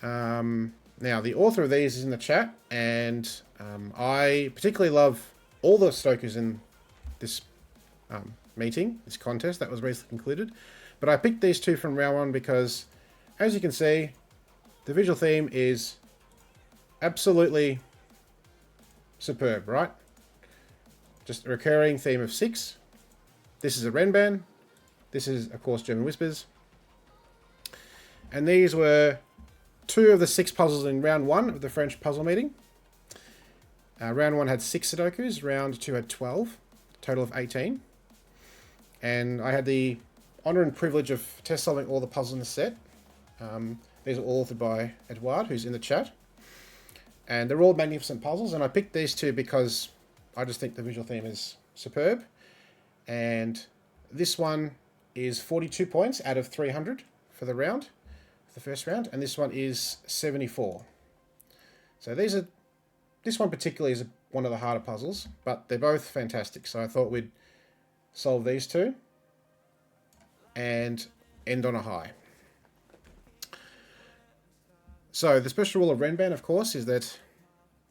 Now, the author of these is in the chat, and I particularly love all the Sudokus in this meeting, this contest that was recently concluded. But I picked these 2 from round 1 because, as you can see, the visual theme is absolutely superb, right? Just a recurring theme of 6. This is a Renban. This is, of course, German Whispers. And these were 2 of the 6 puzzles in round 1 of the French puzzle meeting. Round 1 had 6 Sudokus. Round 2 had 12. Total of 18. And I had the honour and privilege of test solving all the puzzles in the set. These are all authored by Edouard, who's in the chat. And they're all magnificent puzzles, and I picked these 2 because I just think the visual theme is superb. And this one is 42 points out of 300 for the round, the first round, and this one is 74. So this one particularly is one of the harder puzzles, but they're both fantastic. So I thought we'd solve these 2 and end on a high. So the special rule of Renban, of course, is that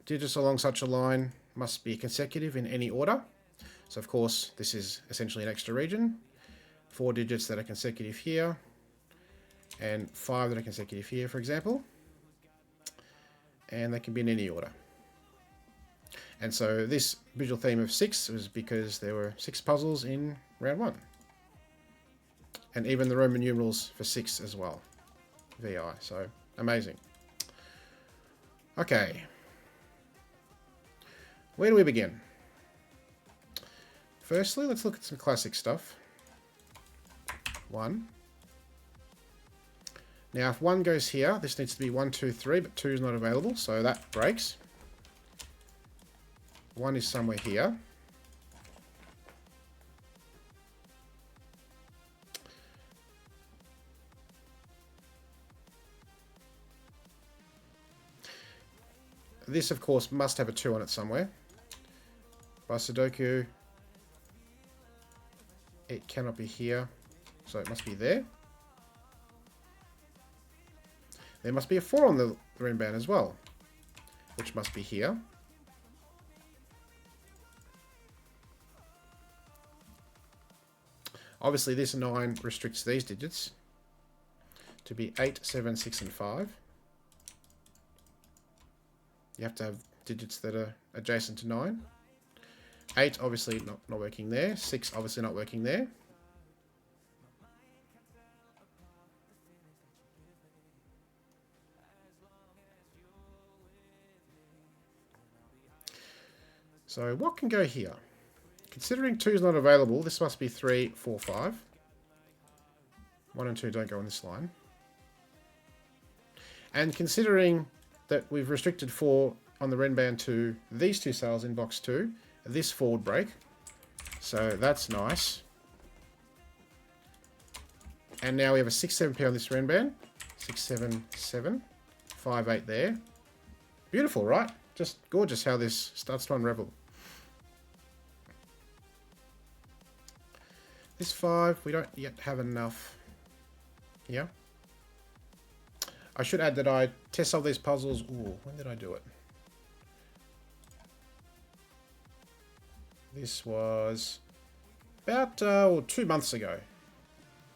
digits along such a line must be consecutive in any order. So of course, this is essentially an extra region. 4 digits that are consecutive here, and 5 that are consecutive here, for example. And they can be in any order. And so this visual theme of 6 was because there were 6 puzzles in round 1. And even the Roman numerals for 6 as well. VI, so amazing. Okay. Where do we begin? Firstly, let's look at some classic stuff. 1. Now, if 1 goes here, this needs to be 1, 2, 3, but 2 is not available, so that breaks. 1 is somewhere here. This, of course, must have a 2 on it somewhere. By Sudoku, it cannot be here, so it must be there. There must be a 4 on the Renban as well, which must be here. Obviously, this 9 restricts these digits to be 8, 7, 6, and 5. You have to have digits that are adjacent to 9. 8, obviously not working there. 6, obviously not working there. So what can go here? Considering 2 is not available, this must be 3, 4, 5. 1 and 2 don't go on this line. And considering that we've restricted 4 on the Renban to these 2 cells in box 2, this forward break. So that's nice. And now we have a 6, 7 pair on this Renban. 6, 7, 7. 5, 8 there. Beautiful, right? Just gorgeous how this starts to unravel. This 5, we don't yet have enough here. I should add that I test solved these puzzles. Ooh, when did I do it? This was about 2 months ago.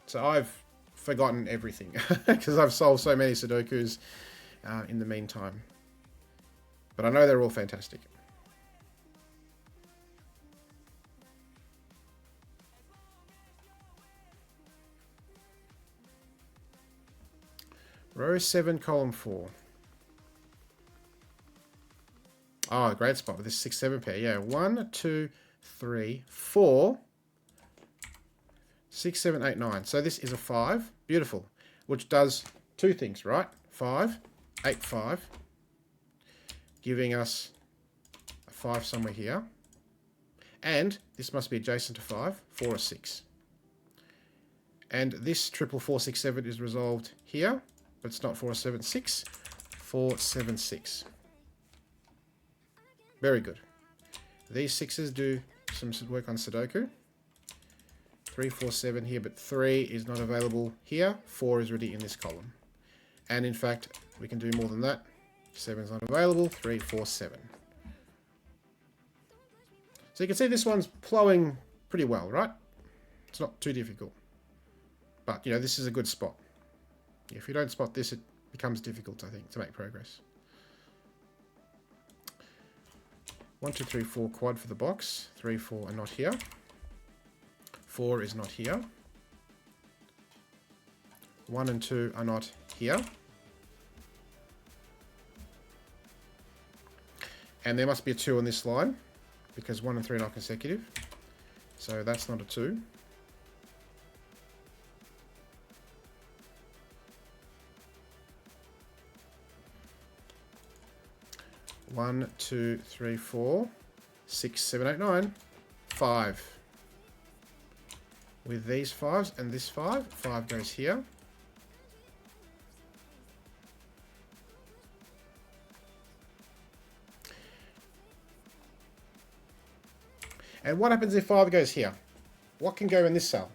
So I've forgotten everything because I've solved so many Sudokus in the meantime. But I know they're all fantastic. Row 7, column 4. Oh, great spot with this 6, 7 pair. Yeah, 1, 2, 3, 4, 6, 7, 8, 9. So this is a 5. Beautiful. Which does 2 things, right? 5, 8, 5. Giving us a 5 somewhere here. And this must be adjacent to 5, 4 or 6. And this triple 4, 6, 7 is resolved here. But it's not 4, 7, 6. 4, 7, 6. Very good. These 6s do some work on Sudoku. 3, 4, 7 here, but 3 is not available here. 4 is already in this column. And in fact, we can do more than that. 7 is not available. 3, 4, 7. So you can see this one's plowing pretty well, right? It's not too difficult. But, you know, this is a good spot. If you don't spot this, it becomes difficult, I think, to make progress. 1, 2, 3, 4 quad for the box. 3, 4 are not here. 4 is not here. 1 and 2 are not here. And there must be a 2 on this line, because 1 and 3 are not consecutive. So that's not a 2. One, 2, 3, 4, 6, 7, 8, 9, 5. With these 5s and this 5, 5 goes here. And what happens if 5 goes here? What can go in this cell?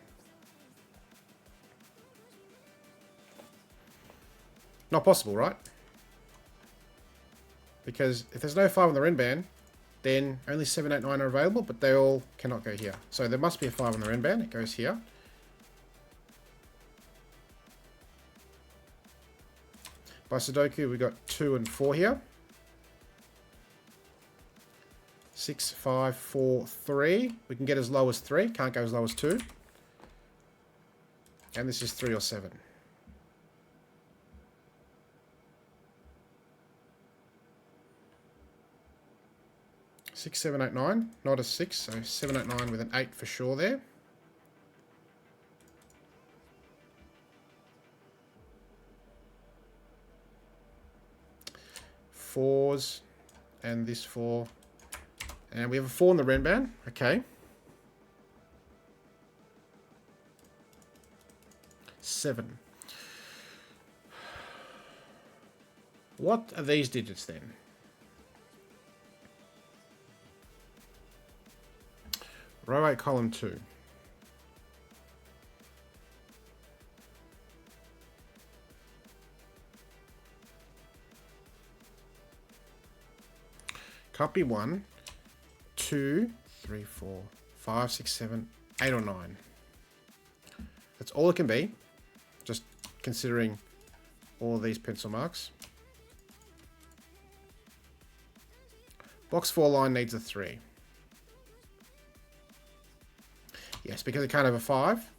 Not possible, right? Because if there's no 5 on the Renban, then only 7, 8, 9 are available, but they all cannot go here. So there must be a 5 on the Renban. It goes here. By Sudoku, we've got 2 and 4 here. 6, 5, 4, 3. We can get as low as 3. Can't go as low as 2. And this is 3 or 7. 6, 7, 8, 9. Not a 6, so 7, 8, 9 with an 8 for sure there. Fours and this 4. And we have a 4 in the Renban. Okay. 7. What are these digits then? Row 8, column 2. Can't be 1, 2, 3, 4, 5, 6, 7, 8 or 9. That's all it can be, just considering all of these pencil marks. Box 4 line needs a 3. Yes, because it can't have a 5,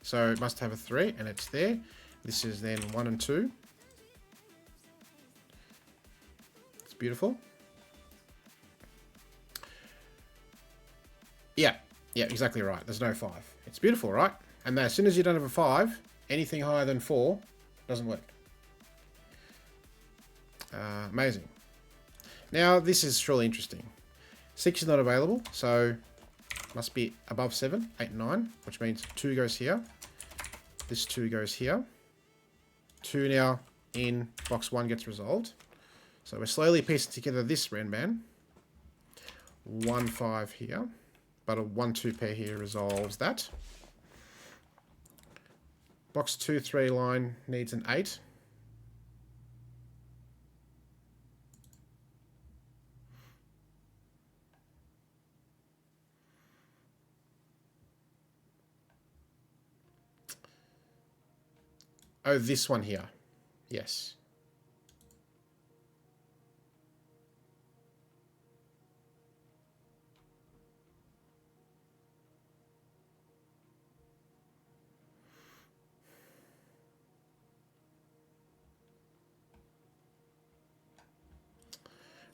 so it must have a 3, and it's there. This is then 1 and 2. It's beautiful. Yeah, exactly right. There's no 5. It's beautiful, right? And as soon as you don't have a 5, anything higher than 4 doesn't work. Amazing. Now, this is really interesting. 6 is not available, so must be above 7, 8, 9, which means 2 goes here. This 2 goes here. 2 now in box 1 gets resolved. So we're slowly piecing together this Renban. 1, 5 here. But a 1, 2 pair here resolves that. Box 2, 3 line needs an 8. Oh, this one here. Yes.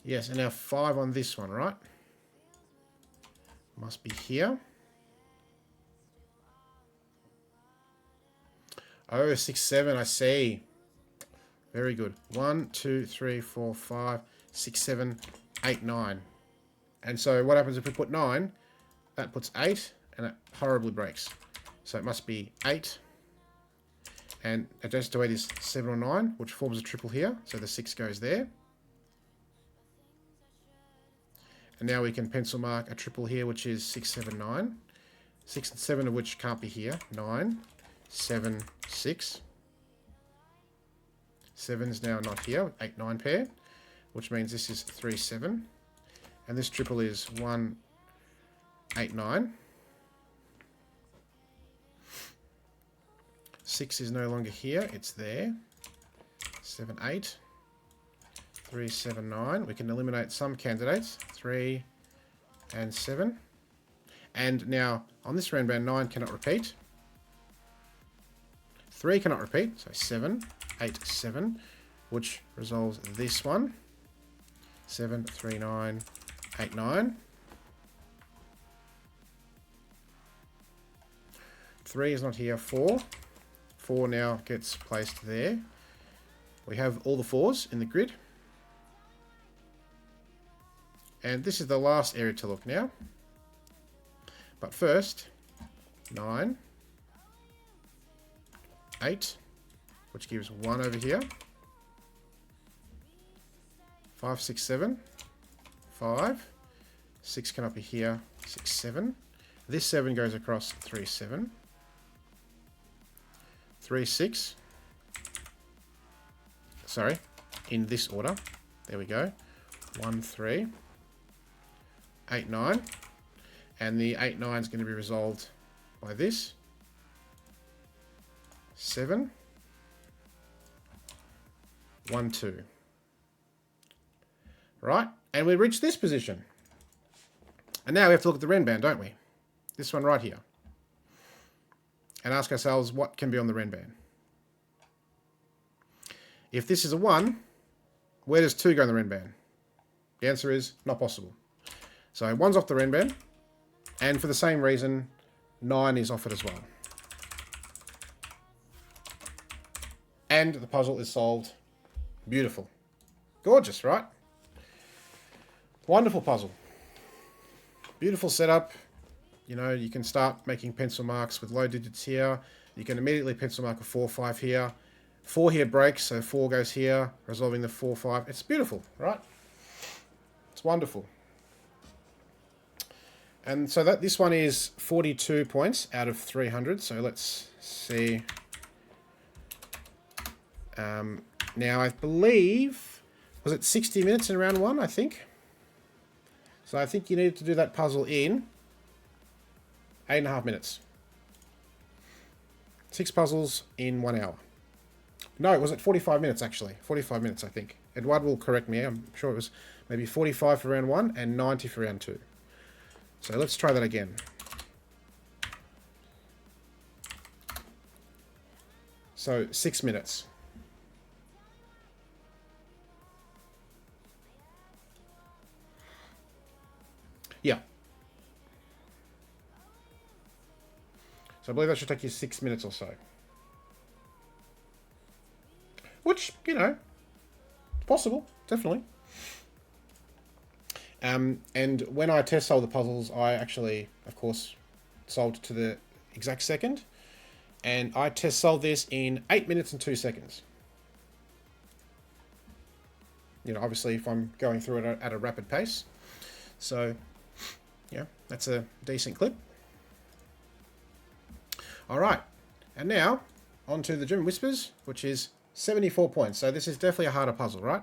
Yes, and now 5 on this one, right? Must be here. Oh, 6, 7, I see. Very good. 1, 2, 3, 4, 5, 6, 7, 8, 9. And so what happens if we put 9? That puts 8, and it horribly breaks. So it must be 8. And adjust to 8 is 7 or 9, which forms a triple here. So the 6 goes there. And now we can pencil mark a triple here, which is 6, 7, 9. 6 and 7 of which can't be here. 9, 7, 6. 7's now not here. 8, 9 pair, which means this is 3, 7. And this triple is 1, 8, 9. 6 is no longer here. It's there. 7, 8. 3, 7, 9. We can eliminate some candidates. 3 and 7. And now, on this Renban, 9 cannot repeat. 3 cannot repeat. So 7, 8, 7. Which resolves this one. 7, 3, 9, 8, 9. 3 is not here. 4. 4 now gets placed there. We have all the 4s in the grid. And this is the last area to look now. But first, 9, 8, which gives 1 over here. 5, 6, 7, 5. 6 cannot be here. 6, 7. This 7 goes across 3, 7. 3, 6. Sorry, in this order. There we go. 1, 3. 8, 9. And the 8, 9 is going to be resolved by this. 7. 1, 2. Right, and we reach this position. And now we have to look at the Renban, don't we? This one right here. And ask ourselves what can be on the Renban. If this is a 1, where does 2 go on the Renban? The answer is not possible. So 1's off the Renban, and for the same reason, 9 is off it as well. And the puzzle is solved. Beautiful. Gorgeous, right? Wonderful puzzle. Beautiful setup. You know, you can start making pencil marks with low digits here. You can immediately pencil mark a 4, 5 here. 4 here breaks, so 4 goes here, resolving the 4, 5. It's beautiful, right? It's wonderful. And so that this one is 42 points out of 300. So let's see. Now I believe, was it 60 minutes in round 1, I think? So I think you need to do that puzzle in 8.5 minutes. 6 puzzles in 1 hour. No, was it 45 minutes actually? 45 minutes, I think. Edward will correct me. I'm sure it was maybe 45 for round 1 and 90 for round 2. So let's try that again. So 6 minutes. Yeah. So I believe that should take you 6 minutes or so. Which, you know, possible, definitely. And when I test solved the puzzles, I actually, of course, solved to the exact second. And I test solved this in 8 minutes and 2 seconds. You know, obviously if I'm going through it at a rapid pace. So, yeah, that's a decent clip. Alright, and now, on to the German Whispers, which is 74 points. So this is definitely a harder puzzle, right?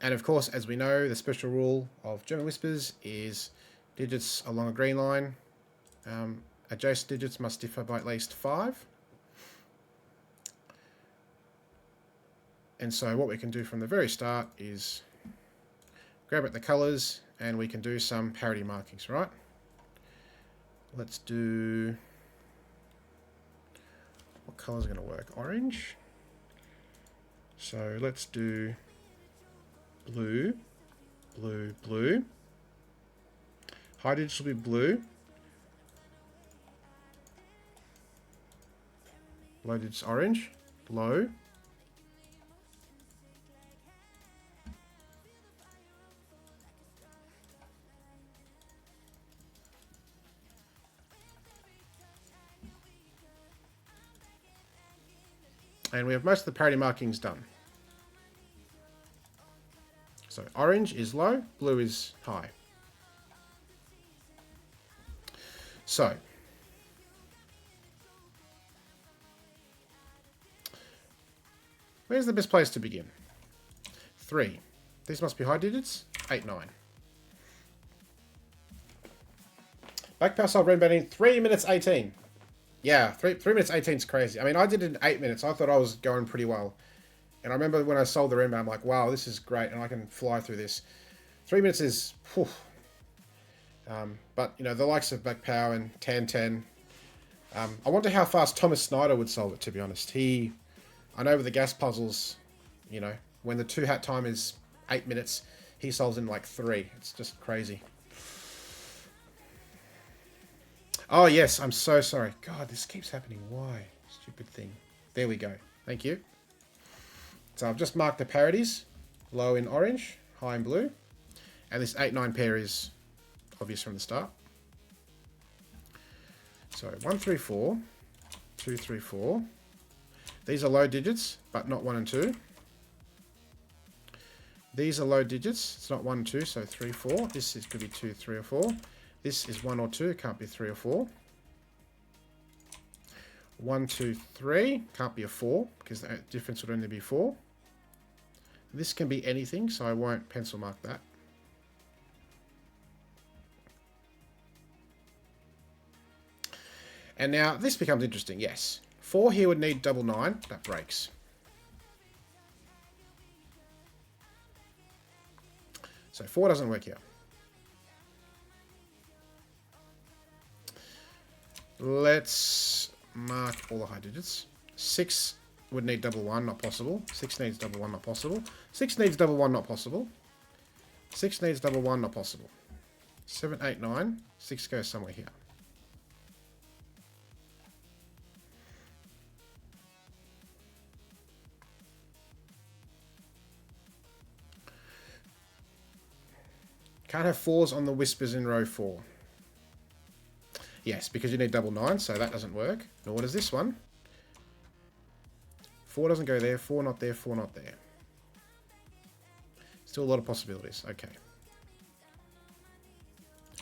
And of course, as we know, the special rule of German Whispers is digits along a green line. Adjacent digits must differ by at least 5. And so what we can do from the very start is grab at the colours and we can do some parity markings, right? Let's do... What colours are going to work? Orange. So let's do blue, blue, blue. High digits will be blue. Low digits orange. Low. And we have most of the parity markings done. So orange is low, blue is high. So, where's the best place to begin? 3. These must be high digits. 8, 9. Back pass solve red batting, 3 minutes 18. Yeah, 3 minutes 18 is crazy. I mean, I did it in 8 minutes. I thought I was going pretty well. And I remember when I sold the Renbat, I'm like, wow, this is great, and I can fly through this. 3 minutes is, whew. But, you know, the likes of Black Power and Tan Tan, I wonder how fast Thomas Snyder would solve it, to be honest. I know with the gas puzzles, you know, when the 2-hat time is 8 minutes, he solves in like 3. It's just crazy. Oh, yes, I'm so sorry. God, this keeps happening. Why? Stupid thing. There we go. Thank you. So I've just marked the parities. Low in orange, high in blue. And this 8-9 pair is obvious from the start. So 1, 3, 4. 2, 3, 4. These are low digits, but not 1 and 2. These are low digits. It's not 1 and 2, so 3, 4. This could be 2, 3, or 4. This is 1 or 2. It can't be 3 or 4. 1, 2, 3. Can't be a 4, because the difference would only be 4. This can be anything, so I won't pencil mark that. And now this becomes interesting, yes. 4 here would need double 9. That breaks. So 4 doesn't work here. Let's mark all the high digits. 6 would need double 1, not possible. 6 needs double 1, not possible. 6 needs double 1, not possible. 6 needs double 1, not possible. 7, 8, 9. 6 goes somewhere here. Can't have 4s on the Whispers in row 4. Yes, because you need double 9, so that doesn't work. Nor does this one. 4 doesn't go there, 4 not there, 4 not there. Still a lot of possibilities. Okay.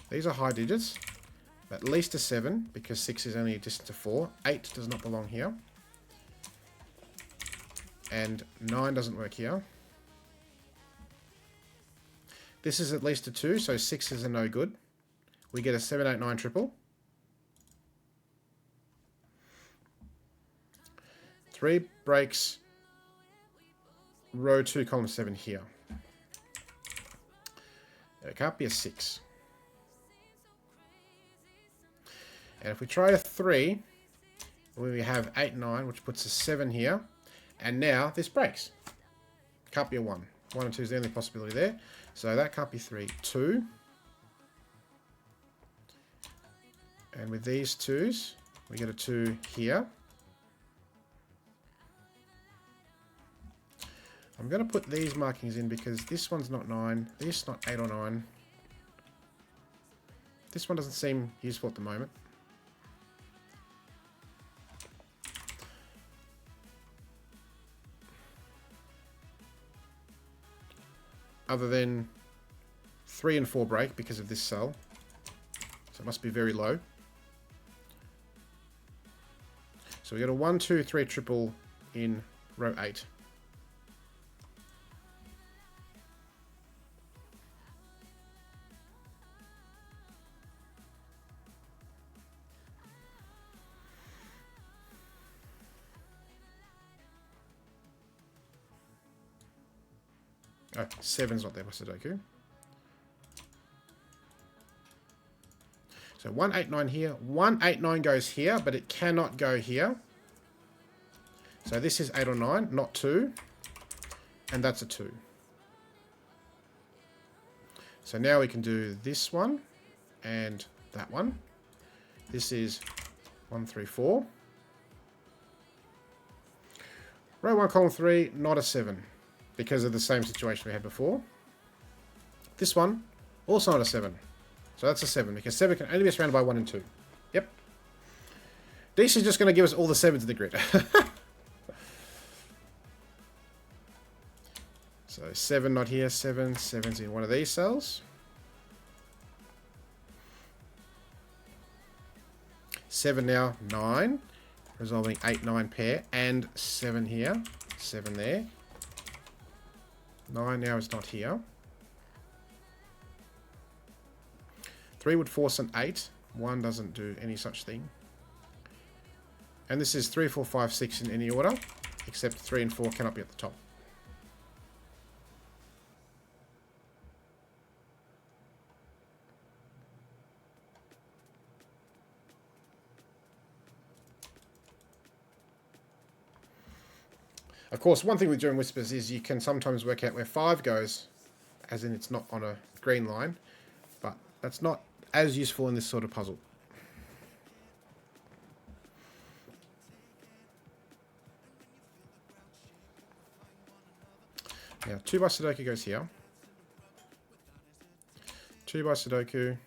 These are high digits. At least a 7, because 6 is only a distance to 4. 8 does not belong here. And 9 doesn't work here. This is at least a 2, so 6 is a no good. We get a 7, 8, 9 triple. 3 breaks row 2, column 7 here. It can't be a 6. And if we try a 3, we have 8, 9, which puts a 7 here. And now this breaks. Can't be a 1. 1 and 2 is the only possibility there. So that can't be 3. 2. And with these 2s, We get a 2 here. I'm going to put these markings in because this one's not 9. This not 8 or 9. This one doesn't seem useful at the moment. Other than 3 and 4 break because of this cell. So it must be very low. So we got a 1, 2, 3 triple in row 8. Oh, 7's not there for Sudoku. So 189 here. 189 goes here, but it cannot go here. So this is 8 or 9, not 2. And that's a 2. So now we can do this one and that one. This is 1, 3, 4. Row 1, column 3, not a 7. Because of the same situation we had before. This one, also not a 7. So that's a 7, because 7 can only be surrounded by 1 and 2. Yep. This is just going to give us all the 7s in the grid. So 7 not here, 7. 7's in one of these cells. 7 now, 9. Resolving 8, 9 pair. And 7 here. 7 there. 9 now is not here. 3 would force an 8. 1 doesn't do any such thing. And this is 3, 4, 5, 6 in any order, except 3 and 4 cannot be at the top. Of course, one thing with German whispers is you can sometimes work out where 5 goes, as in it's not on a green line, but that's not as useful in this sort of puzzle. Now, 2 by Sudoku goes here. 2 by Sudoku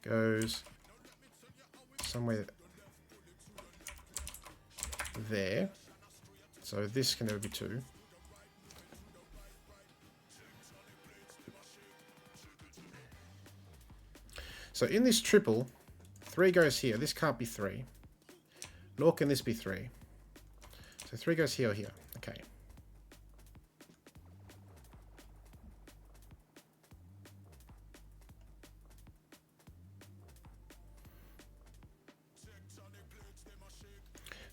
goes somewhere there. So this can never be 2. So in this triple, 3 goes here. This can't be 3. Nor can this be 3. So 3 goes here or here. Okay.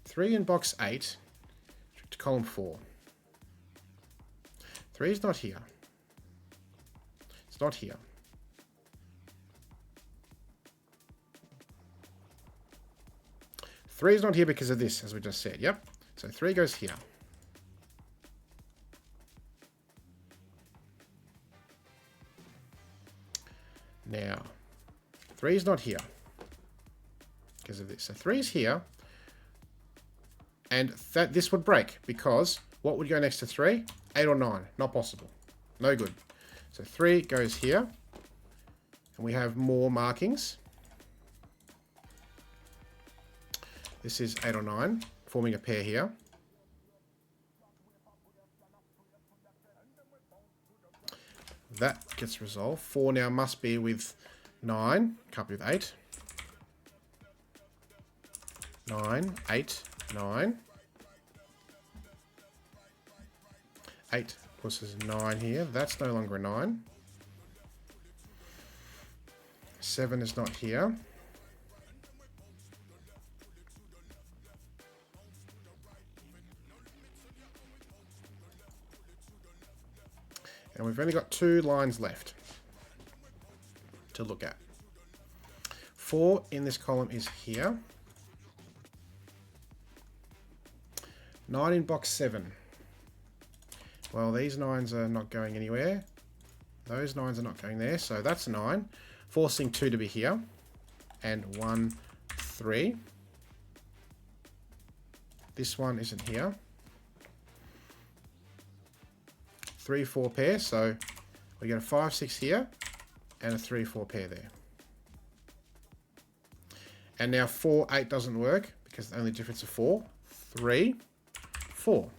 Three in box 8 to column 4. 3 is not here. It's not here. Three is not here because of this, as we just said. Yep. So 3 goes here. Now, 3 is not here because of this. So 3 is here. And this would break because what would go next to 3? 8 or 9. Not possible. No good. So 3 goes here. And we have more markings. This is 8 or 9, forming a pair here. That gets resolved. 4 now must be with 9. Can't be with 8. 9, 8, 9. 8 plus 9 here. That's no longer a 9. 7 is not here. And we've only got 2 lines left to look at. 4 in this column is here. 9 in box 7. Well, these 9s are not going anywhere. Those 9s are not going there, so that's a 9. Forcing 2 to be here. And 1, 3. This one isn't here. 3, 4 pair, so we get a 5, 6 here, and a 3, 4 pair there. And now 4, 8 doesn't work, because the only difference is 4. 3, 4.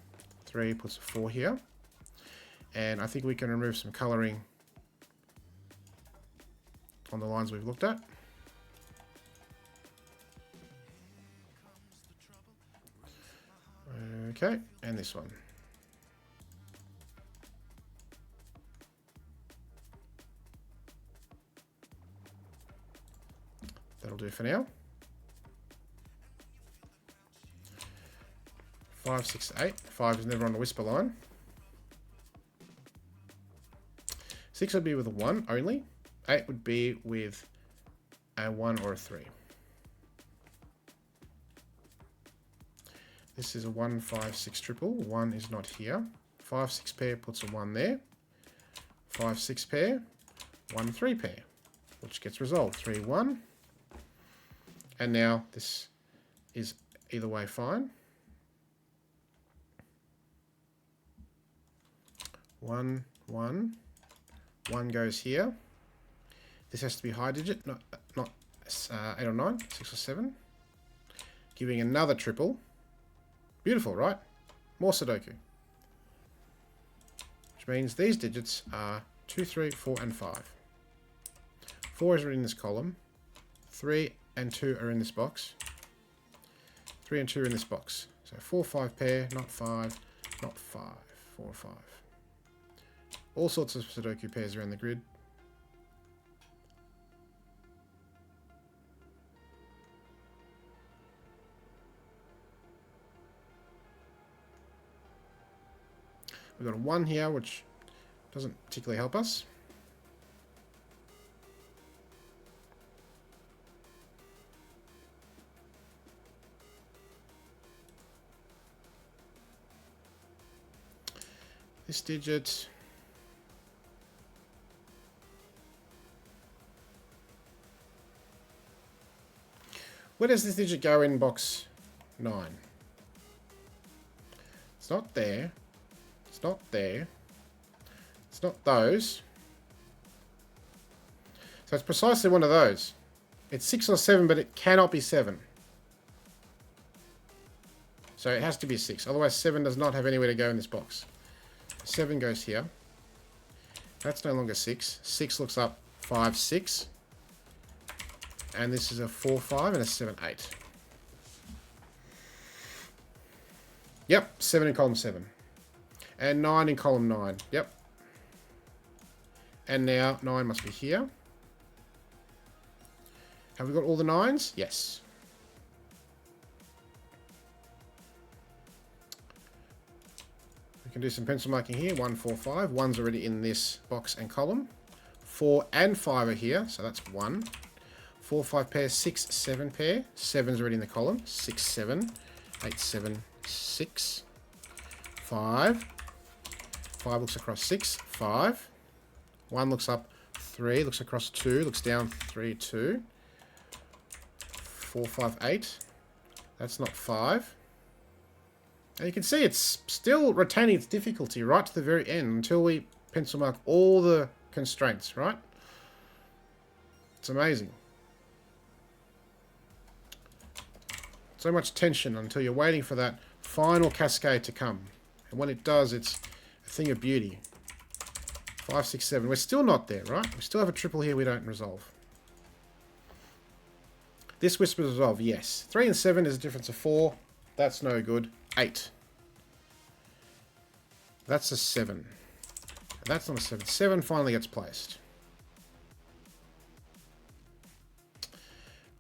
3 puts a 4 here. And I think we can remove some colouring on the lines we've looked at. Okay, and this one. That'll do for now. 5, 6, 8. 5 is never on the whisper line. 6 would be with a 1 only. 8 would be with a 1 or a 3. This is a 1, 5, 6 triple. 1 is not here. 5, 6 pair puts a 1 there. 5, 6 pair. 1, 3 pair. Which gets resolved. 3, 1. And now this is either way fine. 1, 1. 1 goes here. This has to be high digit, not 8 or 9, 6 or 7. Giving another triple. Beautiful, right? More Sudoku. Which means these digits are 2, 3, 4, and 5. 4 is in this column. 3 and 2 are in this box. 3 and 2 are in this box. So 4, 5 pair, not 5, not 5, 4, 5. All sorts of Sudoku pairs around the grid. We've got a 1 here, which doesn't particularly help us. This digit. Where does this digit go in box 9? It's not there. It's not there. It's not those. So it's precisely one of those. It's 6 or 7, but it cannot be 7. So it has to be 6. Otherwise 7 does not have anywhere to go in this box. 7 goes here. That's no longer 6. 6 looks up 5, 6. And this is a 4, 5 and a 7, 8. Yep, 7 in column 7. And 9 in column 9. Yep. And now 9 must be here. Have we got all the 9s? Yes. We can do some pencil marking here. 1, 4, 5. 1's already in this box and column. 4 and 5 are here, so that's 1. 4, 5 pair, 6, 7 pair. 7's already in the column. 6, 7, 8, 7, 6. 5. 5 looks across 6, 5. 1 looks up 3, looks across 2, looks down 3, 2. 4, 5, 8. That's not 5. And you can see it's still retaining its difficulty right to the very end until we pencil mark all the constraints, right? It's amazing. So much tension until you're waiting for that final cascade to come. And when it does, it's a thing of beauty. 5, 6, 7. We're still not there, right? We still have a triple here we don't resolve. This whisper resolve, yes. 3 and 7 is a difference of 4. That's no good. 8. That's a 7. That's not a 7. 7 finally gets placed.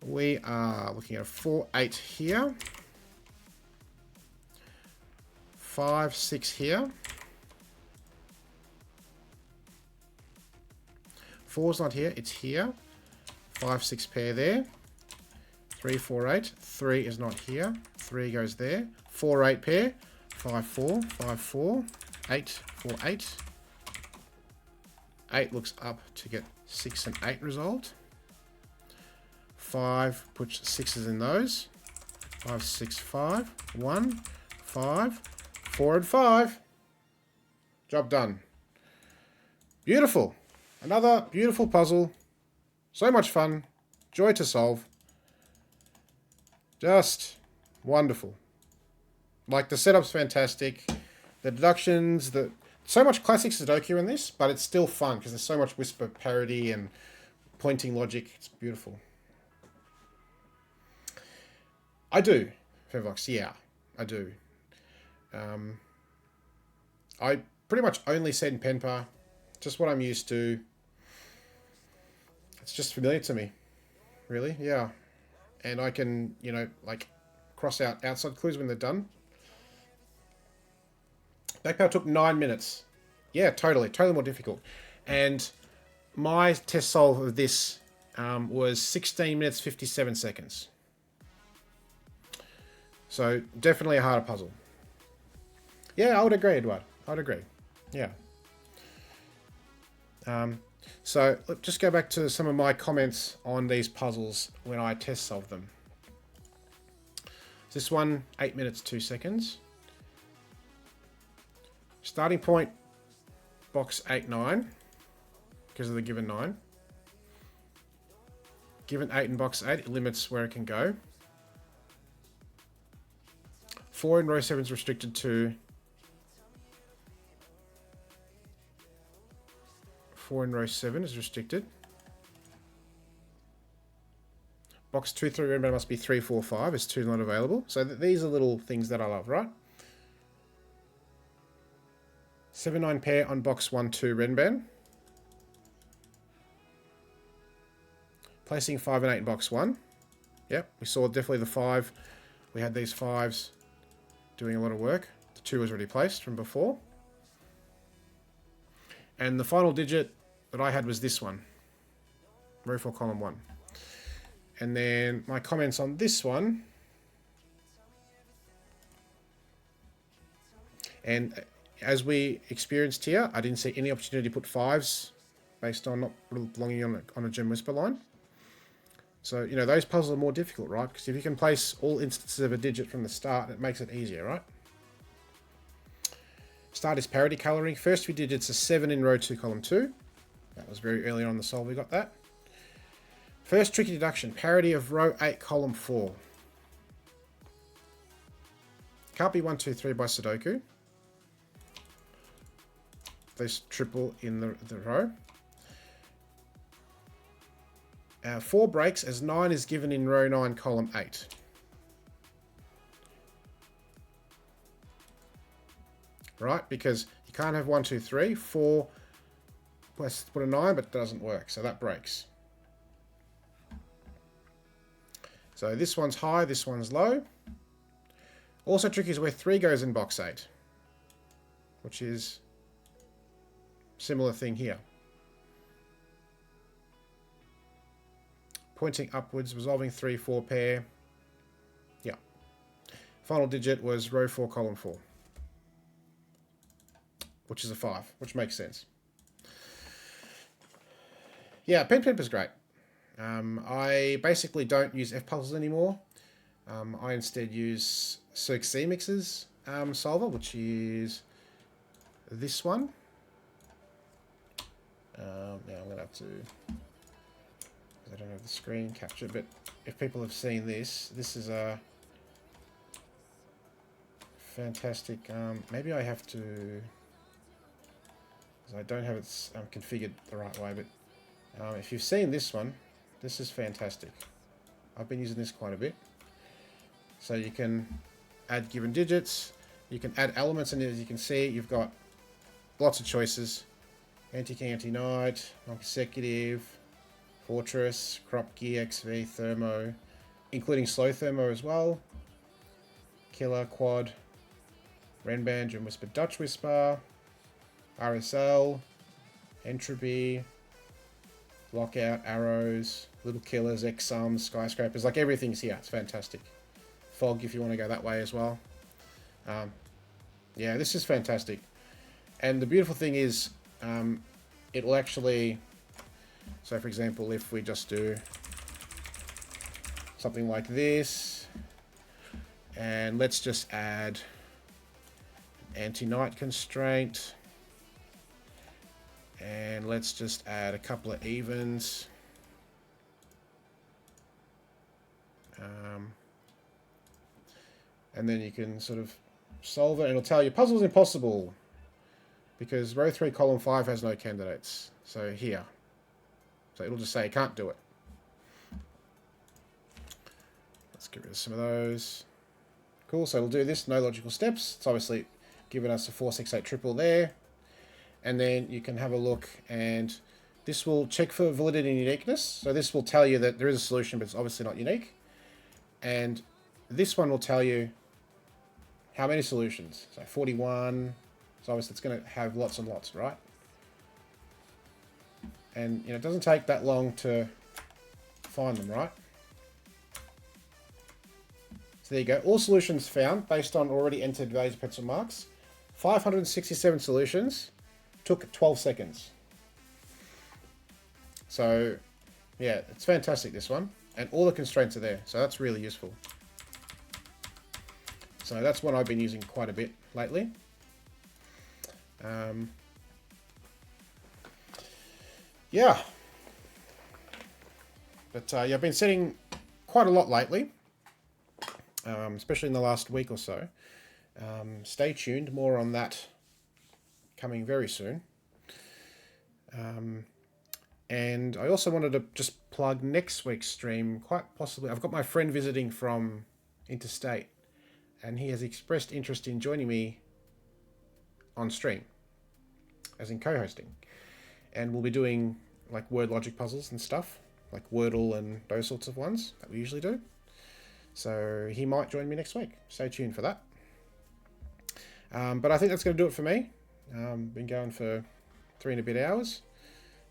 We are looking at a 4, 8 here. 5, 6 here. 4's not here, it's here. 5, 6 pair there. 3, 4, 8. 3 is not here. 3 goes there. 4, 8 pair. 5, 4. 5, 4. 8, 4, 8. 8 looks up to get 6 and 8 resolved. 5, put 6s in those. 5, 6, 5, 1, 5, 4, and 5. Job done. Beautiful. Another beautiful puzzle. So much fun. Joy to solve. Just wonderful. Like, the setup's fantastic. The deductions, so much classic Sudoku in this, but it's still fun because there's so much whisper parody and pointing logic. It's beautiful. I do, Fevox. Yeah, I do. I pretty much only send Penpa. Just what I'm used to. It's just familiar to me. Really, yeah. And I can, you know, like, cross out outside clues when they're done. Backpower took 9 minutes. Yeah, totally more difficult. And my test solve of this was 16 minutes, 57 seconds. So, definitely a harder puzzle. Yeah, I would agree, Edward. I would agree. Yeah. So, let's just go back to some of my comments on these puzzles when I test solved them. This one, 8 minutes, 2 seconds. Starting point, box 8, 9, because of the given 9. Given 8 in box 8, it limits where it can go. 4 in row 7 is restricted to 4 in row 7 is restricted. Box 2, 3, remember, must be 3, 4, 5. Is 2 not available? So these are little things that I love, right? 7, 9 pair on box 1, 2, Renban. Placing 5 and 8 in box 1. Yep, we saw definitely the 5. We had these 5s doing a lot of work. The 2 was already placed from before. And the final digit that I had was this one. Row 4, column 1. And then my comments on this one. And as we experienced here, I didn't see any opportunity to put 5s based on not belonging on a gem whisper line. So, you know, those puzzles are more difficult, right? Because if you can place all instances of a digit from the start, it makes it easier, right? Start is parity colouring. First few digits are 7 in row 2, column 2. That was very early on in the solve we got that. First tricky deduction, parity of row 8, column 4. Can't be 1, 2, 3 by Sudoku. This triple in the row. 4 breaks as 9 is given in row 9, column 8. Right, because you can't have 1, 2, 3. 4, let's put a 9, but it doesn't work, so that breaks. So this one's high, this one's low. Also tricky is where 3 goes in box 8, which is similar thing here. Pointing upwards, resolving 3, 4 pair. Yeah. Final digit was row 4, column 4. Which is a 5, which makes sense. Yeah, Penpa is great. I basically don't use F puzzles anymore. I instead use Circ C-Mix's solver, which is this one. Now I'm going to have to, because I don't have the screen capture, but if people have seen this, this is a fantastic, maybe I have to, because I don't have it configured the right way, but if you've seen this one, this is fantastic. I've been using this quite a bit. So you can add given digits, you can add elements, and as you can see, you've got lots of choices. Anti-king, anti-knight, non-consecutive, fortress, crop gear, XV, thermo, including slow thermo as well. Killer, quad, Renban, Gem Whisper, Dutch Whisper, RSL, entropy, lockout, arrows, little killers, X-sums, skyscrapers, like everything's here. It's fantastic. Fog if you want to go that way as well. Yeah, this is fantastic. And the beautiful thing is, it will actually, so for example, if we just do something like this. And let's just add anti-knight constraint. And let's just add a couple of evens. And then you can sort of solve it, and it'll tell you puzzle's impossible because row 3, column 5 has no candidates. So here. So it'll just say can't do it. Let's get rid of some of those. Cool, so we'll do this, no logical steps. It's obviously giving us a 468 triple there. And then you can have a look, and this will check for validity and uniqueness. So this will tell you that there is a solution, but it's obviously not unique. And this one will tell you how many solutions. So 41. So obviously it's going to have lots and lots, right? And it doesn't take that long to find them, right? So there you go. All solutions found based on already entered values of pencil marks. 567 solutions. Took 12 seconds. So, yeah, it's fantastic, this one. And all the constraints are there. So that's really useful. So that's one I've been using quite a bit lately. Yeah. But yeah, I've been setting quite a lot lately. Especially in the last week or so. Stay tuned. More on that coming very soon. And I also wanted to just plug next week's stream, quite possibly. I've got my friend visiting from interstate, and he has expressed interest in joining me on stream, as in co-hosting. And we'll be doing like word logic puzzles and stuff, like Wordle and those sorts of ones that we usually do. So he might join me next week. Stay tuned for that. But I think that's going to do it for me. Been going for 3 and a bit hours.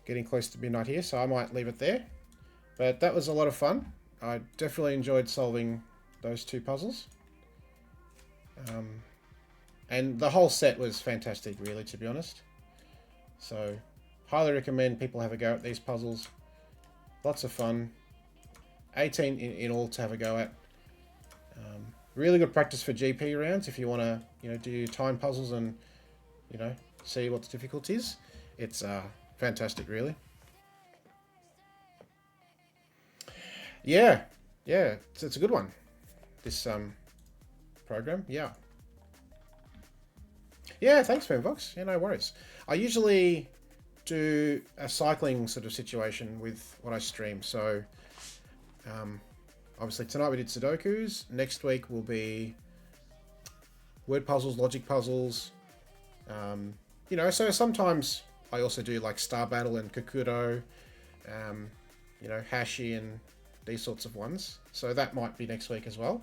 Getting close to midnight here, so I might leave it there. But that was a lot of fun. I definitely enjoyed solving those 2 puzzles. And the whole set was fantastic, really, to be honest. So, highly recommend people have a go at these puzzles. Lots of fun. 18 in all to have a go at. Really good practice for GP rounds if you want to, do time puzzles and, see what the difficulty is. It's fantastic, really. Yeah, it's a good one. This program, yeah. Yeah, thanks, Fanvox. Yeah, no worries. I usually do a cycling sort of situation with what I stream. So, obviously tonight we did Sudokus. Next week will be word puzzles, logic puzzles. So sometimes I also do like Star Battle and Kokuro, Hashi and these sorts of ones. So that might be next week as well.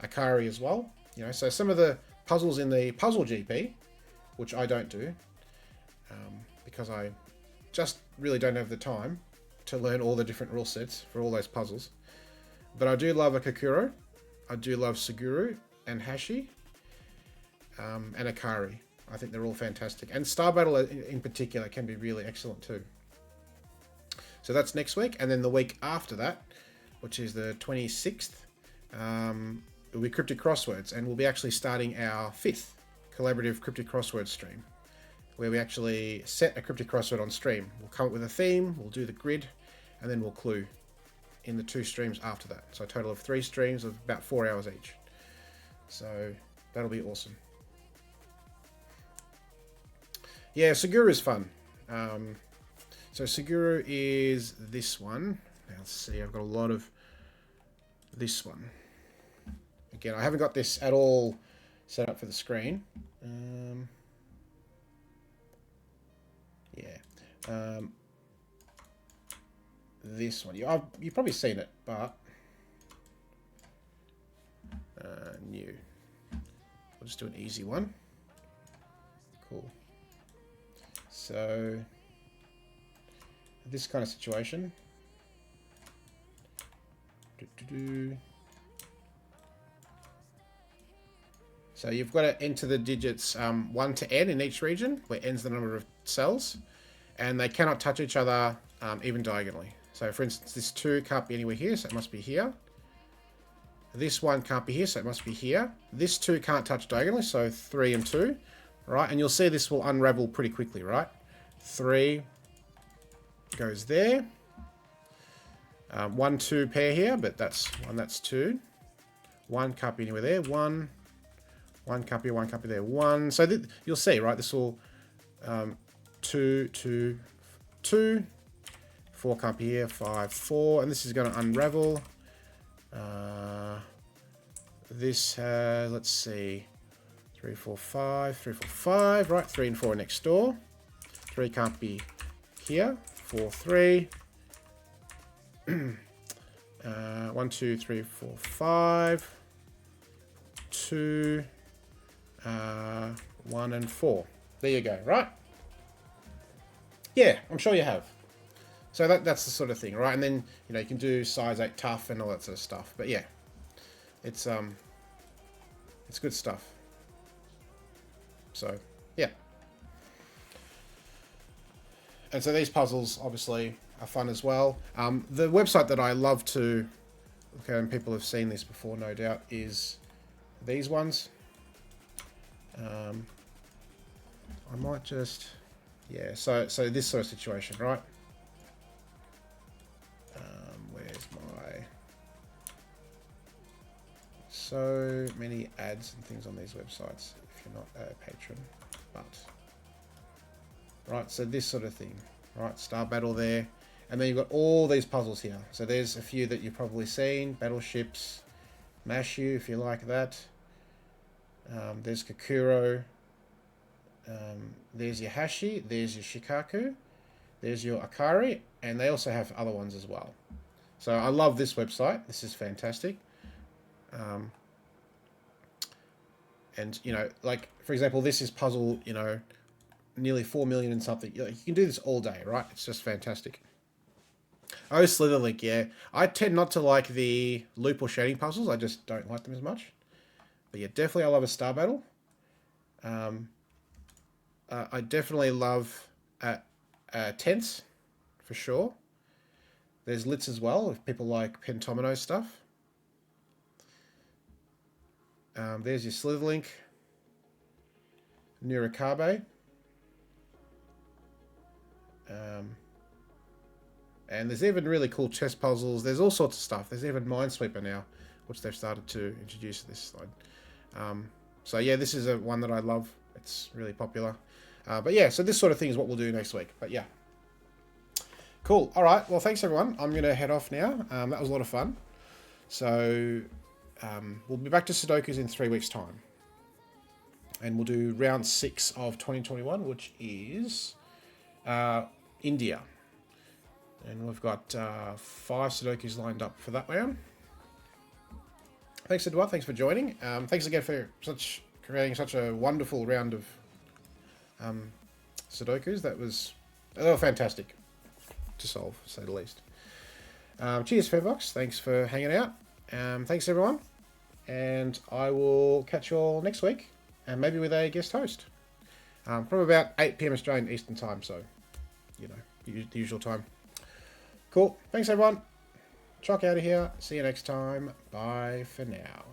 Akari as well. So some of the puzzles in the Puzzle GP, which I don't do, because I just really don't have the time to learn all the different rule sets for all those puzzles. But I do love a Kokuro. I do love Suguru and Hashi, and Akari. I think they're all fantastic. And Star Battle in particular can be really excellent too. So that's next week. And then the week after that, which is the 26th, will be Cryptic Crosswords. And we'll be actually starting our 5th collaborative Cryptic Crossword stream, where we actually set a Cryptic Crossword on stream. We'll come up with a theme, we'll do the grid, and then we'll clue in the 2 streams after that. So a total of 3 streams of about 4 hours each. So that'll be awesome. Yeah, Suguru is fun. So Suguru is this one. Now let's see, I've got a lot of this one. Again, I haven't got this at all set up for the screen. This one. You've probably seen it, but new. We'll just do an easy one. Cool. So this kind of situation. So you've got to enter the digits 1 to n in each region, where n's the number of cells, and they cannot touch each other even diagonally. So for instance, this 2 can't be anywhere here, so it must be here. This 1 can't be here, so it must be here. This 2 can't touch diagonally, so 3 and 2. Right, and you'll see this will unravel pretty quickly, right? 3 goes there. 1, 2 pair here, but that's 1, that's 2. 1 can't be anywhere there. 1 can't be, 1 can't be there. 1. So you'll see, right? This will 2, 2, 2. 4 can't be here. 5, 4, and this is going to unravel. This has, let's see, 3, 4, 5, 3, 4, 5, right? 3 and 4 are next door. 3 can't be here. 4, 3. 1, 2, 3, 4, 5. 2, 1 and 4. There you go, right? Yeah, I'm sure you have. So that's the sort of thing, right? And then, you know, you can do size 8 tough and all that sort of stuff. But yeah, it's good stuff. So, yeah. And so these puzzles, obviously, are fun as well. The website that I love to look at, and people have seen this before, no doubt, is these ones. I might just... Yeah, so this sort of situation, right? Where's my... So many ads and things on these websites if you're not a patron, but... Right, so this sort of thing, right? Star Battle there. And then you've got all these puzzles here. So there's a few that you've probably seen. Battleships, Mashu, if you like that. There's Kakuro. There's your Hashi. There's your Shikaku. There's your Akari. And they also have other ones as well. So I love this website. This is fantastic. And, you know, like, for example, this is puzzle, you know, nearly 4 million and something. You can do this all day, right? It's just fantastic. Oh, Slitherlink, yeah. I tend not to like the loop or shading puzzles. I just don't like them as much. But yeah, definitely I love a Star Battle. I definitely love Tents, for sure. There's Lits as well, if people like Pentomino stuff. There's your Slitherlink. Nurikabe. And there's even really cool chess puzzles. There's all sorts of stuff. There's even Minesweeper now, which they've started to introduce this slide. So yeah, this is one that I love. It's really popular. But yeah, so this sort of thing is what we'll do next week. But yeah. Cool. All right. Well, thanks everyone. I'm going to head off now. That was a lot of fun. So we'll be back to Sudokus in 3 weeks' time. And we'll do round 6 of 2021, which is India. And we've got 5 Sudokus lined up for that round. Thanks, Edward. Thanks for joining. Thanks again for creating such a wonderful round of Sudokus. They were fantastic to solve, to say the least. Cheers, Fairbox. Thanks for hanging out. Thanks, everyone. And I will catch you all next week. And maybe with a guest host. From about 8 PM Australian Eastern Time. So, you know, the usual time. Cool. Thanks, everyone. Chock out of here. See you next time. Bye for now.